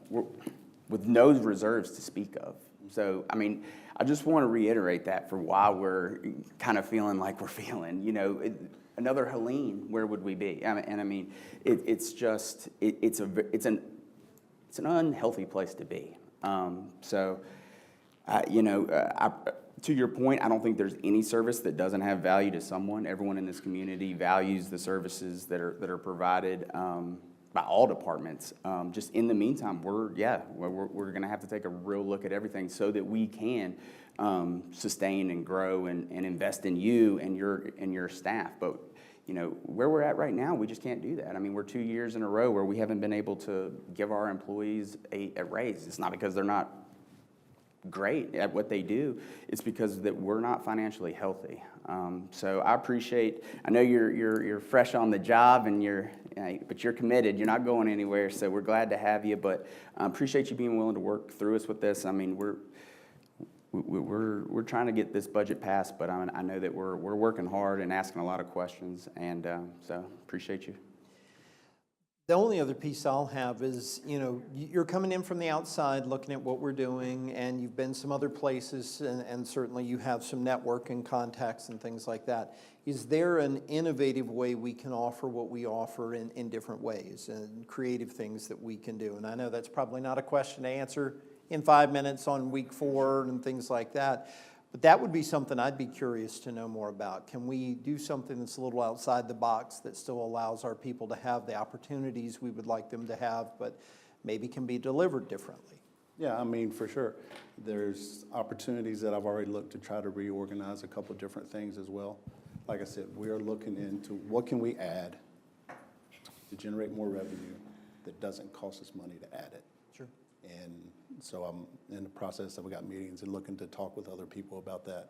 [SPEAKER 2] we're with no reserves to speak of. So, I just want to reiterate that for why we're kind of feeling like we're feeling. Another Helene, where would we be? It's an unhealthy place to be. To your point, I don't think there's any service that doesn't have value to someone. Everyone in this community values the services that are provided by all departments. Just in the meantime, we're going to have to take a real look at everything so that we can sustain and grow and invest in you and your staff. But where we're at right now, we just can't do that. I mean, we're 2 years in a row where we haven't been able to give our employees a raise. It's not because they're not great at what they do. It's because that we're not financially healthy. So I appreciate. I know you're fresh on the job but you're committed. You're not going anywhere. So we're glad to have you. But I appreciate you being willing to work through us with this. I mean, we're trying to get this budget passed, but I know that we're working hard and asking a lot of questions, and so appreciate you.
[SPEAKER 1] The only other piece I'll have is, you're coming in from the outside, looking at what we're doing, and you've been some other places, and certainly you have some network and contacts and things like that. Is there an innovative way we can offer what we offer in different ways, and creative things that we can do? And I know that's probably not a question to answer in 5 minutes on week 4 and things like that. But that would be something I'd be curious to know more about. Can we do something that's a little outside the box that still allows our people to have the opportunities we would like them to have, but maybe can be delivered differently?
[SPEAKER 12] Yeah, I mean, for sure. There's opportunities that I've already looked to try to reorganize a couple of different things as well. Like I said, we are looking into what can we add to generate more revenue that doesn't cost us money to add it.
[SPEAKER 1] Sure.
[SPEAKER 12] And so I'm in the process of, we got meetings and looking to talk with other people about that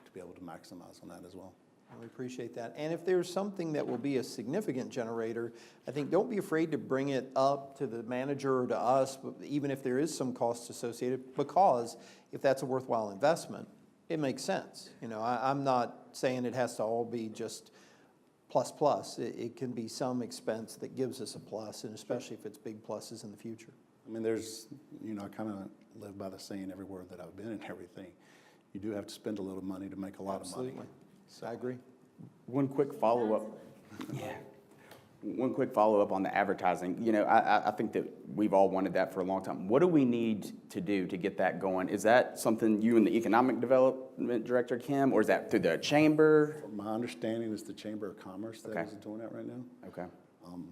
[SPEAKER 12] to be able to maximize on that as well.
[SPEAKER 1] We appreciate that. And if there's something that will be a significant generator, I think don't be afraid to bring it up to the manager or to us, even if there is some cost associated, because if that's a worthwhile investment, it makes sense. I'm not saying it has to all be just plus. It can be some expense that gives us a plus, and especially if it's big pluses in the future.
[SPEAKER 12] I mean, there's, I kind of live by the saying everywhere that I've been and everything. You do have to spend a little money to make a lot of money.
[SPEAKER 1] Absolutely. So I agree.
[SPEAKER 2] One quick follow-up. Yeah. One quick follow-up on the advertising. I think that we've all wanted that for a long time. What do we need to do to get that going? Is that something you and the Economic Development Director, Kim, or is that through the Chamber?
[SPEAKER 12] From my understanding, it's the Chamber of Commerce that is doing that right now.
[SPEAKER 2] Okay.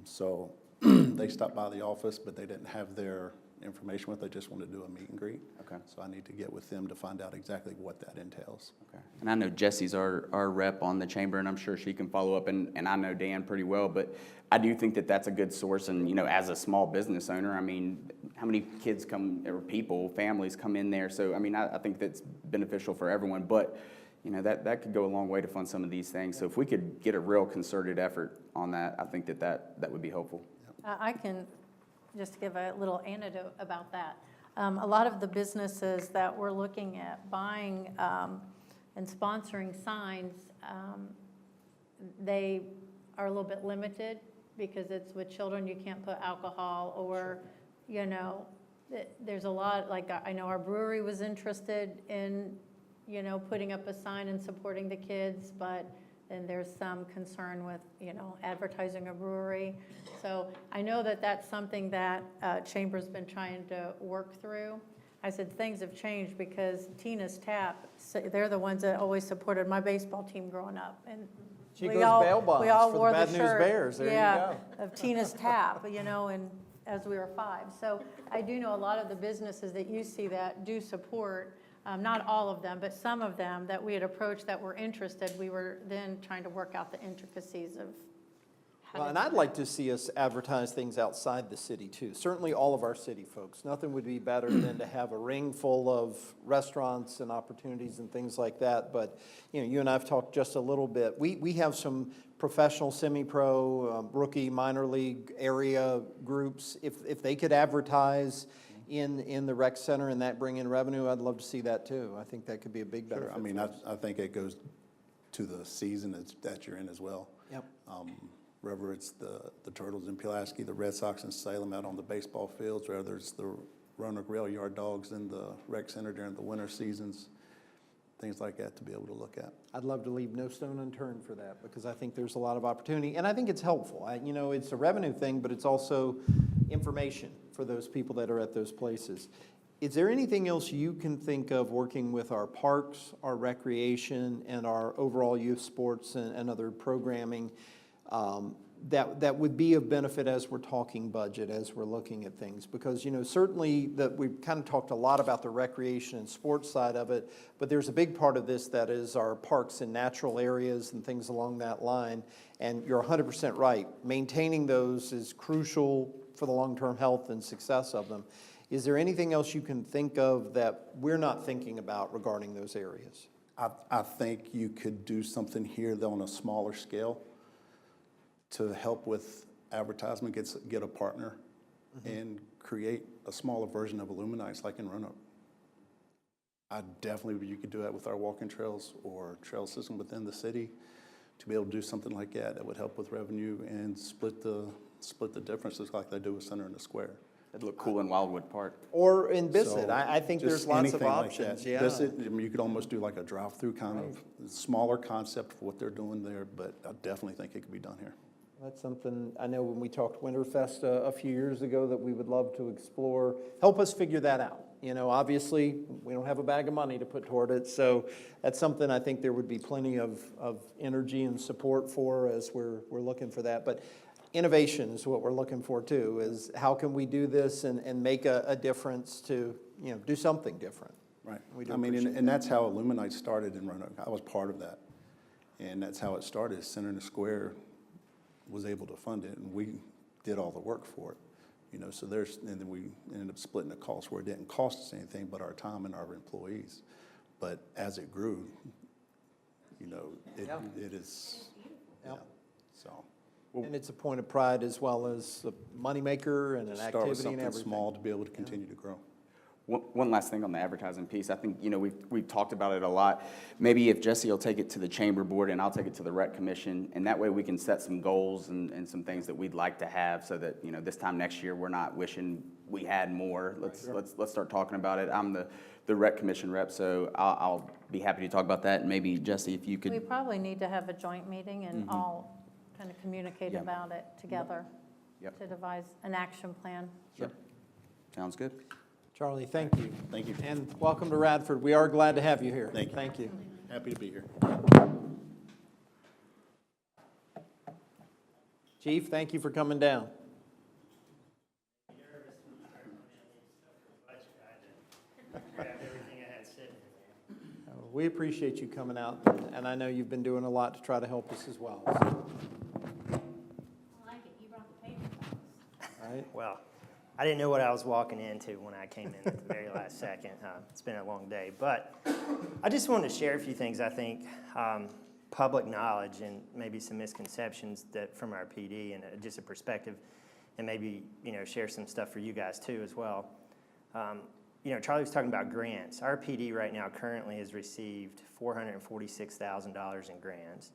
[SPEAKER 12] So they stopped by the office, but they didn't have their information with. They just wanted to do a meet and greet.
[SPEAKER 2] Okay.
[SPEAKER 12] So I need to get with them to find out exactly what that entails.
[SPEAKER 2] Okay. And I know Jesse's our rep on the Chamber, and I'm sure she can follow up, and I know Dan pretty well, but I do think that that's a good source. And, as a small business owner, I mean, how many kids families come in there? So, I mean, I think that's beneficial for everyone, but, that could go a long way to fund some of these things. So if we could get a real concerted effort on that, I think that would be helpful.
[SPEAKER 3] I can just give a little anecdote about that. A lot of the businesses that we're looking at buying and sponsoring signs, they are a little bit limited because it's with children. You can't put alcohol or, there's a lot, like I know our brewery was interested in, putting up a sign and supporting the kids, but then there's some concern with, advertising a brewery. So I know that that's something that Chamber's been trying to work through. I said things have changed because Tina's Tap, they're the ones that always supported my baseball team growing up. And
[SPEAKER 1] She
[SPEAKER 3] we
[SPEAKER 1] goes
[SPEAKER 3] all,
[SPEAKER 1] bail bonds
[SPEAKER 3] we all
[SPEAKER 1] for
[SPEAKER 3] wore
[SPEAKER 1] the Bad
[SPEAKER 3] the
[SPEAKER 1] News
[SPEAKER 3] shirt,
[SPEAKER 1] Bears. There you go.
[SPEAKER 3] Of Tina's Tap, and as we were 5. So I do know a lot of the businesses that you see that do support. Not all of them, but some of them that we had approached that were interested. We were then trying to work out the intricacies of how
[SPEAKER 1] Well, and I'd like to see us advertise things outside the city too. Certainly all of our city folks. Nothing would be better than to have a ring full of restaurants and opportunities and things like that. But, you and I have talked just a little bit. We have some professional, semi-pro, rookie, minor league area groups. If they could advertise in the rec center and that bring in revenue, I'd love to see that too. I think that could be a big benefit.
[SPEAKER 12] Sure. I mean, I think it goes to the season that you're in as well.
[SPEAKER 1] Yep.
[SPEAKER 12] Whether it's the Turtles in Pulaski, the Red Sox in Salem out on the baseball fields, whether it's the Roanoke Rail Yard Dogs in the rec center during the winter seasons, things like that to be able to look at.
[SPEAKER 1] I'd love to leave no stone unturned for that because I think there's a lot of opportunity and I think it's helpful. It's a revenue thing, but it's also information for those people that are at those places. Is there anything else you can think of working with our parks, our recreation, and our overall youth sports and other programming that would be of benefit as we're talking budget, as we're looking at things. Because, you know, certainly that we've kind of talked a lot about the recreation and sports side of it, but there's a big part of this that is our parks and natural areas and things along that line. And you're 100% right. Maintaining those is crucial for the long-term health and success of them. Is there anything else you can think of that we're not thinking about regarding those areas?
[SPEAKER 12] I think you could do something here though on a smaller scale to help with advertisement, get a partner and create a smaller version of Illuminati's like in Roanoke. You could do that with our walking trails or trail system within the city to be able to do something like that. That would help with revenue and split the differences like they do with Center in the Square.
[SPEAKER 2] It'd look cool in Wildwood Park.
[SPEAKER 1] Or in Bissett,
[SPEAKER 12] So,
[SPEAKER 1] I think
[SPEAKER 12] just
[SPEAKER 1] there's lots of
[SPEAKER 12] anything like
[SPEAKER 1] options,
[SPEAKER 12] that.
[SPEAKER 1] yeah.
[SPEAKER 12] Bissett, I mean, you could almost do like a drive-through kind of smaller concept for what they're doing there, but I definitely think it could be done here.
[SPEAKER 1] That's something, I know when we talked Winterfest a few years ago that we would love to explore. Help us figure that out. You know, obviously, we don't have a bag of money to put toward it, so that's something I think there would be plenty of energy and support for as we're looking for that. But innovation is what we're looking for too, is how can we do this and make a difference to, you know, do something different.
[SPEAKER 12] Right.
[SPEAKER 1] We do
[SPEAKER 12] I mean,
[SPEAKER 1] appreciate
[SPEAKER 12] and that's how Illuminite started in Roanoke. I was part of that. And that's how it started. Center in the Square was able to fund it, and we did all the work for it. You know, so and then we ended up splitting the cost where it didn't cost us anything but our time and our employees. But as it grew, you know, it is, yeah, so.
[SPEAKER 1] And it's a point of pride as well as a moneymaker and an
[SPEAKER 12] Start with
[SPEAKER 1] activity and
[SPEAKER 12] something
[SPEAKER 1] everything.
[SPEAKER 12] small to be able to continue to grow.
[SPEAKER 2] One last thing on the advertising piece. I think, you know, we've talked about it a lot. Maybe if Jesse will take it to the chamber board and I'll take it to the rec commission, and that way we can set some goals and some things that we'd like to have so that, you know, this time next year, we're not wishing we had more. Let's start talking about it. I'm the rec commission rep, so I'll be happy to talk about that. And maybe Jesse, if you could.
[SPEAKER 3] We probably need to have a joint meeting and all kind of communicate
[SPEAKER 2] Yep.
[SPEAKER 3] about it together to devise an action plan.
[SPEAKER 2] Sure. Sounds good.
[SPEAKER 1] Charlie, thank you.
[SPEAKER 12] Thank you.
[SPEAKER 1] And welcome to Radford. We are glad to have you here.
[SPEAKER 12] Thank you.
[SPEAKER 1] Thank you.
[SPEAKER 12] Happy to be here.
[SPEAKER 1] Chief, thank you for coming down. We appreciate you coming out, and I know you've been doing a lot to try to help us as well.
[SPEAKER 9] I like it, you brought the paper.
[SPEAKER 1] Right?
[SPEAKER 13] Well, I didn't know what I was walking into when I came in at the very last second. It's been a long day, but I just wanted to share a few things I think public knowledge and maybe some misconceptions that from our PD and just a perspective, and maybe, you know, share some stuff for you guys too as well. You know, Charlie was talking about grants. Our PD right now currently has received $446,000 in grants.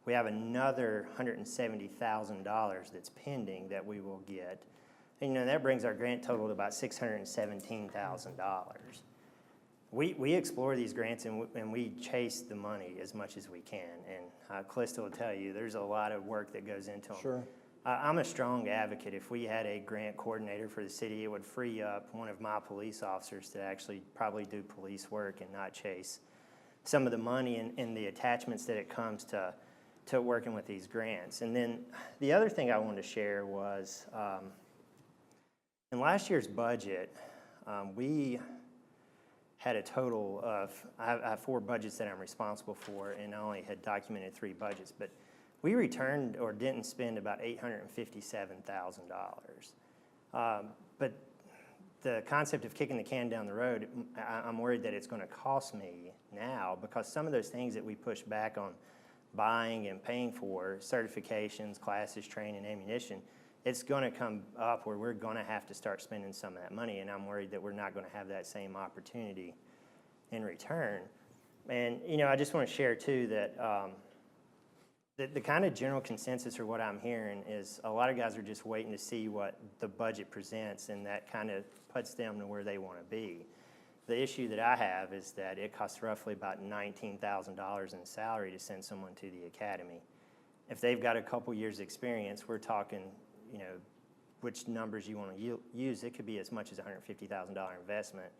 [SPEAKER 13] We have another $170,000 that's pending that we will get. And, you know, that brings our grant total to about $617,000. We explore these grants and we chase the money as much as we can. And Calista will tell you, there's a lot of work that goes into them.
[SPEAKER 1] Sure.
[SPEAKER 13] I'm a strong advocate. If we had a grant coordinator for the city, it would free up one of my police officers to actually probably do police work and not chase some of the money and the attachments that it comes to working with these grants. And then the other thing I wanted to share was in last year's budget, we had a total of, I have 4 budgets that I'm responsible for, and I only had documented 3 budgets, but we returned or didn't spend about $857,000. But the concept of kicking the can down the road, I'm worried that it's going to cost me now, because some of those things that we push back on buying and paying for, certifications, classes, training, ammunition, it's going to come up where we're going to have to start spending some of that money, and I'm worried that we're not going to have that same opportunity in return. And, you know, I just want to share, too, that the kind of general consensus for what I'm hearing is a lot of guys are just waiting to see what the budget presents, and that kind of puts them to where they want to be. The issue that I have is that it costs roughly about $19,000 in salary to send someone to the academy. If they've got a couple years' experience, we're talking, you know, which numbers you want to use. It could be as much as a $150,000 investment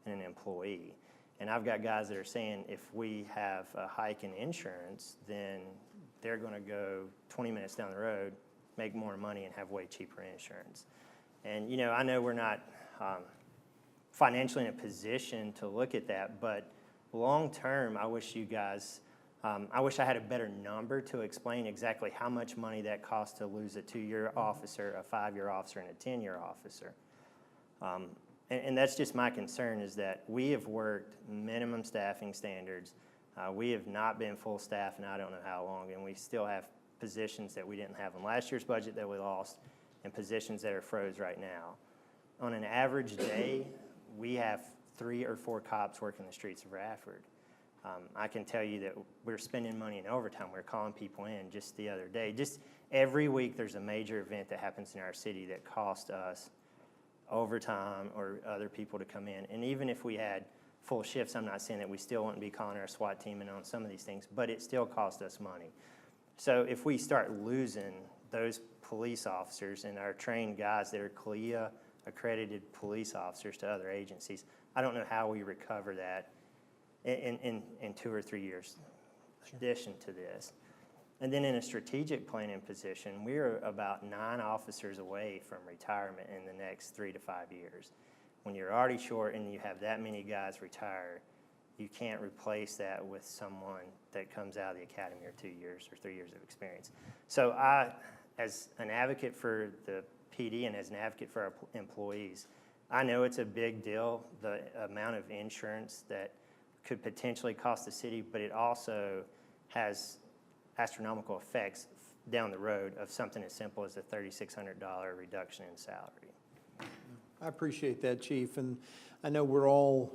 [SPEAKER 13] in an employee. And I've got guys that are saying if we have a hike in insurance, then they're going to go 20 minutes down the road, make more money, and have way cheaper insurance. And, you know, I know we're not financially in a position to look at that, but long-term, I wish you guys, I wish I had a better number to explain exactly how much money that costs to lose a 2-year officer, a 5-year officer, and a 10-year officer. And that's just my concern, is that we have worked minimum staffing standards. We have not been full staff in I don't know how long, and we still have positions that we didn't have in last year's budget that we lost, and positions that are froze right now. On an average day, we have 3 or 4 cops working the streets of Radford. I can tell you that we're spending money in overtime. We're calling people in just the other day. Just every week there's a major event that happens in our city that costs us overtime or other people to come in. And even if we had full shifts, I'm not saying that we still wouldn't be calling our SWAT team in on some of these things, but it still costs us money. So if we start losing those police officers and our trained guys that are CLIA accredited police officers to other agencies, I don't know how we recover that in 2 or 3 years, in addition to this. And then in a strategic planning position, we're about 9 officers away from retirement in the next 3 to 5 years. When you're already short and you have that many guys retire, you can't replace that with someone that comes out of the academy or 2 years or 3 years of experience. So I, as an advocate for the PD and as an advocate for our employees, I know it's a big deal, the amount of insurance that could potentially cost the city, but it also has astronomical effects down the road of something as simple as a $3,600 reduction in salary.
[SPEAKER 1] I appreciate that, Chief, and I know we're all,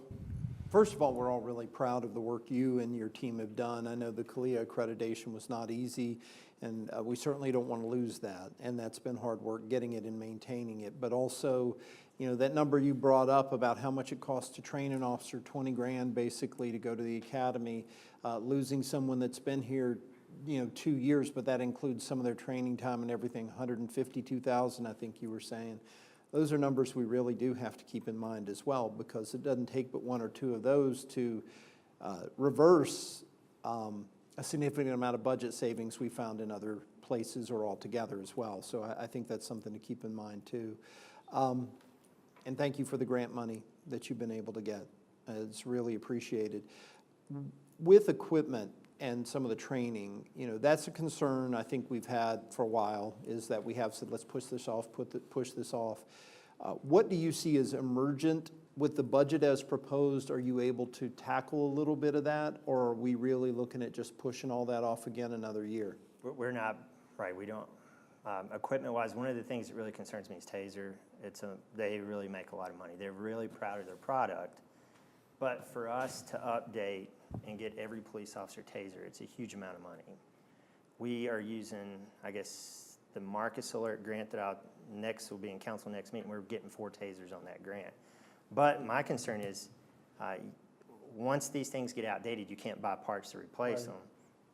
[SPEAKER 1] first of all, we're all really proud of the work you and your team have done. I know the CLIA accreditation was not easy, and we certainly don't want to lose that, and that's been hard work getting it and maintaining it. But also, you know, that number you brought up about how much it costs to train an officer, 20 grand basically to go to the academy, losing someone that's been here, you know, 2 years, but that includes some of their training time and everything, 152,000, I think you were saying. Those are numbers we really do have to keep in mind as well, because it doesn't take but 1 or 2 of those to reverse a significant amount of budget savings we found in other places or altogether as well. So I think that's something to keep in mind too. And thank you for the grant money that you've been able to get. It's really appreciated. With equipment and some of the training, you know, that's a concern I think we've had for a while, is that we have said, let's push this off, push this off. What do you see as emergent with the budget as proposed? Are you able to tackle a little bit of that, or are we really looking at just pushing all that off again another year?
[SPEAKER 13] We're not, right, we don't. Equipment-wise, one of the things that really concerns me is Taser. They really make a lot of money. They're really proud of their product. But for us to update and get every police officer Taser, it's a huge amount of money. We are using, I guess, the Marcus Alert grant that will be in council next meeting. We're getting 4 Tasers on that grant. But my concern is, once these things get outdated, you can't buy parts to replace them.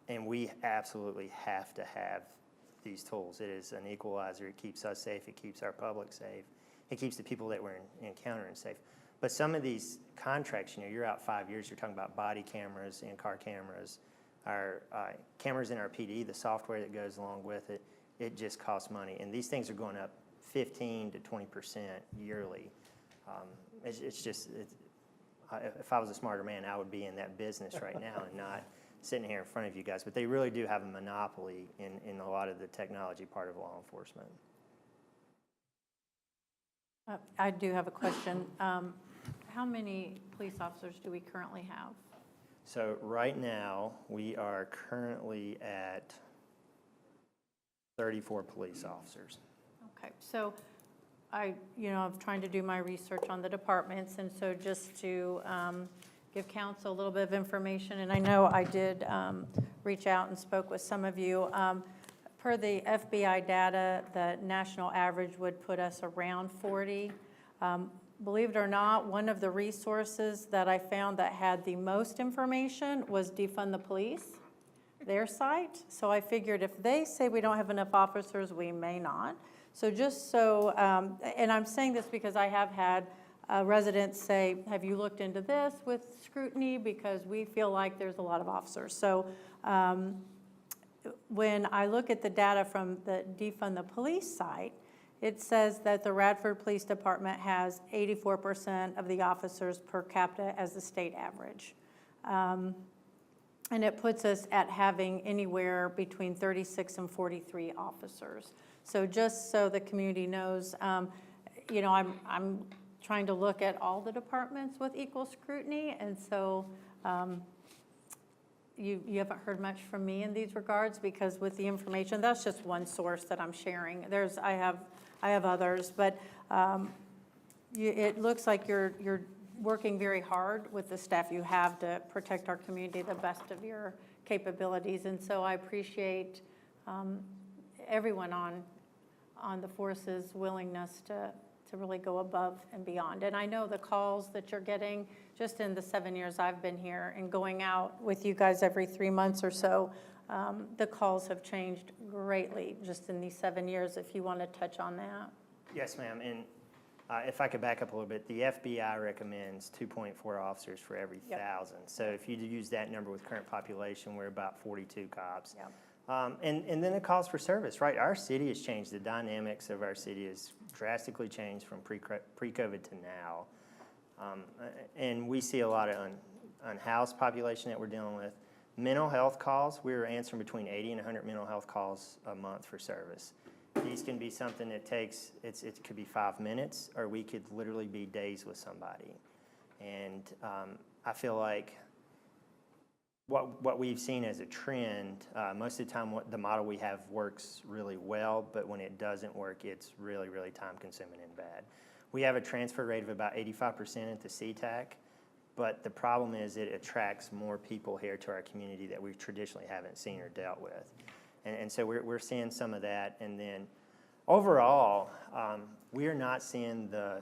[SPEAKER 13] And we absolutely have to have these tools. It is an equalizer. It keeps us safe. It keeps our public safe. It keeps the people that we're encountering safe. But some of these contracts, you know, you're out 5 years, you're talking about body cameras, in-car cameras, our cameras in our PD, the software that goes along with it, it just costs money. And these things are going up 15 to 20% yearly. If I was a smarter man, I would be in that business right now and not sitting here in front of you guys. But they really do have a monopoly in a lot of the technology part of law enforcement.
[SPEAKER 3] I do have a question. How many police officers do we currently have?
[SPEAKER 13] So right now, we are currently at 34 police officers.
[SPEAKER 3] Okay, so I'm trying to do my research on the departments, and so just to give council a little bit of information, and I know I did reach out and spoke with some of you. Per the FBI data, the national average would put us around 40. Believe it or not, one of the resources that I found that had the most information was Defund the Police, their site. So I figured if they say we don't have enough officers, we may not. So just so, and I'm saying this because I have had residents say, have you looked into this with scrutiny? Because we feel like there's a lot of officers. So when I look at the data from the Defund the Police site, it says that the Radford Police Department has 84% of the officers per capita as the state average. And it puts us at having anywhere between 36 and 43 officers. So just so the community knows, you know, I'm trying to look at all the departments with equal scrutiny, and so you haven't heard much from me in these regards, because with the information, that's just one source that I'm sharing. I have others, but it looks like you're working very hard with the staff you have to protect our community the best of your capabilities. And so I appreciate everyone on the force's willingness to really go above and beyond. And I know the calls that you're getting just in the 7 years I've been here and going out with you guys every 3 months or so, the calls have changed greatly just in these 7 years, if you want to touch on that.
[SPEAKER 13] Yes, ma'am. And if I could back up a little bit, the FBI recommends 2.4 officers for every 1,000. So if you use that number with current population, we're about 42 cops.
[SPEAKER 3] Yep.
[SPEAKER 13] And then the calls for service, right? Our city has changed. The dynamics of our city has drastically changed from pre-COVID to now. And we see a lot of unhoused population that we're dealing with. Mental health calls, we're answering between 80 and 100 mental health calls a month for service. These can be something that takes, it could be 5 minutes, or we could literally be days with somebody. And I feel like what we've seen as a trend, most of the time the model we have works really well, but when it doesn't work, it's really, really time consuming and bad. We have a transfer rate of about 85% at the CTAC, but the problem is it attracts more people here to our community that we traditionally haven't seen or dealt with. And so we're seeing some of that. And then overall, we are not seeing the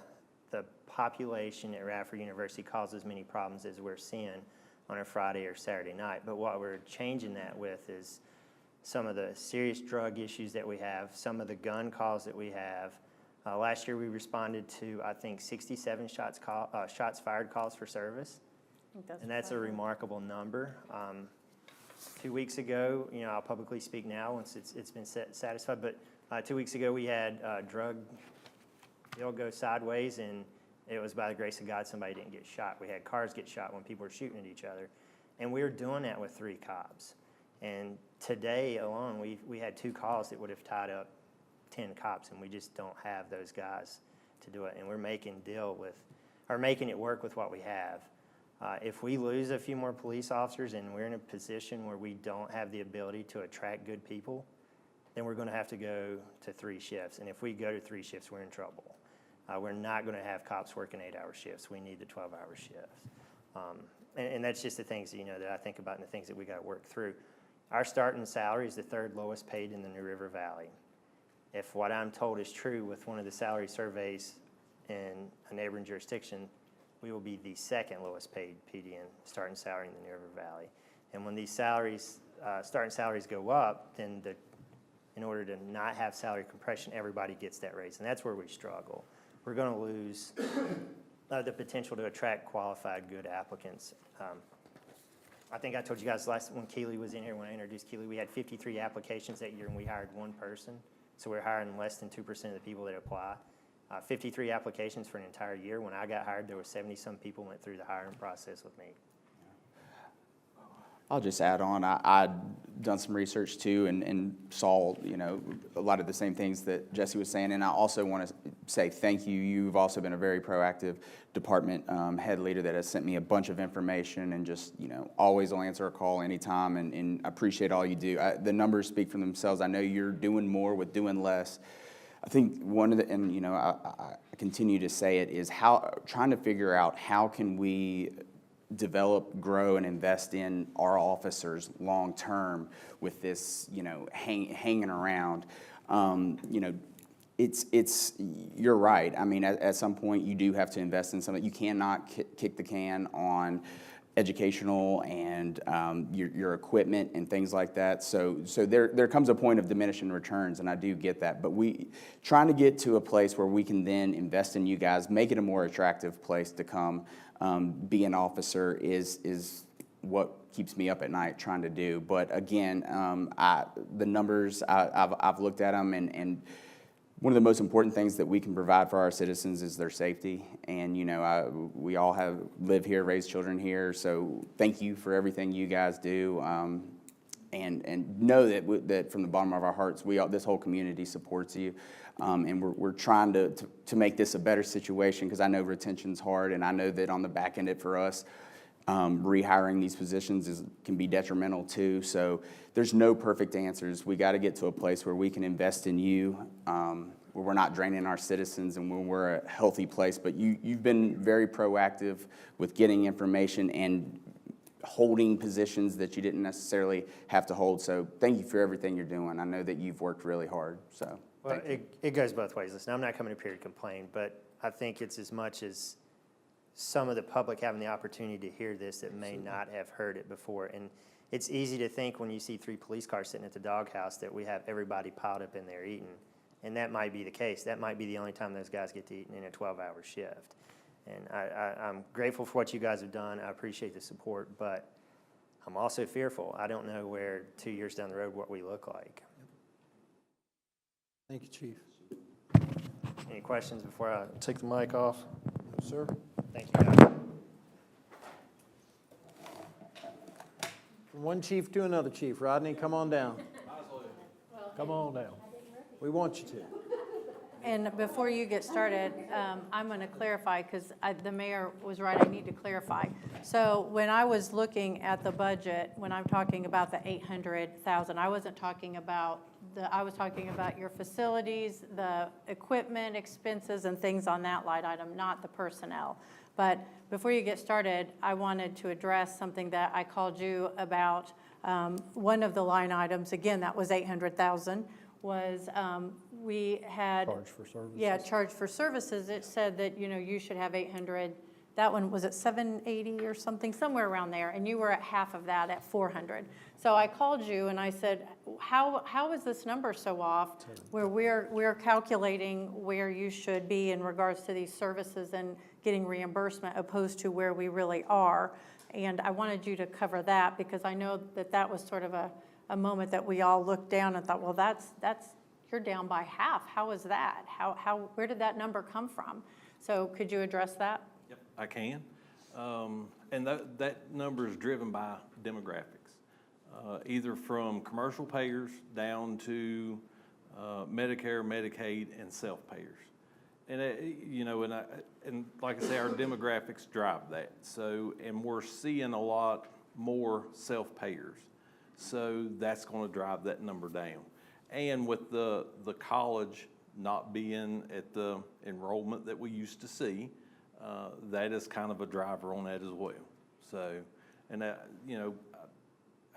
[SPEAKER 13] population at Radford University cause as many problems as we're seeing on a Friday or Saturday night. But what we're changing that with is some of the serious drug issues that we have, some of the gun calls that we have. Last year we responded to, I think, 67 shots fired calls for service. And that's a remarkable number. 2 weeks ago, you know, I'll publicly speak now once it's been satisfied, but 2 weeks ago we had a drug deal go sideways, and it was by the grace of God somebody didn't get shot. We had cars get shot when people were shooting at each other, and we were doing that with 3 cops. And today alone, we had 2 calls that would have tied up 10 cops, and we just don't have those guys to do it. And we're making it work with what we have. If we lose a few more police officers and we're in a position where we don't have the ability to attract good people, then we're going to have to go to 3 shifts. And if we go to 3 shifts, we're in trouble. We're not going to have cops working 8-hour shifts. We need the 12-hour shifts. And that's just the things, you know, that I think about and the things that we got to work through. Our starting salary is the 3rd lowest paid in the New River Valley. If what I'm told is true with one of the salary surveys in a neighboring jurisdiction, we will be the 2nd lowest paid PDN starting salary in the New River Valley. And when these salaries, starting salaries go up, then in order to not have salary compression, everybody gets that raise. And that's where we struggle. We're going to lose the potential to attract qualified, good applicants. I think I told you guys when Keely was in here, when I introduced Keely, we had 53 applications that year and we hired 1 person. So we're hiring less than 2% of the people that apply. 53 applications for an entire year. When I got hired, there were 70-some people went through the hiring process with me.
[SPEAKER 2] I'll just add on, I'd done some research too and saw, you know, a lot of the same things that Jesse was saying. And I also want to say thank you. You've also been a very proactive department head leader that has sent me a bunch of information and just, you know, always will answer a call anytime, and I appreciate all you do. The numbers speak for themselves. I know you're doing more with doing less. I think one of the, and you know, I continue to say it, is trying to figure out how can we develop, grow, and invest in our officers long term with this, you know, hanging around. You know, you're right. I mean, at some point you do have to invest in something. You cannot kick the can on educational and your equipment and things like that. So there comes a point of diminishing returns, and I do get that. But we trying to get to a place where we can then invest in you guys, make it a more attractive place to come be an officer is what keeps me up at night trying to do. But again, the numbers, I've looked at them, and one of the most important things that we can provide for our citizens is their safety. And, you know, we all live here, raise children here, so thank you for everything you guys do. And know that from the bottom of our hearts, this whole community supports you. And we're trying to make this a better situation, because I know retention's hard, and I know that on the back end for us, rehiring these positions can be detrimental too. So there's no perfect answers. We got to get to a place where we can invest in you, where we're not draining our citizens, and when we're a healthy place. But you've been very proactive with getting information and holding positions that you didn't necessarily have to hold. So thank you for everything you're doing. I know that you've worked really hard. So
[SPEAKER 13] Well, it goes both ways. Listen, I'm not coming up here to complain, but I think it's as much as some of the public having the opportunity to hear this that may not have heard it before. And it's easy to think when you see 3 police cars sitting at the doghouse that we have everybody piled up in there eating. And that might be the case. That might be the only time those guys get to eat in a 12-hour shift. And I'm grateful for what you guys have done. I appreciate the support, but I'm also fearful. I don't know where 2 years down the road what we look like.
[SPEAKER 1] Thank you, Chief.
[SPEAKER 13] Any questions before I take the mic off?
[SPEAKER 1] No, sir.
[SPEAKER 13] Thank you, guys.
[SPEAKER 1] From one chief to another chief. Rodney, come on down.
[SPEAKER 4] Come on down.
[SPEAKER 1] We want you to.
[SPEAKER 3] And before you get started, I'm going to clarify, because the mayor was right, I need to clarify. So when I was looking at the budget, when I'm talking about the 800,000, I wasn't talking about I was talking about your facilities, the equipment expenses and things on that line item, not the personnel. But before you get started, I wanted to address something that I called you about. One of the line items, again, that was 800,000, was we had
[SPEAKER 4] Charge for services.
[SPEAKER 3] Yeah, charge for services. It said that, you know, you should have 800. That one, was it 780 or something, somewhere around there, and you were at half of that at 400. So I called you and I said, how is this number so off, where we're calculating where you should be in regards to these services and getting reimbursement, opposed to where we really are? And I wanted you to cover that, because I know that was sort of a moment that we all looked down and thought, well, that's you're down by half. How is that? Where did that number come from? So could you address that?
[SPEAKER 14] Yep, I can. And that number is driven by demographics, either from commercial payers down to Medicare, Medicaid, and self-payers. And you know, and like I say, our demographics drive that. So, and we're seeing a lot more self-payers. So that's going to drive that number down. And with the college not being at the enrollment that we used to see, that is kind of a driver on that as well. So, and you know,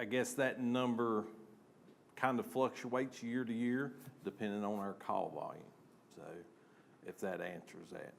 [SPEAKER 14] I guess that number kind of fluctuates year to year depending on our call volume. So, if that answers that.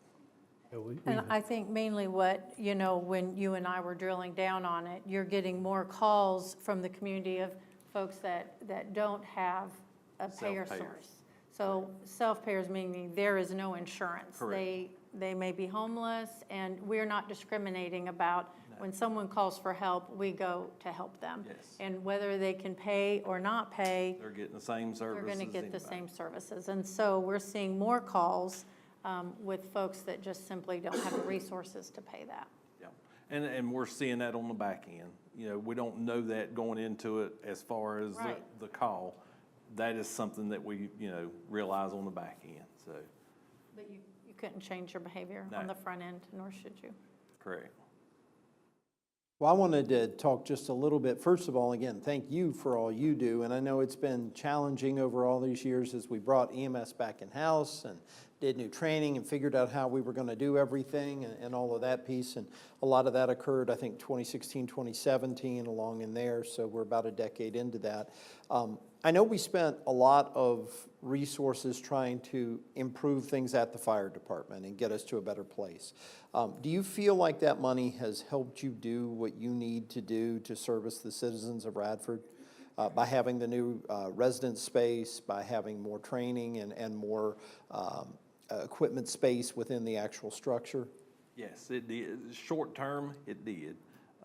[SPEAKER 3] And I think mainly what, you know, when you and I were drilling down on it, you're getting more calls from the community of folks that don't have a payer source. So self-payers, meaning there is no insurance.
[SPEAKER 14] Correct.
[SPEAKER 3] They may be homeless, and we're not discriminating about when someone calls for help, we go to help them.
[SPEAKER 14] Yes.
[SPEAKER 3] And whether they can pay or not pay,
[SPEAKER 14] They're getting the same services.
[SPEAKER 3] they're going to get the
[SPEAKER 14] as
[SPEAKER 3] same services. And so we're seeing more calls with folks that just simply don't have the resources to pay that.
[SPEAKER 14] Yeah, and we're seeing that on the back end. You know, we don't know that going into it as far as
[SPEAKER 3] Right.
[SPEAKER 14] the call. That is something that we, you know, realize on the back end, so.
[SPEAKER 3] But you couldn't change your behavior on
[SPEAKER 14] No.
[SPEAKER 3] the front end, nor should you.
[SPEAKER 14] Correct.
[SPEAKER 1] Well, I wanted to talk just a little bit. First of all, again, thank you for all you do. And I know it's been challenging over all these years as we brought EMS back in-house and did new training and figured out how we were going to do everything and all of that piece. And a lot of that occurred, I think, 2016, 2017, along in there. So we're about a decade into that. I know we spent a lot of resources trying to improve things at the fire department and get us to a better place. Do you feel like that money has helped you do what you need to do to service the citizens of Radford? By having the new residence space, by having more training and more equipment space within the actual structure?
[SPEAKER 14] Yes, it did. Short term, it did.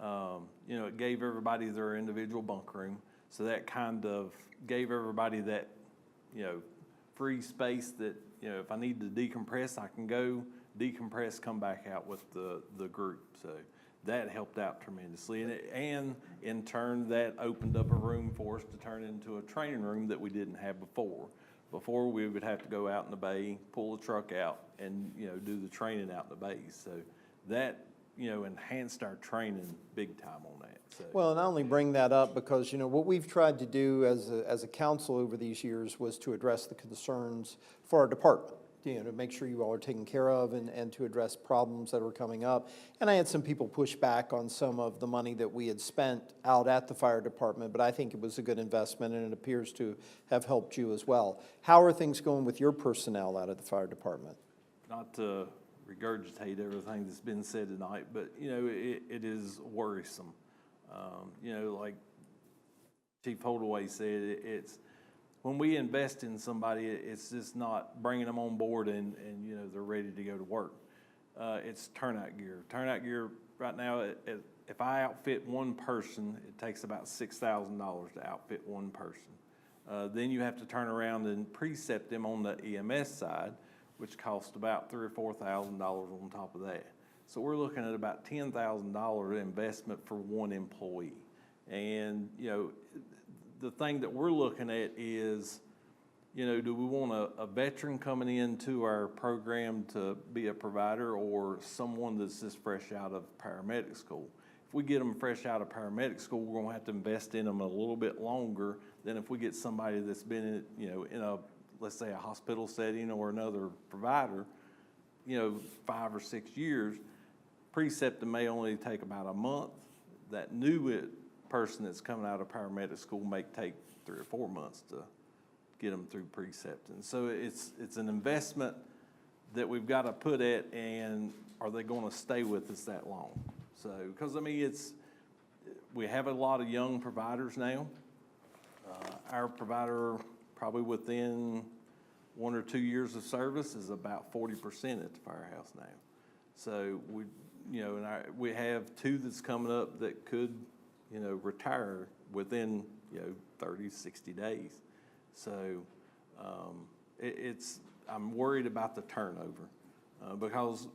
[SPEAKER 14] You know, it gave everybody their individual bunk room. So that kind of gave everybody that, you know, free space that, you know, if I need to decompress, I can go decompress, come back out with the group. So that helped out tremendously. And in turn, that opened up a room for us to turn into a training room that we didn't have before. Before, we would have to go out in the bay, pull the truck out, and, you know, do the training out in the bays. So that, you know, enhanced our training big time on that. So.
[SPEAKER 1] Well, and I only bring that up because, you know, what we've tried to do as a council over these years was to address the concerns for our department, you know, to make sure you all are taken care of and to address problems that were coming up. And I had some people push back on some of the money that we had spent out at the fire department, but I think it was a good investment and it appears to have helped you as well. How are things going with your personnel out at the fire department?
[SPEAKER 14] Not to regurgitate everything that's been said tonight, but, you know, it is worrisome. You know, like Chief Holdaway said, it's when we invest in somebody, it's just not bringing them on board and you know, they're ready to go to work. It's turnout gear. Turnout gear right now, if I outfit one person, it takes about $6,000 to outfit one person. Then you have to turn around and precept them on the EMS side, which costs about $3,000 or $4,000 on top of that. So we're looking at about $10,000 investment for one employee. And, you know, the thing that we're looking at is, you know, do we want a veteran coming into our program to be a provider or someone that's just fresh out of paramedic school? If we get them fresh out of paramedic school, we're gonna have to invest in them a little bit longer than if we get somebody that's been in, you know, in a, let's say a hospital setting or another provider, you know, 5 or 6 years. Precepting may only take about a month. That new person that's coming out of paramedic school may take 3 or 4 months to get them through precepting. So it's an investment that we've got to put at, and are they going to stay with us that long? So, because I mean, we have a lot of young providers now. Our provider, probably within 1 or 2 years of service, is about 40% at the firehouse now. So we, you know, and we have 2 that's coming up that could, you know, retire within, you know, 30, 60 days. So I'm worried about the turnover because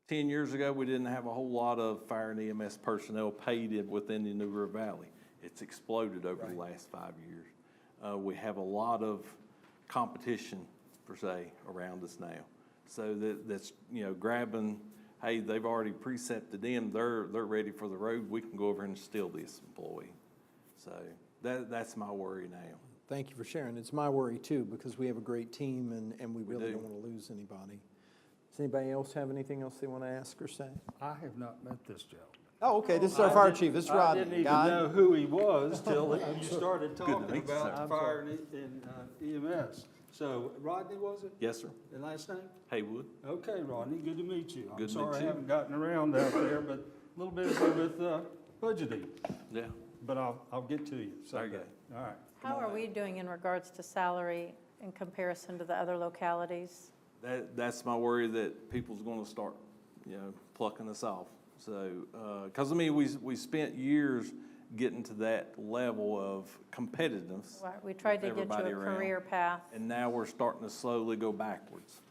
[SPEAKER 14] 10 years ago, we didn't have a whole lot of fire and EMS personnel paid within the New River Valley. It's exploded over the last 5 years. We have a lot of competition, per se, around us now. So that's, you know, grabbing, hey, they've already precepted them, they're ready for the road, we can go over and steal this employee. So that's my worry now.
[SPEAKER 1] Thank you for sharing. It's my worry too, because we have a great team and we really don't want to lose anybody. Does anybody else have anything else they want to ask or say?
[SPEAKER 7] I have not met this gentleman.
[SPEAKER 1] Oh, okay, this is our fire chief, this is Rodney.
[SPEAKER 7] I didn't even
[SPEAKER 1] Guy?
[SPEAKER 7] know who he was till you started
[SPEAKER 14] Good to
[SPEAKER 7] talking
[SPEAKER 14] meet you,
[SPEAKER 7] about
[SPEAKER 14] sir.
[SPEAKER 7] fire and EMS. So Rodney, was it?
[SPEAKER 14] Yes, sir.
[SPEAKER 7] The last name?
[SPEAKER 14] Haywood.
[SPEAKER 7] Okay, Rodney, good to meet you. I'm
[SPEAKER 14] Good to meet
[SPEAKER 7] sorry I
[SPEAKER 14] you.
[SPEAKER 7] haven't gotten around out there, but a little bit to do with budgeting.
[SPEAKER 14] Yeah.
[SPEAKER 7] But I'll get to you. So,
[SPEAKER 14] Okay.
[SPEAKER 7] all right.
[SPEAKER 3] How are we doing in regards to salary in comparison to the other localities?
[SPEAKER 14] That's my worry, that people's going to start, you know, plucking us off. So, because I mean, we spent years getting to that level of competitiveness.
[SPEAKER 3] Right, we tried to get you a
[SPEAKER 14] everybody around.
[SPEAKER 3] career path.
[SPEAKER 14] And now we're starting to slowly go backwards.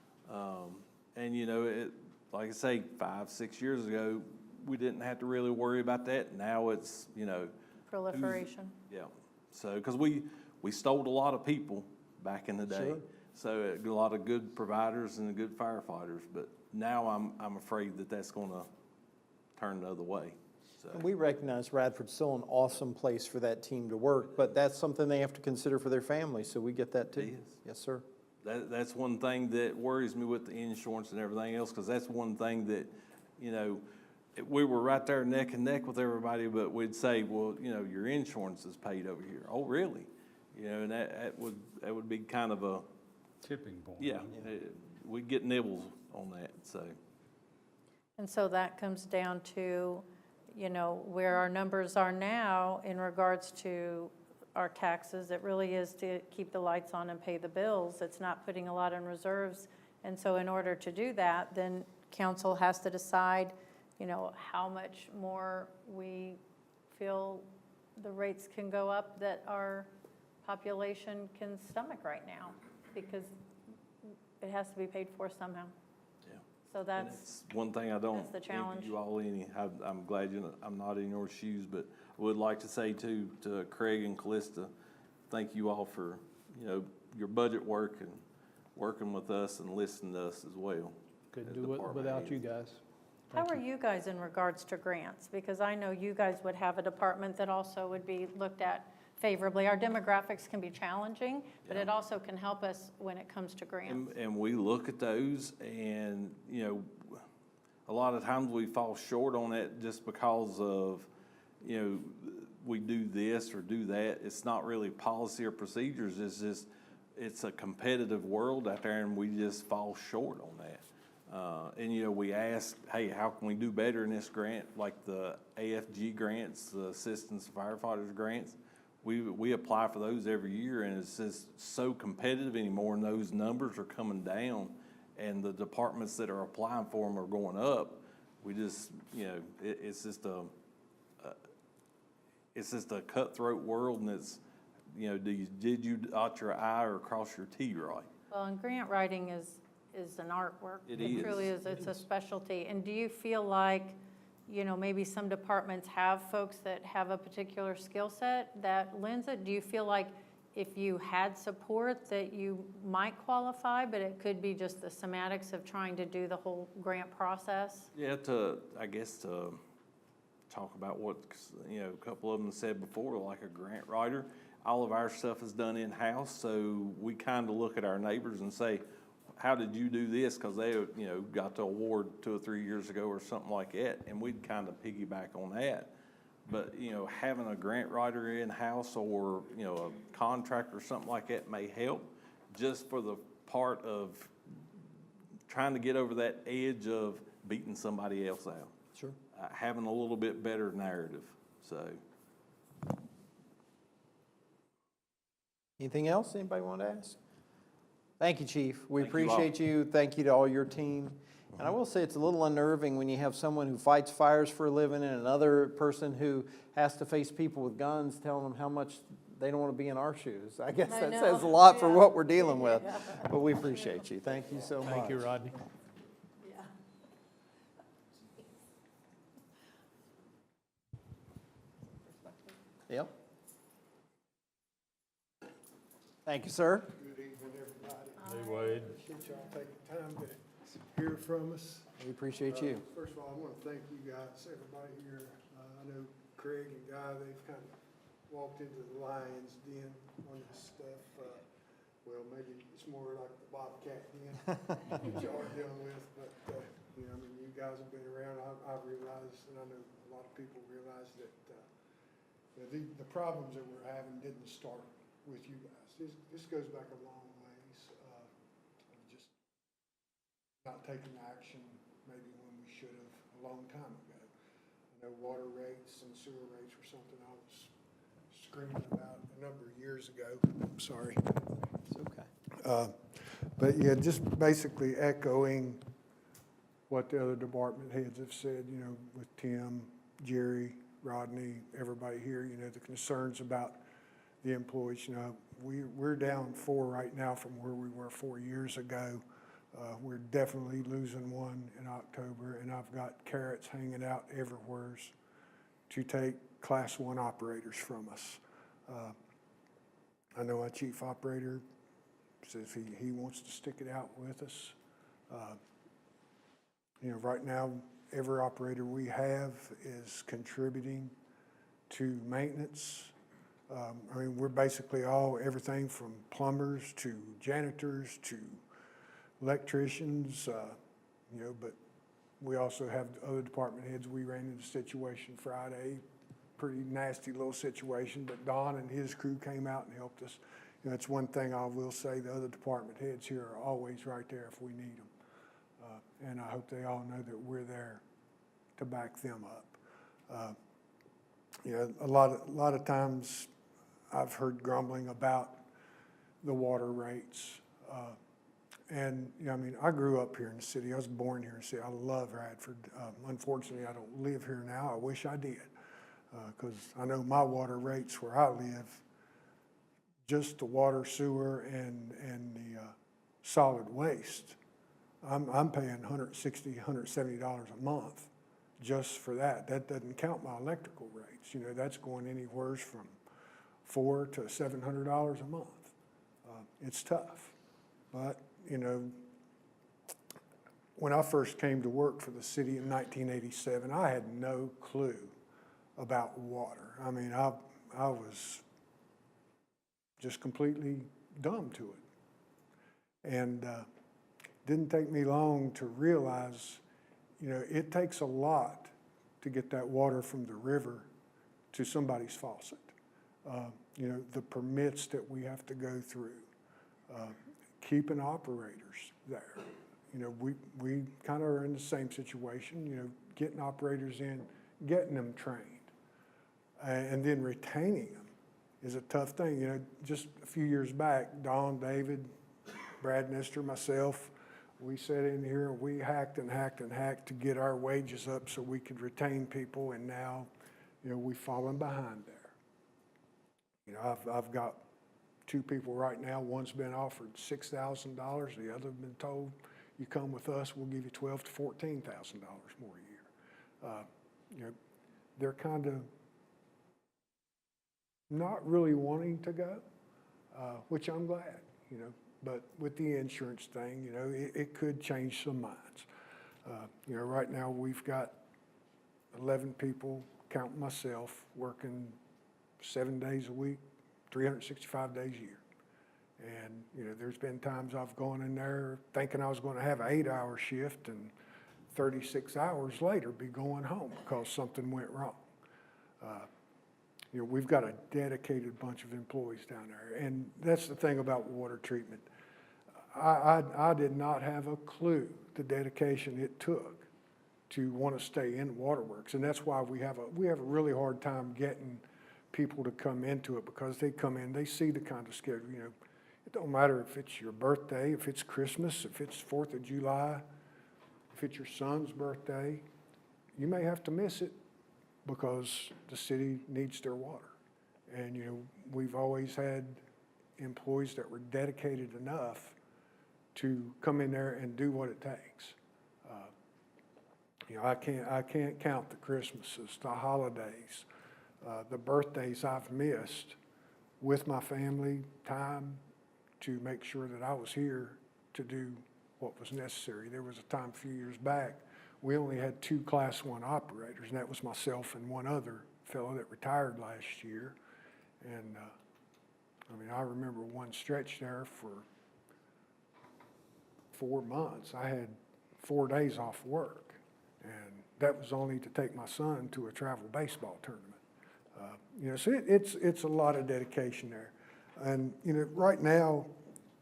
[SPEAKER 14] And you know, like I say, 5, 6 years ago, we didn't have to really worry about that. Now it's, you know.
[SPEAKER 3] Proliferation.
[SPEAKER 14] Yeah. So, because we stole a lot of people back in the day.
[SPEAKER 1] Sure.
[SPEAKER 14] So a lot of good providers and good firefighters. But now I'm afraid that that's going to turn the other way. So.
[SPEAKER 1] And we recognize Radford's still an awesome place for that team to work, but that's something they have to consider for their family, so we get that too.
[SPEAKER 14] It is.
[SPEAKER 1] Yes, sir.
[SPEAKER 14] That's one thing that worries me with the insurance and everything else, because that's one thing that, you know, we were right there neck and neck with everybody, but we'd say, well, you know, your insurance is paid over here. Oh, really? You know, and that would be kind of a
[SPEAKER 7] Tipping point.
[SPEAKER 14] yeah. We'd get nibbles on that. So.
[SPEAKER 3] And so that comes down to, you know, where our numbers are now in regards to our taxes. It really is to keep the lights on and pay the bills. It's not putting a lot in reserves. And so in order to do that, then council has to decide, how much more we feel the rates can go up that our population can stomach right now, because it has to be paid for somehow.
[SPEAKER 14] Yeah.
[SPEAKER 3] So
[SPEAKER 14] And
[SPEAKER 3] that's,
[SPEAKER 14] it's one thing I don't
[SPEAKER 3] that's the challenge.
[SPEAKER 14] envy you all any. I'm glad I'm not in your shoes, but I would like to say too, to Craig and Callista, thank you all for, your budget work and working with us and listening to us as well.
[SPEAKER 4] Couldn't
[SPEAKER 14] as
[SPEAKER 4] do it
[SPEAKER 14] department
[SPEAKER 4] without
[SPEAKER 14] heads.
[SPEAKER 4] you guys.
[SPEAKER 3] how
[SPEAKER 4] Thank
[SPEAKER 3] are you guys in regards to grants? Because I know you guys would have a department that also would be looked at favorably. Our demographics can be challenging, but it also can help us when it comes to grants.
[SPEAKER 14] And we look at those and, a lot of times we fall short on it just because of, we do this or do that. It's not really policy or procedures. It's just, it's a competitive world out there and we just fall short on that. And, we ask, hey, how can we do better in this grant? Like the AFG grants, the Assistance Firefighters grants. We apply for those every year, and it's just so competitive anymore, and those numbers are coming down, and the departments that are applying for them are going up. We just, it's just a cutthroat world, and it's, did you dot your I or cross your T right?
[SPEAKER 3] Well, and grant writing is an artwork.
[SPEAKER 14] It
[SPEAKER 3] It truly
[SPEAKER 14] is.
[SPEAKER 3] is. It's a specialty. And do you feel like, maybe some departments have folks that have a particular skill set that lends it? Do you feel like if you had support that you might qualify, but it could be just the semantics of trying to do the whole grant process?
[SPEAKER 14] Yeah, I guess to talk about what, a couple of them said before, like a grant writer, all of our stuff is done in-house, so we kind of look at our neighbors and say, how did you do this? Because they, got the award 2 or 3 years ago or something like that, and we'd kind of piggyback on that. But, having a grant writer in-house or, a contractor or something like that may help, just for the part of trying to get over that edge of beating somebody else out.
[SPEAKER 1] Sure.
[SPEAKER 14] Having a little bit better narrative, so.
[SPEAKER 1] Anything else anybody want to ask? Thank you, Chief. We
[SPEAKER 14] Thank you all.
[SPEAKER 1] appreciate you. Thank you to all your team. And I will say it's a little unnerving when you have someone who fights fires for a living and another person who has to face people with guns telling them how much they don't want to be in our shoes. I guess that says a lot for what we're dealing with. But we appreciate you. Thank you so much.
[SPEAKER 4] Thank you, Rodney.
[SPEAKER 1] Yep. Thank you, sir.
[SPEAKER 15] Good evening, everybody.
[SPEAKER 4] Hey, Wade.
[SPEAKER 15] Appreciate y'all taking time to hear from us.
[SPEAKER 1] We appreciate you.
[SPEAKER 15] First of all, I want to thank you guys, everybody here. I know Craig and Guy, they've kind of walked into the lion's den on this stuff. Well, maybe it's more like the Bobcat den that y'all are dealing with, but, you guys have been around. I've realized, and I know a lot of people realize that, the problems that we're having didn't start with you guys. This goes back a long ways, of just not taking action maybe when we should have a long time ago. I know water rates and sewer rates were something I was screaming about a number of years ago. I'm sorry.
[SPEAKER 1] It's okay.
[SPEAKER 15] But yeah, just basically echoing what the other department heads have said, with Tim, Jerry, Rodney, everybody here, the concerns about the employees. We're down 4 right now from where we were 4 years ago. We're definitely losing one in October, and I've got carrots hanging out everywhere to take Class 1 operators from us. I know our chief operator says he wants to stick it out with us. Right now, every operator we have is contributing to maintenance. We're basically everything from plumbers to janitors to electricians, but we also have other department heads. We ran into a situation Friday, pretty nasty little situation, but Don and his crew came out and helped us. That's one thing I will say, the other department heads here are always right there if we need them. And I hope they all know that we're there to back them up. A lot of times I've heard grumbling about the water rates. And, you know, I mean, I grew up here in the city. I was born here in the city. I love Radford. Unfortunately, I don't live here now. I wish I did, because I know my water rates where I live, just the water, sewer, and the solid waste, I'm paying $160, $170 a month just for that. That doesn't count my electrical rates. You know, that's going anywhere from $400 to $700 a month. It's tough, but you know, when I first came to work for the city in 1987, I had no clue about water. I mean, I was just completely dumb to it. And didn't take me long to realize, you know, it takes a lot to get that water from the river to somebody's faucet. You know, the permits that we have to go through, keeping operators there. You know, we kind of are in the same situation, you know, getting operators in, getting them trained, and then retaining them is a tough thing. You know, just a few years back, Don, David, Brad Nestor, myself, we sat in here and we hacked and hacked and hacked to get our wages up so we could retain people, and now, you know, we've fallen behind there. You know, I've got 2 people right now. One's been offered $6,000. The other been told, you come with us, we'll give you $12,000 to $14,000 more a year. You know, they're kind of not really wanting to go, which I'm glad, you know. But with the insurance thing, you know, it could change some minds. You know, right now we've got 11 people, counting myself, working 7 days a week, 365 days a year. And, you know, there's been times I've gone in there thinking I was going to have an 8-hour shift, and 36 hours later be going home because something went wrong. You know, we've got a dedicated bunch of employees down there. And that's the thing about water treatment. I did not have a clue the dedication it took to want to stay in waterworks. And that's why we have a really hard time getting people to come into it, because they come in, they see the kind of schedule. You know, it don't matter if it's your birthday, if it's Christmas, if it's 4th of July, if it's your son's birthday, you may have to miss it because the city needs their water. And, you know, we've always had employees that were dedicated enough to come in there and do what it takes. You know, I can't count the Christmases, the holidays, the birthdays I've missed with my family, time to make sure that I was here to do what was necessary. There was a time a few years back, we only had 2 Class 1 operators, and that was myself and one other fellow that retired last year. And I mean, I remember one stretch there for 4 months. I had 4 days off work, and that was only to take my son to a travel baseball tournament. You know, so it's a lot of dedication there. And, you know, right now,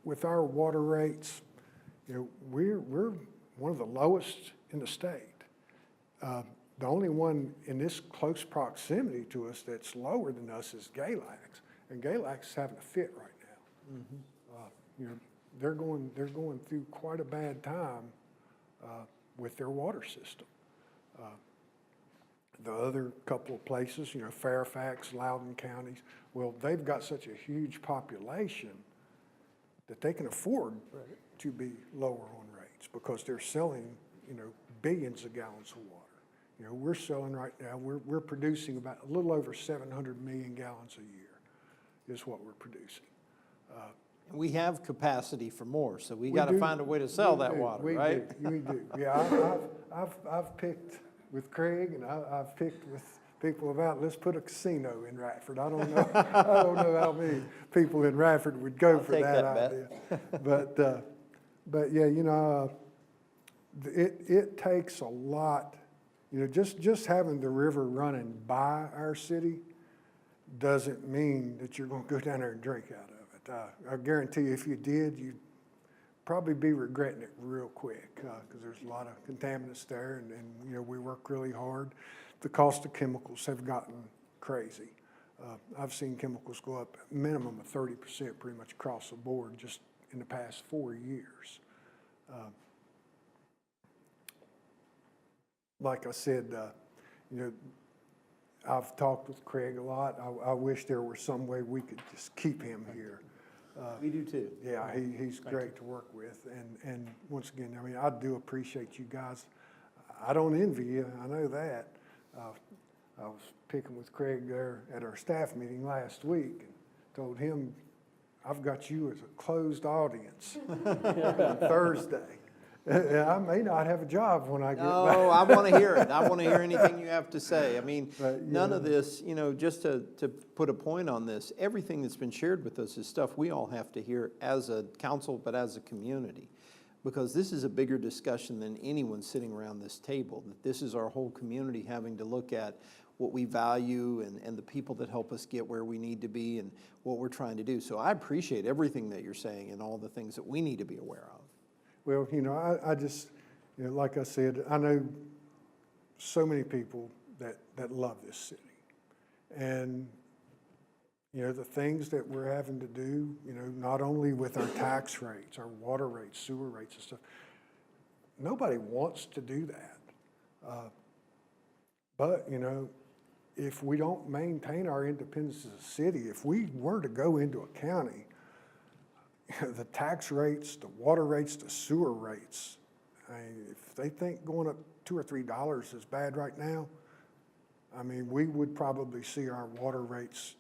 [SPEAKER 15] with our water rates, you know, we're one of the lowest in the state. The only one in this close proximity to us that's lower than us is Galax, and Galax is having a fit right now. You know, they're going through quite a bad time with their water system. The other couple of places, you know, Fairfax, Loudoun counties, well, they've got such a huge population that they can afford to be lower on rates because they're selling, you know, billions of gallons of water. You know, we're selling right now, we're producing about a little over 700 million gallons a year is what we're producing.
[SPEAKER 1] We have capacity for more, so we got to find a way to sell that water, right?
[SPEAKER 15] We do. Yeah, I've picked with Craig, and I've picked with people about, let's put a casino in Radford. I don't know how many people in Radford would go for that idea. But yeah, you know, it takes a lot. You know, just having the river running by our city doesn't mean that you're going to go down there and drink out of it. I guarantee you, if you did, you'd probably be regretting it real quick because there's a lot of contaminants there, and you know, we work really hard. The cost of chemicals have gotten crazy. I've seen chemicals go up a minimum of 30% pretty much across the board just in the past 4 years. Like I said, you know, I've talked with Craig a lot. I wish there were some way we could just keep him here.
[SPEAKER 1] We do too.
[SPEAKER 15] Yeah, he's great to work with. And once again, I mean, I do appreciate you guys. I don't envy you, I know that. I was picking with Craig there at our staff meeting last week and told him, I've got you as a closed audience on Thursday. And I may not have a job when I get back.
[SPEAKER 1] No, I want to hear it. I want to hear anything you have to say. I mean,
[SPEAKER 15] But,
[SPEAKER 1] none of this, you know, just to put a point on this, everything that's been shared with us is stuff we all have to hear as a council, but as a community. Because this is a bigger discussion than anyone sitting around this table. That this is our whole community having to look at what we value and the people that help us get where we need to be and what we're trying to do. So I appreciate everything that you're saying and all the things that we need to be aware of.
[SPEAKER 15] Well, you know, I just, you know, like I said, I know so many people that love this city. And, you know, the things that we're having to do, you know, not only with our tax rates, our water rates, sewer rates and stuff, nobody wants to do that. But, you know, if we don't maintain our independence as a city, if we were to go into a county, the tax rates, the water rates, the sewer rates, I mean, if they think going up $2 or $3 is bad right now, I mean, we would probably see our water rates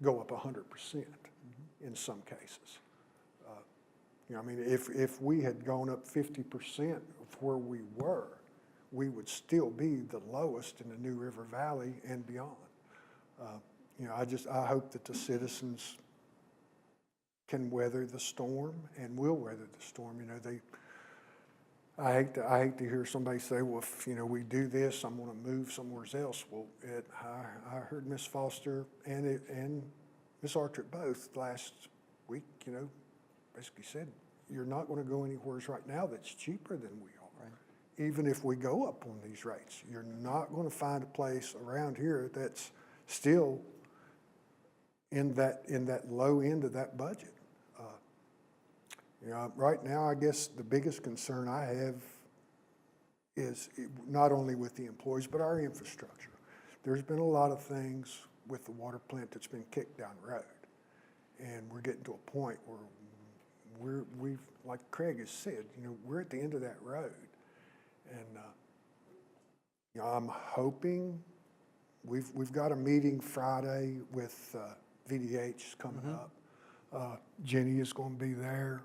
[SPEAKER 15] go up 100% in some cases. You know, I mean, if we had gone up 50% of where we were, we would still be the lowest in the New River Valley and beyond. You know, I hope that the citizens can weather the storm and will weather the storm. You know, I hate to hear somebody say, well, if, you know, we do this, I'm going to move somewhere else. Well, I heard Ms. Foster and Ms. Archer both last week, you know, basically said, you're not going to go anywhere right now that's cheaper than we are. Right. Even if we go up on these rates, you're not going to find a place around here that's still in that low end of that budget. You know, right now, I guess the biggest concern I have is not only with the employees, but our infrastructure. There's been a lot of things with the water plant that's been kicked down the road. And we're getting to a point where we've, like Craig has said, you know, we're at the end of that road. And, you know, I'm hoping, we've got a meeting Friday with VDH coming up. Jenny is going to be there.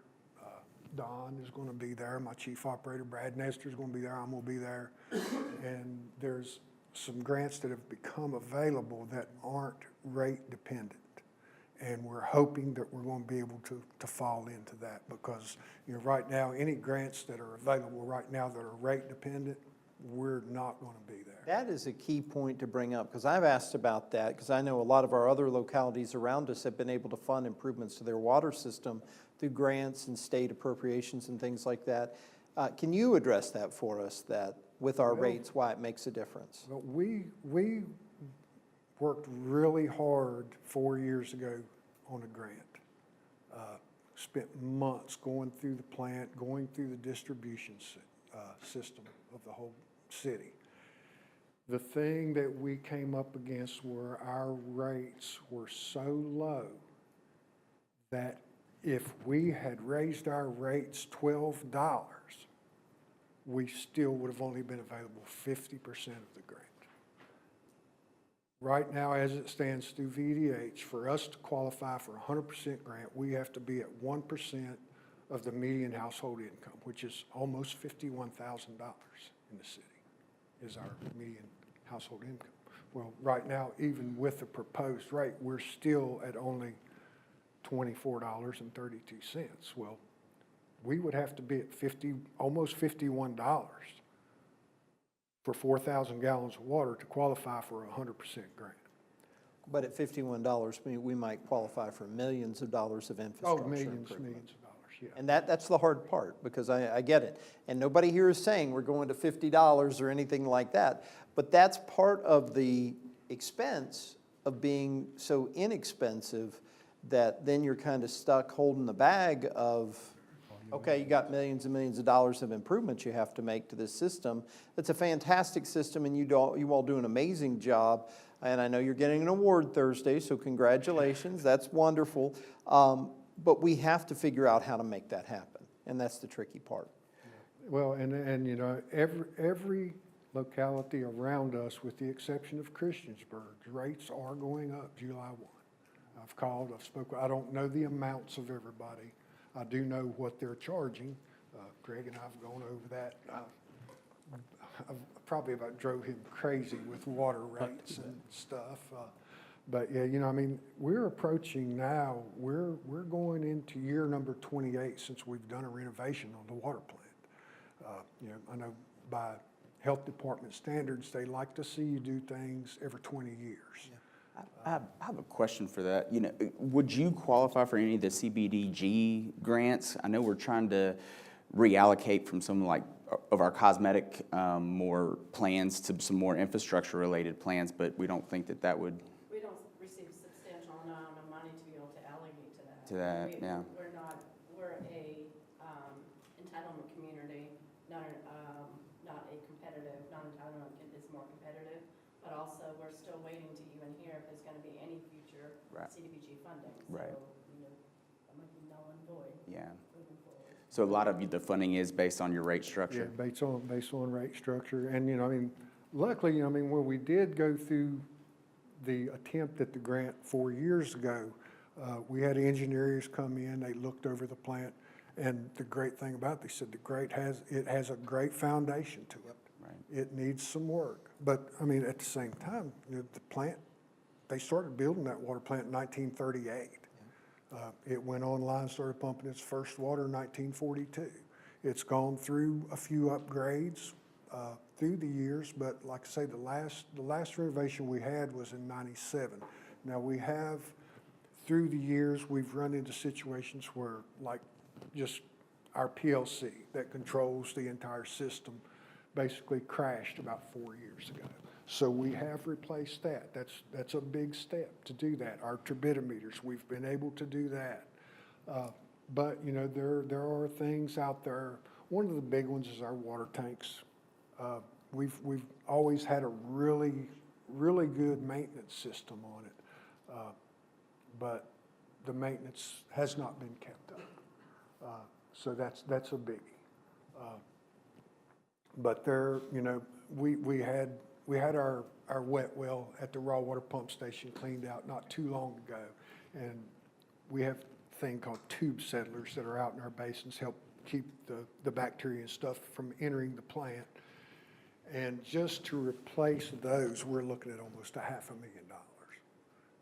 [SPEAKER 15] Don is going to be there. My chief operator, Brad Nestor, is going to be there. I'm going to be there. And there's some grants that have become available that aren't rate dependent. And we're hoping that we're going to be able to fall into that because, you know, right now, any grants that are available right now that are rate dependent, we're not going to be there.
[SPEAKER 1] That is a key point to bring up because I've asked about that because I know a lot of our other localities around us have been able to fund improvements to their water system through grants and state appropriations and things like that. Can you address that for us, that with our rates, why it makes a difference?
[SPEAKER 15] Well, we worked really hard 4 years ago on a grant. Spent months going through the plant, going through the distribution system of the whole city. The thing that we came up against were our rates were so low that if we had raised our rates $12, we still would have only been available 50% of the grant. Right now, as it stands through VDH, for us to qualify for 100% grant, we have to be at 1% of the median household income, which is almost $51,000 in the city, is our median household income. Well, right now, even with the proposed rate, we're still at only $24.32. Well, we would have to be at almost $51 for 4,000 gallons of water to qualify for a 100% grant.
[SPEAKER 1] But at $51, we might qualify for millions of dollars of infrastructure.
[SPEAKER 15] Oh, millions of dollars, yeah.
[SPEAKER 1] And that's the hard part because I get it. And nobody here is saying we're going to $50 or anything like that. But that's part of the expense of being so inexpensive that then you're kind of stuck holding the bag of Okay, you got millions and millions of dollars of improvements you have to make to this system. It's a fantastic system, and you all do an amazing job. And I know you're getting an award Thursday, so congratulations. That's wonderful. But we have to figure out how to make that happen, and that's the tricky part.
[SPEAKER 15] Well, and you know, every locality around us, with the exception of Christiansburg, rates are going up July 1. I've called, I've spoken, I don't know the amounts of everybody. I do know what they're charging. Greg and I have gone over that. I probably about drove him crazy with water rates and stuff. But yeah, you know, I mean, we're approaching now, we're going into year number 28 since we've done a renovation on the water plant. You know, I know by health department standards, they like to see you do things every 20 years.
[SPEAKER 2] Yeah. I have a question for that. You know, would you qualify for any of the CBDG grants? I know we're trying to reallocate from some like of our cosmetic more plans to some more infrastructure related plans, but we don't think that would.
[SPEAKER 5] We don't receive substantial amount of money to be able to allocate to that.
[SPEAKER 2] To that, yeah.
[SPEAKER 5] We're a entitlement community, not a competitive, non-entitlement is more competitive, but also we're still waiting to even hear if there's gonna be any future CDBG funding.
[SPEAKER 2] Right.
[SPEAKER 5] So, you know, that might be null and void.
[SPEAKER 2] Yeah.
[SPEAKER 5] Moving forward.
[SPEAKER 2] So a lot of the funding is based on your rate structure?
[SPEAKER 15] Yeah, based on rate structure. And, you know, I mean, luckily, you know, I mean, when we did go through the attempt at the grant 4 years ago, we had engineers come in, they looked over the plant, and the great thing about it, they said it has a great foundation to it.
[SPEAKER 2] Right.
[SPEAKER 15] It needs some work. But, I mean, at the same time, you know, the plant, they started building that water plant in 1938. It went online, started pumping its first water in 1942. It's gone through a few upgrades through the years, but like I say, the last renovation we had was in '97. Now we have, through the years, we've run into situations where, like, just our PLC that controls the entire system basically crashed about 4 years ago. So we have replaced that. That's a big step to do that. Our turbidimeters, we've been able to do that. But, you know, there are things out there. One of the big ones is our water tanks. We've always had a really good maintenance system on it. But the maintenance has not been kept up. So that's a biggie. But there, you know, we had our wet well at the raw water pump station cleaned out not too long ago. And we have a thing called tube settlers that are out in our basins, help keep the bacteria and stuff from entering the plant. And just to replace those, we're looking at almost $500,000.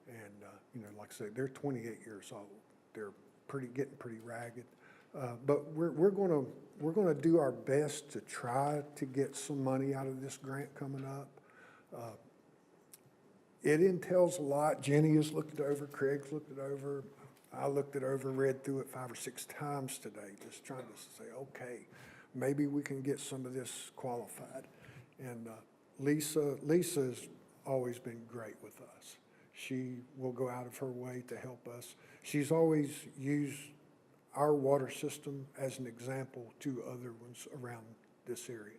[SPEAKER 15] And, you know, like I say, they're 28 years old. They're getting pretty ragged. But we're gonna do our best to try to get some money out of this grant coming up. It entails a lot. Jenny has looked it over, Craig's looked it over. I looked it over, read through it 5 or 6 times today, just trying to say, okay, maybe we can get some of this qualified. And Lisa's always been great with us. She will go out of her way to help us. She's always used our water system as an example to other ones around this area.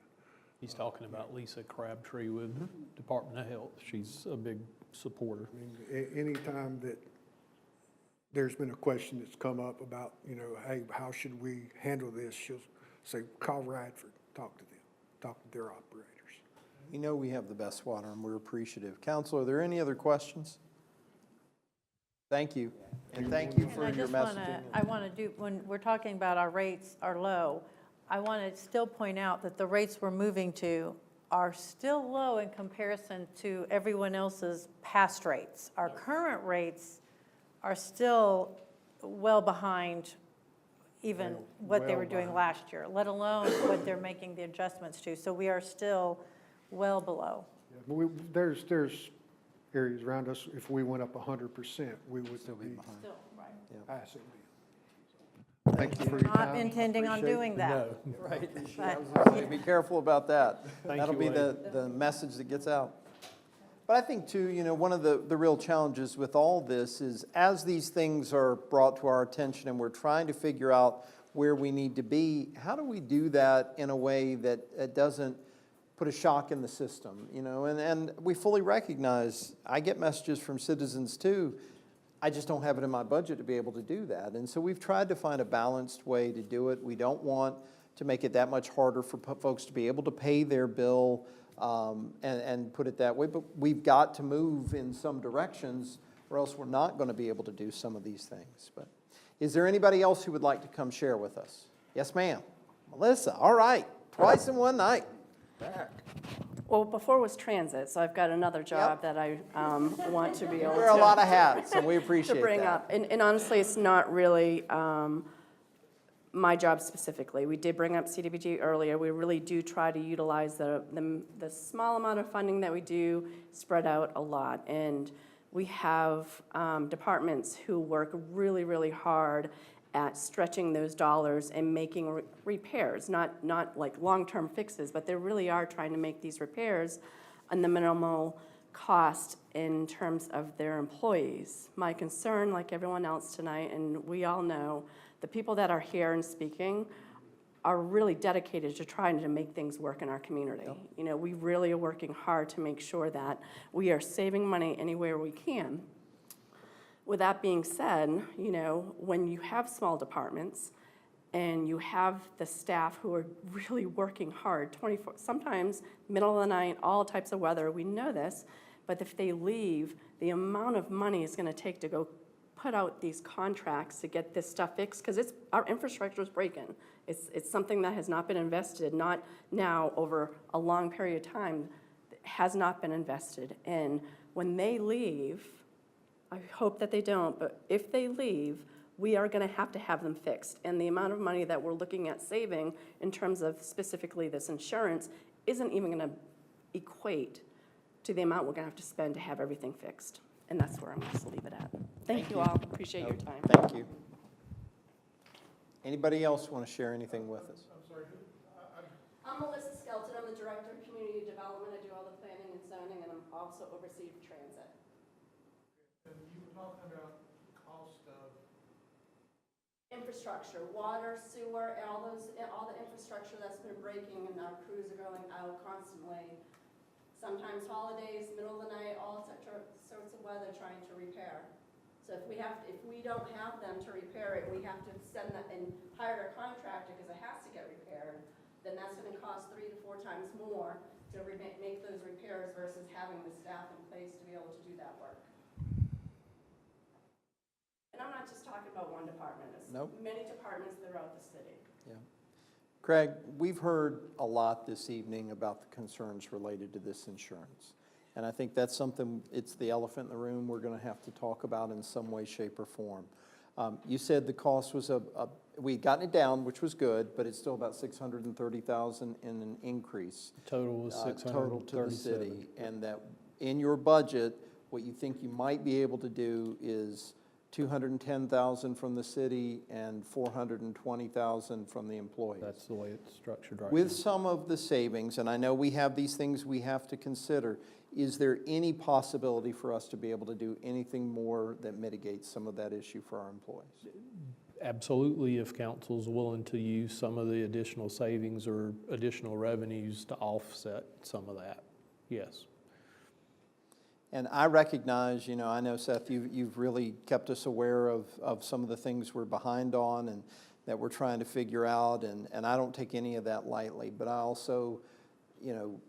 [SPEAKER 4] He's talking about Lisa Crabtree with Department of Health. She's a big supporter.
[SPEAKER 15] I mean, anytime that there's been a question that's come up about, you know, hey, how should we handle this? She'll say, call Radford, talk to them, talk to their operators.
[SPEAKER 1] We know we have the best water, and we're appreciative. Council, are there any other questions? Thank you, and thank you for your messaging.
[SPEAKER 3] I want to do, when we're talking about our rates are low, I want to still point out that the rates we're moving to are still low in comparison to everyone else's past rates. Our current rates are still well behind even what they were doing last year, let alone what they're making the adjustments to. So we are still well below.
[SPEAKER 15] Yeah, there's areas around us, if we went up 100%, we would still be behind.
[SPEAKER 3] Still, right.
[SPEAKER 15] Passing. Thank you for your time.
[SPEAKER 3] Not intending on doing that.
[SPEAKER 1] Right.
[SPEAKER 3] But-
[SPEAKER 1] Be careful about that.
[SPEAKER 4] Thank
[SPEAKER 1] That'll
[SPEAKER 4] you,
[SPEAKER 1] be
[SPEAKER 4] Wade.
[SPEAKER 1] the message that gets out. But I think too, one of the real challenges with all this is as these things are brought to our attention and we're trying to figure out where we need to be, how do we do that in a way that it doesn't put a shock in the system, and we fully recognize, I get messages from citizens too, I just don't have it in my budget to be able to do that. And so we've tried to find a balanced way to do it. We don't want to make it that much harder for folks to be able to pay their bill and put it that way. But we've got to move in some directions or else we're not going to be able to do some of these things. But is there anybody else who would like to come share with us? Yes, ma'am. Melissa, all right. Twice in one night. Back.
[SPEAKER 5] Well, before was transit, so I've got another job that I want to be able to.
[SPEAKER 1] Wear a lot of hats, and we appreciate
[SPEAKER 5] to bring
[SPEAKER 1] that.
[SPEAKER 5] up. And honestly, it's not really my job specifically. We did bring up CDBG earlier. We really do try to utilize the small amount of funding that we do spread out a lot. And we have departments who work really, really hard at stretching those dollars and making repairs, not like long-term fixes, but they really are trying to make these repairs on the minimal cost in terms of their employees. My concern, like everyone else tonight, and we all know, the people that are here and speaking are really dedicated to trying to make things work in our community. We really are working hard to make sure that we are saving money anywhere we can. With that being said, when you have small departments and you have the staff who are really working hard, 24, sometimes middle of the night, all types of weather, we know this, but if they leave, the amount of money it's gonna take to go put out these contracts to get this stuff fixed, because our infrastructure is breaking. It's something that has not been invested, not now over a long period of time, has not been invested in. When they leave, I hope that they don't, but if they leave, we are gonna have to have them fixed. And the amount of money that we're looking at saving in terms of specifically this insurance isn't even gonna equate to the amount we're gonna have to spend to have everything fixed. And that's where I'm gonna leave it at. Thank you all, appreciate your time.
[SPEAKER 1] Thank you. Anybody else want to share anything with us?
[SPEAKER 15] I'm sorry,
[SPEAKER 5] I'm Melissa Skelton, I'm the Director of Community Development. I do all the planning and zoning, and I'm also oversee transit.
[SPEAKER 15] and you were talking about cost of
[SPEAKER 5] Infrastructure, water, sewer, all the infrastructure that's been breaking, and our crews are going out constantly. Sometimes holidays, middle of the night, all sorts of weather trying to repair. So if we don't have them to repair it, we have to send that and hire a contractor because it has to get repaired, then that's going to cost 3 to 4 times more to make those repairs versus having the staff in place to be able to do that work. And I'm not just talking about one department, it's many departments throughout the city.
[SPEAKER 1] Yeah. Craig, we've heard a lot this evening about the concerns related to this insurance. And I think that's something, it's the elephant in the room we're going to have to talk about in some way, shape, or form. You said the cost was we'd gotten it down, which was good, but it's still about $630,000 in an increase.
[SPEAKER 4] Total was
[SPEAKER 1] Total to the city.
[SPEAKER 4] 637.
[SPEAKER 1] And that in your budget, what you think you might be able to do is $210,000 from the city and $420,000 from the employees.
[SPEAKER 4] That's the way it's structured right
[SPEAKER 1] With
[SPEAKER 4] now.
[SPEAKER 1] some of the savings, and I know we have these things we have to consider, is there any possibility for us to be able to do anything more that mitigates some of that issue for our employees?
[SPEAKER 4] Absolutely, if council's willing to use some of the additional savings or additional revenues to offset some of that, yes.
[SPEAKER 1] And I recognize, I know, Seth, you've really kept us aware of some of the things we're behind on and that we're trying to figure out, and I don't take any of that lightly, but I also,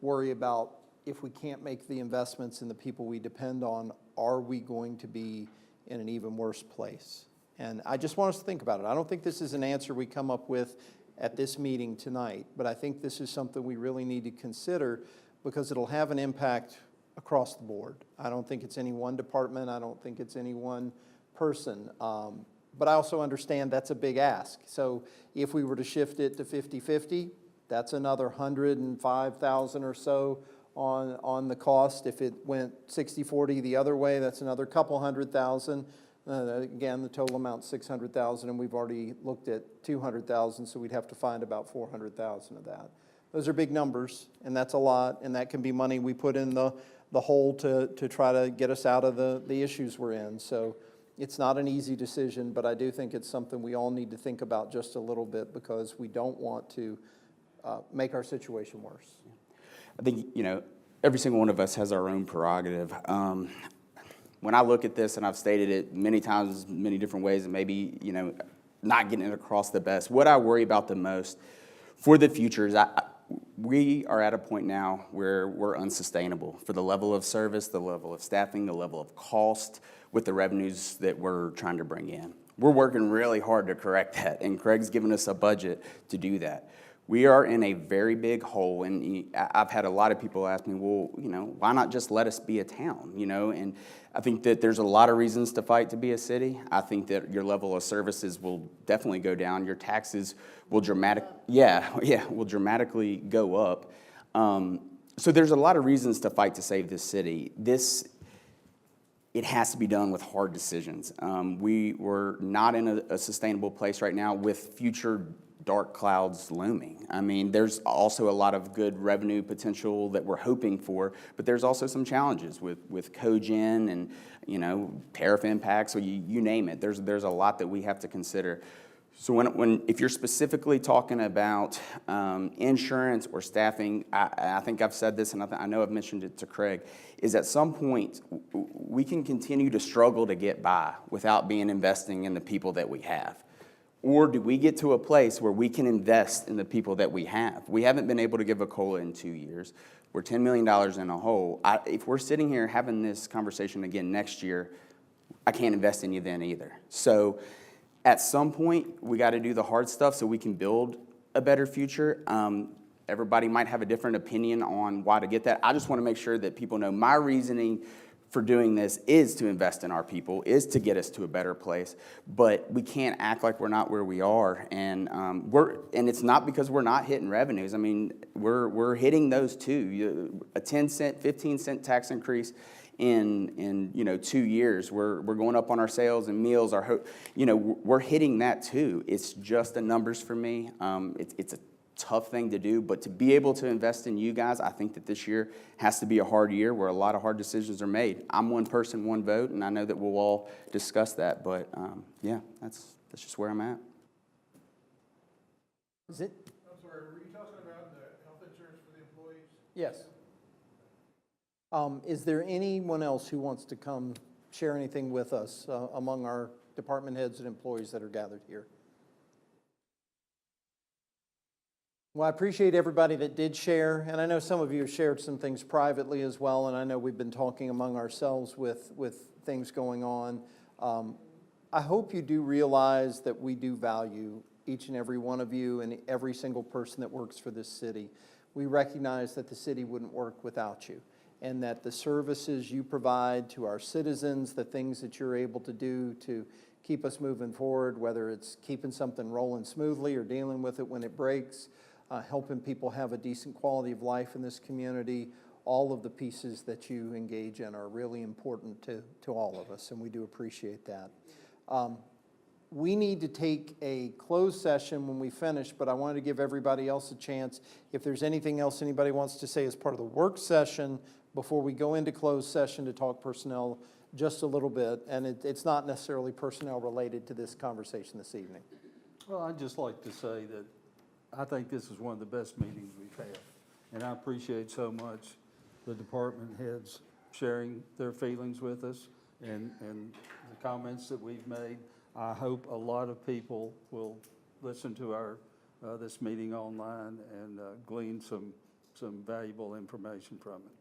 [SPEAKER 1] worry about if we can't make the investments in the people we depend on, are we going to be in an even worse place? And I just want us to think about it. I don't think this is an answer we come up with at this meeting tonight, but I think this is something we really need to consider because it'll have an impact across the board. I don't think it's any one department. I don't think it's any one person. But I also understand that's a big ask. So if we were to shift it to 50-50, that's another $105,000 or so on the cost. If it went 60-40 the other way, that's another couple $100,000. Again, the total amount $600,000, and we've already looked at $200,000, so we'd have to find about $400,000 of that. Those are big numbers, and that's a lot, and that can be money we put in the the hole to try to get us out of the issues we're in. So it's not an easy decision, but I do think it's something we all need to think about just a little bit, because we don't want to make our situation worse.
[SPEAKER 2] I think, every single one of us has our own prerogative. When I look at this, and I've stated it many times, many different ways, and maybe, not getting it across the best, what I worry about the most for the future is we are at a point now where we're unsustainable for the level of service, the level of staffing, the level of cost with the revenues that we're trying to bring in. We're working really hard to correct that, and Craig's given us a budget to do that. We are in a very big hole, and I've had a lot of people ask me, well, why not just let us be a town, and I think that there's a lot of reasons to fight to be a city. I think that your level of services will definitely go down. Your taxes will will dramatically go up. So there's a lot of reasons to fight to save this city. It has to be done with hard decisions. We're not in a sustainable place right now with future dark clouds looming. I mean, there's also a lot of good revenue potential that we're hoping for, but there's also some challenges with cogen and, tariff impacts, so you name it. There's a lot that we have to consider. So if you're specifically talking about insurance or staffing, I think I've said this, and I know I've mentioned it to Craig, is at some point we can continue to struggle to get by without investing in the people that we have. Or do we get to a place where we can invest in the people that we have? We haven't been able to give a COLA in 2 years. We're $10 million in a hole. If we're sitting here having this conversation again next year, I can't invest in you then either. So at some point, we got to do the hard stuff so we can build a better future. Everybody might have a different opinion on why to get that. I just want to make sure that people know my reasoning for doing this is to invest in our people, is to get us to a better place, but we can't act like we're not where we are, and it's not because we're not hitting revenues. I mean, we're hitting those too. A 10-cent, 15-cent tax increase in 2 years. We're going up on our sales and meals. We're hitting that too. It's just the numbers for me. It's a tough thing to do, but to be able to invest in you guys, I think that this year has to be a hard year where a lot of hard decisions are made. I'm one person, one vote, and I know that we'll all discuss that, but that's just where I'm at.
[SPEAKER 1] Is it?
[SPEAKER 15] I'm sorry, were you talking about the health insurance for the employees?
[SPEAKER 1] Yes. Is there anyone else who wants to come share anything with us among our department heads and employees that are gathered here? Well, I appreciate everybody that did share, and I know some of you have shared some things privately as well, and I know we've been talking among ourselves with things going on. I hope you do realize that we do value each and every one of you and every single person that works for this city. We recognize that the city wouldn't work without you, and that the services you provide to our citizens, the things that you're able to do to keep us moving forward, whether it's keeping something rolling smoothly or dealing with it when it breaks, helping people have a decent quality of life in this community, all of the pieces that you engage in are really important to all of us, and we do appreciate that. We need to take a closed session when we finish, but I wanted to give everybody else a chance. If there's anything else anybody wants to say as part of the work session before we go into closed session to talk personnel just a little bit, and it's not necessarily personnel related to this conversation this evening.
[SPEAKER 7] Well, I'd just like to say that I think this is one of the best meetings we've had, and I appreciate so much the department heads sharing their feelings with us and the comments that we've made. I hope a lot of people will listen to our this meeting online and glean some valuable information from it.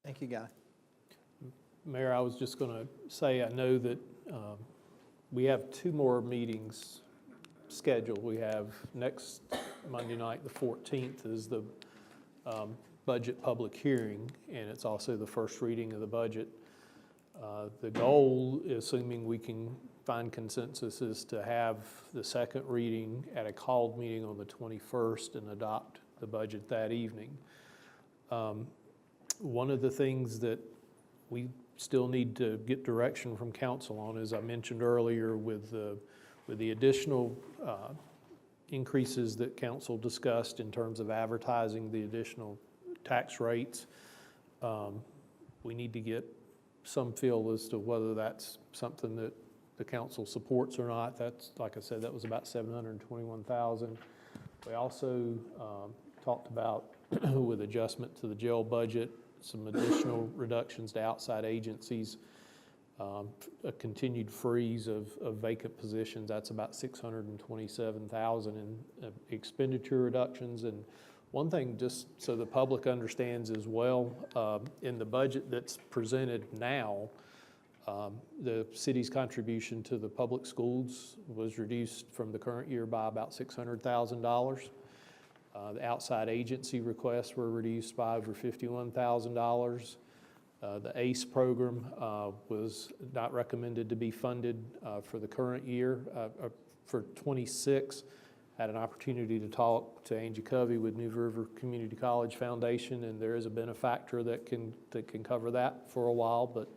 [SPEAKER 1] Thank you, Guy.
[SPEAKER 4] Mayor, I was just going to say, I know that we have 2 more meetings scheduled. We have next Monday night, the 14th, is the budget public hearing, and it's also the first reading of the budget. The goal, assuming we can find consensus, is to have the second reading at a called meeting on the 21st and adopt the budget that evening. One of the things that we still need to get direction from council on, as I mentioned earlier, with the additional increases that council discussed in terms of advertising the additional tax rates, we need to get some feel as to whether that's something that the council supports or not. That's, like I said, that was about 721,000. We also talked about, with adjustment to the jail budget, some additional reductions to outside agencies, a continued freeze of vacant positions. That's about 627,000 in expenditure reductions. And one thing, just so the public understands as well, in the budget that's presented now, the city's contribution to the public schools was reduced from the current year by about $600,000. The outside agency requests were reduced by over $51,000. The ACE program was not recommended to be funded for the current year. For 26, had an opportunity to talk to Angie Covey with New River Community College Foundation, and there is a benefactor that can cover that for a while. But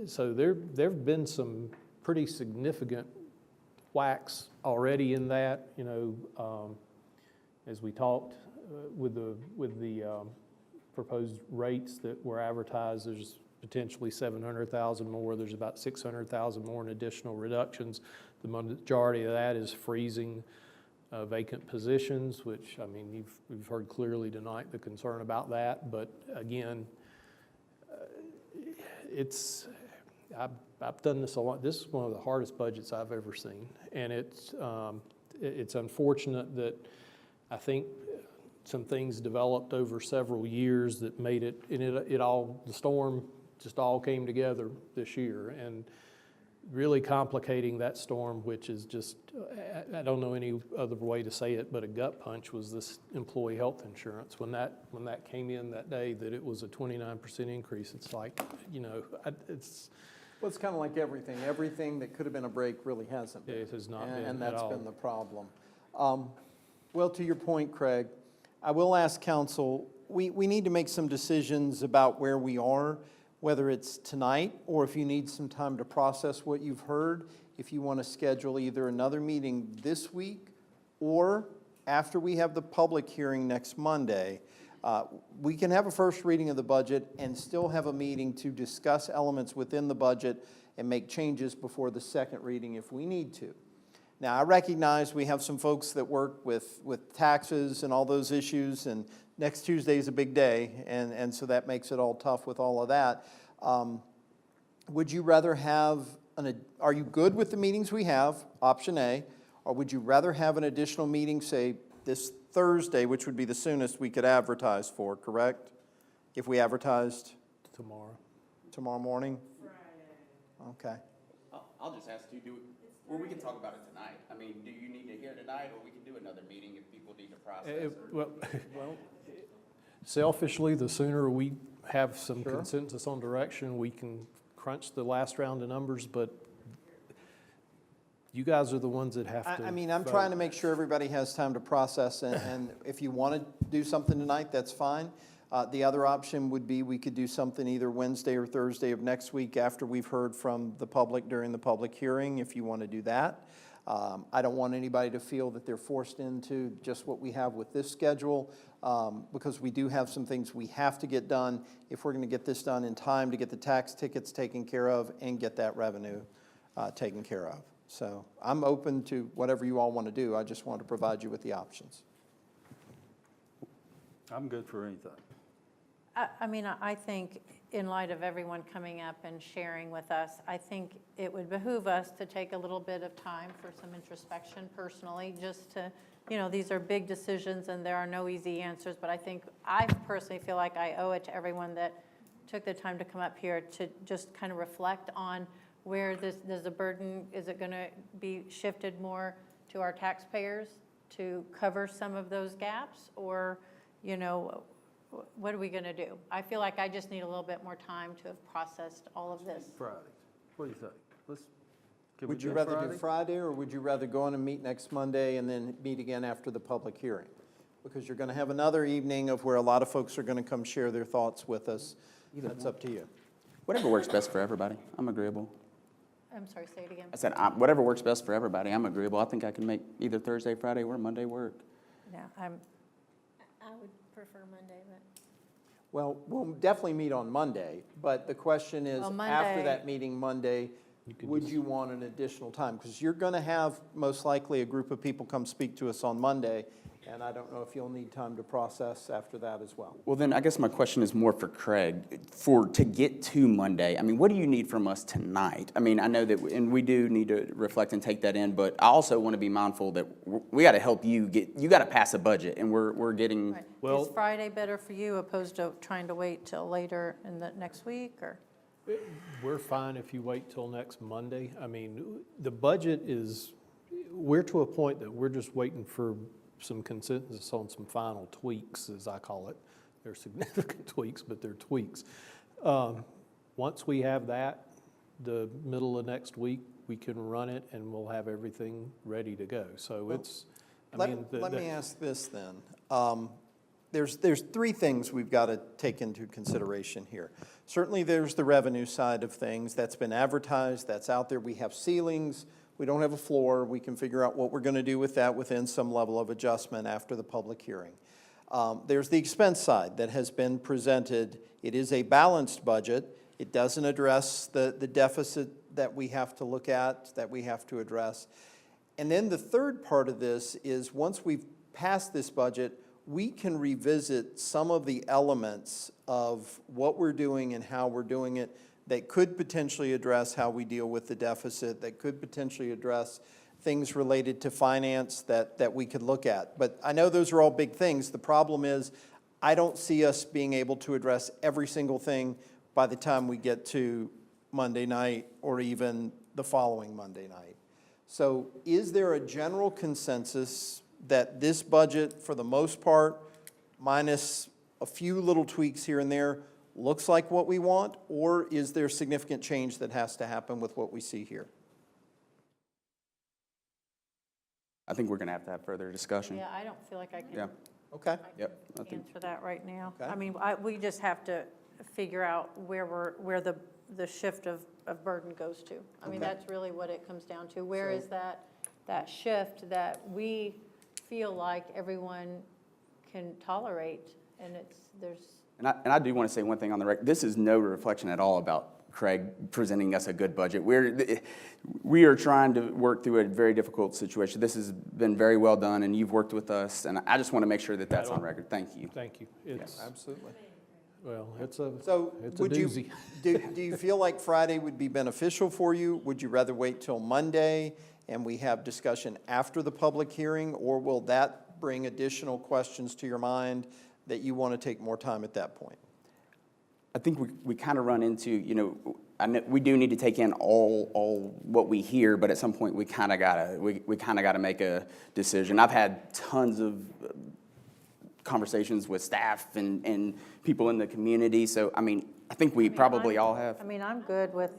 [SPEAKER 4] so there've been some pretty significant whacks already in that. You know, as we talked with the proposed rates that were advertised, there's potentially 700,000 more. There's about 600,000 more in additional reductions. The majority of that is freezing vacant positions, which, I mean, you've heard clearly tonight the concern about that. But again, I've done this a lot. This is one of the hardest budgets I've ever seen, and it's unfortunate that I think some things developed over several years that made it, and the storm just all came together this year, and really complicating that storm, which is just, I don't know any other way to say it, but a gut punch, was this employee health insurance. When that came in that day, that it was a 29% increase, it's like, you know, it's...
[SPEAKER 1] Well, it's kind of like everything. Everything that could have been a break really hasn't been.
[SPEAKER 4] It has not been
[SPEAKER 1] And
[SPEAKER 4] at
[SPEAKER 1] that's
[SPEAKER 4] all.
[SPEAKER 1] been the problem. Well, to your point, Craig, I will ask council, we need to make some decisions about where we are, whether it's tonight or if you need some time to process what you've heard, if you want to schedule either another meeting this week or after we have the public hearing next Monday. We can have a first reading of the budget and still have a meeting to discuss elements within the budget and make changes before the second reading if we need to. Now, I recognize we have some folks that work with taxes and all those issues, and next Tuesday is a big day, and so that makes it all tough with all of that. Would you rather have, are you good with the meetings we have, option A, or would you rather have an additional meeting, say, this Thursday, which would be the soonest we could advertise for, correct? If we advertised? Tomorrow morning? Friday. Okay.
[SPEAKER 2] I'll just ask you, or we can talk about it tonight. I mean, do you need to hear tonight, or we can do another meeting if people need to process?
[SPEAKER 4] Well, selfishly, the sooner we have some consensus on direction, we can crunch the last round of numbers, but you guys are the ones that have to
[SPEAKER 1] I mean, I'm
[SPEAKER 4] vote.
[SPEAKER 1] trying to make sure everybody has time to process, and if you want to do something tonight, that's fine. The other option would be we could do something either Wednesday or Thursday of next week after we've heard from the public during the public hearing, if you want to do that. I don't want anybody to feel that they're forced into just what we have with this schedule, because we do have some things we have to get done if we're going to get this done in time to get the tax tickets taken care of and get that revenue taken care of. So I'm open to whatever you all want to do. I just want to provide you with the options.
[SPEAKER 7] I'm good for anything.
[SPEAKER 3] I mean, I think in light of everyone coming up and sharing with us, I think it would behoove us to take a little bit of time for some introspection personally, just to, you know, these are big decisions and there are no easy answers, but I personally feel like I owe it to everyone that took the time to come up here to just kind of reflect on where there's a burden. Is it going to be shifted more to our taxpayers to cover some of those gaps, or, you know, what are we going to do? I feel like I just need a little bit more time to have processed all of this.
[SPEAKER 7] Friday. What do you think?
[SPEAKER 1] Would you rather do Friday, or would you rather go on and meet next Monday and then meet again after the public hearing? Because you're going to have another evening of where a lot of folks are going to come share their thoughts with us. That's up to you.
[SPEAKER 2] Whatever works best for everybody. I'm agreeable.
[SPEAKER 3] I'm sorry, say it again.
[SPEAKER 2] I said, whatever works best for everybody, I'm agreeable. I think I can make either Thursday, Friday, or Monday work.
[SPEAKER 3] Yeah,
[SPEAKER 9] I would prefer Monday, but.
[SPEAKER 1] Well, we'll definitely meet on Monday, but the question is,
[SPEAKER 3] Well,
[SPEAKER 1] after
[SPEAKER 3] Monday-
[SPEAKER 1] that meeting Monday, would you want an additional time? Because you're going to have most likely a group of people come speak to us on Monday, and I don't know if you'll need time to process after that as well.
[SPEAKER 2] Well, then I guess my question is more for Craig. To get to Monday, I mean, what do you need from us tonight? I mean, I know that, and we do need to reflect and take that in, but I also want to be mindful that we got to help you you got to pass a budget, and we're getting.
[SPEAKER 3] Right.
[SPEAKER 4] Well-
[SPEAKER 3] Is Friday better for you opposed to trying to wait till later in the next week, or?
[SPEAKER 4] We're fine if you wait till next Monday. I mean, the budget is, we're to a point that we're just waiting for some consensus on some final tweaks, as I call it. They're significant tweaks, but they're tweaks. Once we have that, the middle of next week, we can run it and we'll have everything ready to go. So it's,
[SPEAKER 1] Let me ask this then. There's three things we've got to take into consideration here. Certainly, there's the revenue side of things. That's been advertised, that's out there. We have ceilings, we don't have a floor. We can figure out what we're going to do with that within some level of adjustment after the public hearing. There's the expense side that has been presented. It is a balanced budget. It doesn't address the deficit that we have to look at, that we have to address. And then the third part of this is once we've passed this budget, we can revisit some of the elements of what we're doing and how we're doing it that could potentially address how we deal with the deficit, that could potentially address things related to finance that we could look at. But I know those are all big things. The problem is I don't see us being able to address every single thing by the time we get to Monday night or even the following Monday night. So is there a general consensus that this budget, for the most part, minus a few little tweaks here and there, looks like what we want, or is there significant change that has to happen with what we see here?
[SPEAKER 2] I think we're going to have further discussion.
[SPEAKER 3] Yeah, I don't feel like I can.
[SPEAKER 2] Yeah.
[SPEAKER 1] Okay.
[SPEAKER 2] Yep. I think.
[SPEAKER 3] Answer that right now.
[SPEAKER 1] Okay.
[SPEAKER 3] I mean, we just have to figure out where the shift of burden goes to. I mean,
[SPEAKER 1] Okay.
[SPEAKER 3] that's really what it comes down to. Where is that shift that we feel like everyone can tolerate, and there's.
[SPEAKER 2] And I do want to say one thing on the record. This is no reflection at all about Craig presenting us a good budget. We are trying to work through a very difficult situation. This has been very well done, and you've worked with us, and I just want to make sure that that's on record. Thank you.
[SPEAKER 4] thank you. It's,
[SPEAKER 1] Absolutely.
[SPEAKER 4] well, it's a
[SPEAKER 1] Would you,
[SPEAKER 4] doozy.
[SPEAKER 1] do you feel like Friday would be beneficial for you? Would you rather wait till Monday and we have discussion after the public hearing? Or will that bring additional questions to your mind that you want to take more time at that point?
[SPEAKER 2] I think we kind of run into, I know we do need to take in all what we hear, but at some point we kind of gotta make a decision. I've had tons of conversations with staff and people in the community, so I mean, I think we probably all have.
[SPEAKER 3] I mean, I'm good with,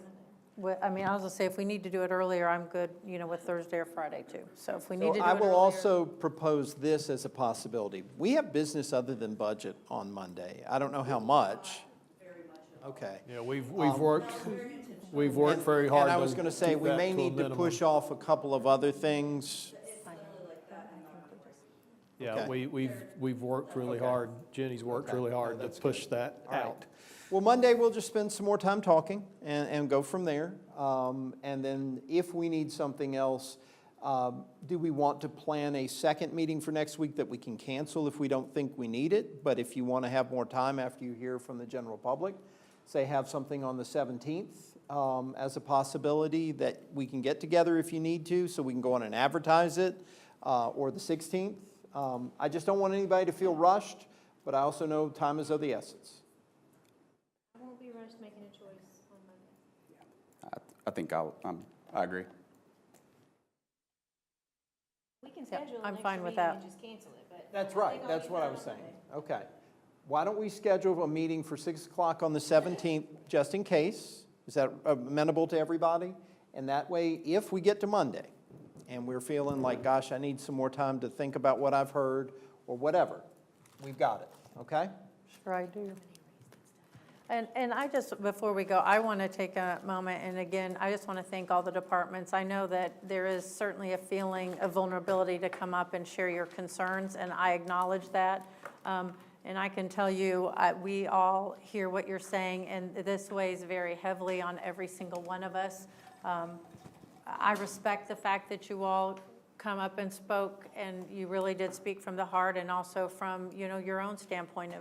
[SPEAKER 3] I mean, I was gonna say, if we need to do it earlier, I'm good, with Thursday or Friday too. So if we need to do it
[SPEAKER 1] I will
[SPEAKER 3] earlier-
[SPEAKER 1] also propose this as a possibility. We have business other than budget on Monday. I don't know how much. Okay.
[SPEAKER 4] Yeah, we've worked very hard.
[SPEAKER 1] And I was going to say,
[SPEAKER 4] keep
[SPEAKER 1] we
[SPEAKER 4] that
[SPEAKER 1] may
[SPEAKER 4] to a
[SPEAKER 1] need to
[SPEAKER 4] minimum.
[SPEAKER 1] push off a couple of other things.
[SPEAKER 4] Yeah,
[SPEAKER 1] Okay.
[SPEAKER 4] we've worked really hard. Jenny's worked really hard to push that
[SPEAKER 1] All right.
[SPEAKER 4] out.
[SPEAKER 1] Well, Monday, we'll just spend some more time talking and go from there. And then if we need something else, do we want to plan a second meeting for next week that we can cancel if we don't think we need it? But if you want to have more time after you hear from the general public, say have something on the 17th as a possibility that we can get together if you need to, so we can go on and advertise it, or the 16th. I just don't want anybody to feel rushed, but I also know time is of the essence.
[SPEAKER 9] I won't be rushed making a choice on Monday.
[SPEAKER 2] I think I agree.
[SPEAKER 9] We can
[SPEAKER 3] Yeah,
[SPEAKER 9] schedule
[SPEAKER 3] I'm
[SPEAKER 9] an
[SPEAKER 3] fine
[SPEAKER 9] extra
[SPEAKER 3] with
[SPEAKER 9] meeting
[SPEAKER 3] that.
[SPEAKER 9] and just cancel it, but.
[SPEAKER 1] That's
[SPEAKER 9] I
[SPEAKER 1] right,
[SPEAKER 9] think I'll
[SPEAKER 1] that's
[SPEAKER 9] be
[SPEAKER 1] what I
[SPEAKER 9] fine
[SPEAKER 1] was
[SPEAKER 9] on
[SPEAKER 1] saying.
[SPEAKER 9] Monday.
[SPEAKER 1] Okay. Why don't we schedule a meeting for 6 o'clock on the 17th, just in case? Is that amenable to everybody? And that way, if we get to Monday, and we're feeling like, gosh, I need some more time to think about what I've heard, or whatever, we've got it, okay?
[SPEAKER 3] Sure I do. And I just, before we go, I want to take a moment, and again, I just want to thank all the departments. I know that there is certainly a feeling of vulnerability to come up and share your concerns, and I acknowledge that. And I can tell you, we all hear what you're saying, and this weighs very heavily on every single one of us. I respect the fact that you all come up and spoke, and you really did speak from the heart, and also from, you know, your own standpoint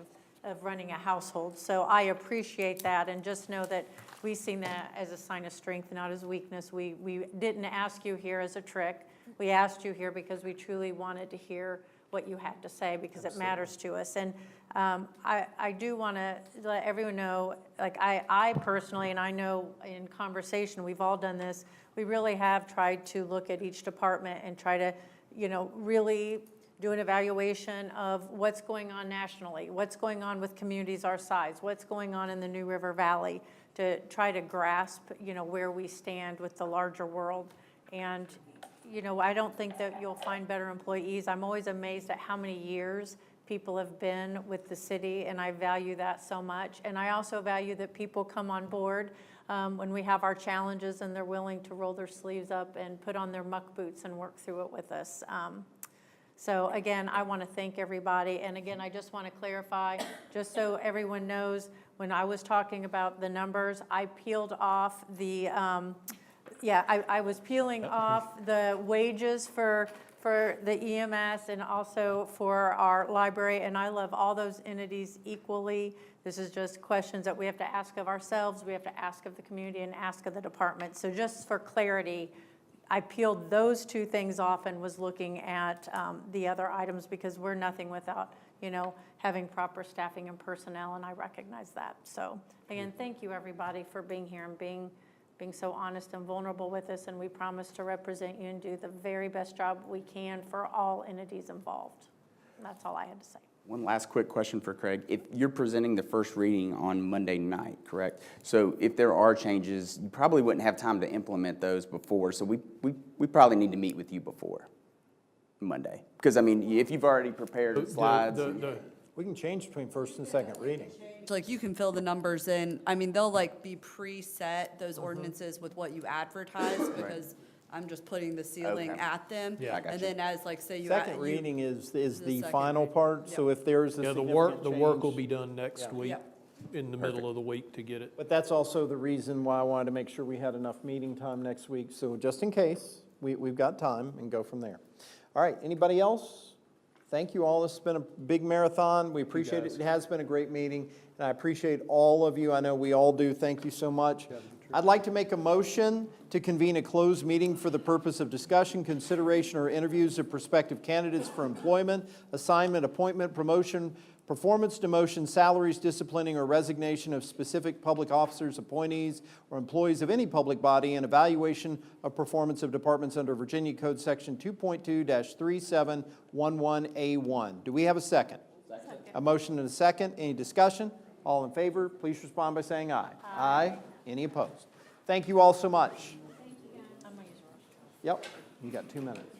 [SPEAKER 3] of running a household. So I appreciate that, and just know that we seen that as a sign of strength, not as weakness. We didn't ask you here as a trick. We asked you here because we truly wanted to hear what you had to say, because it matters to us. And I do want to let everyone know, like I personally, and I know in conversation, we've all done this, we really have tried to look at each department and try to, you know, really do an evaluation of what's going on nationally, what's going on with communities our size, what's going on in the New River Valley, to try to grasp, you know, where we stand with the larger world. And, you know, I don't think that you'll find better employees. I'm always amazed at how many years people have been with the city, and I value that so much. And I also value that people come on board when we have our challenges, and they're willing to roll their sleeves up and put on their muck boots and work through it with us. So again, I want to thank everybody. And again, I just want to clarify, just so everyone knows, when I was talking about the numbers, I peeled off the, I was peeling off the wages for the EMS and also for our library, and I love all those entities equally. This is just questions that we have to ask of ourselves, we have to ask of the community, and ask of the department. So just for clarity, I peeled those two things off and was looking at the other items, because we're nothing without, you know, having proper staffing and personnel, and I recognize that. So again, thank you everybody for being here and being so honest and vulnerable with us, and we promise to represent you and do the very best job we can for all entities involved. And that's all I had to say.
[SPEAKER 2] One last quick question for Craig. If you're presenting the first reading on Monday night, correct? So if there are changes, you probably wouldn't have time to implement those before, so we probably need to meet with you before Monday. Because, I mean, if you've already prepared the slides.
[SPEAKER 1] We can change between first and second reading.
[SPEAKER 16] Like, you can fill the numbers in. I mean, they'll like be preset, those ordinances, with what you advertise, because I'm just putting the ceiling at them.
[SPEAKER 4] Yeah. I
[SPEAKER 2] got
[SPEAKER 16] And
[SPEAKER 2] you.
[SPEAKER 16] then as like, say you.
[SPEAKER 1] Second
[SPEAKER 16] you-
[SPEAKER 1] reading is
[SPEAKER 16] the
[SPEAKER 1] the
[SPEAKER 16] second
[SPEAKER 1] final
[SPEAKER 16] reading.
[SPEAKER 1] part, so if there's a
[SPEAKER 4] Yeah,
[SPEAKER 1] significant
[SPEAKER 4] the work will
[SPEAKER 1] change-
[SPEAKER 4] be done next week,
[SPEAKER 16] Yep.
[SPEAKER 4] in the middle of the week to get it.
[SPEAKER 1] But that's also the reason why I wanted to make sure we had enough meeting time next week. So just in case, we've got time, and go from there. All right, anybody else? Thank you all. This has been a big marathon. We appreciate it. It has been a great meeting, and I appreciate all of you. I know we all do. Thank you so much. I'd like to make a motion to convene a closed meeting for the purpose of discussion, consideration, or interviews of prospective candidates for employment, assignment, appointment, promotion, performance, demotion, salaries, disciplining, or resignation of specific public officers, appointees, or employees of any public body, and evaluation of performance of departments under Virginia Code Section 2.2-3711A1. Do we have a second? Second. A motion and a second. Any discussion? All in favor, please respond by saying aye. Aye. Any opposed? Thank you all so much.
[SPEAKER 3] I'm going to use a restroom.
[SPEAKER 1] Yep, you got 2 minutes.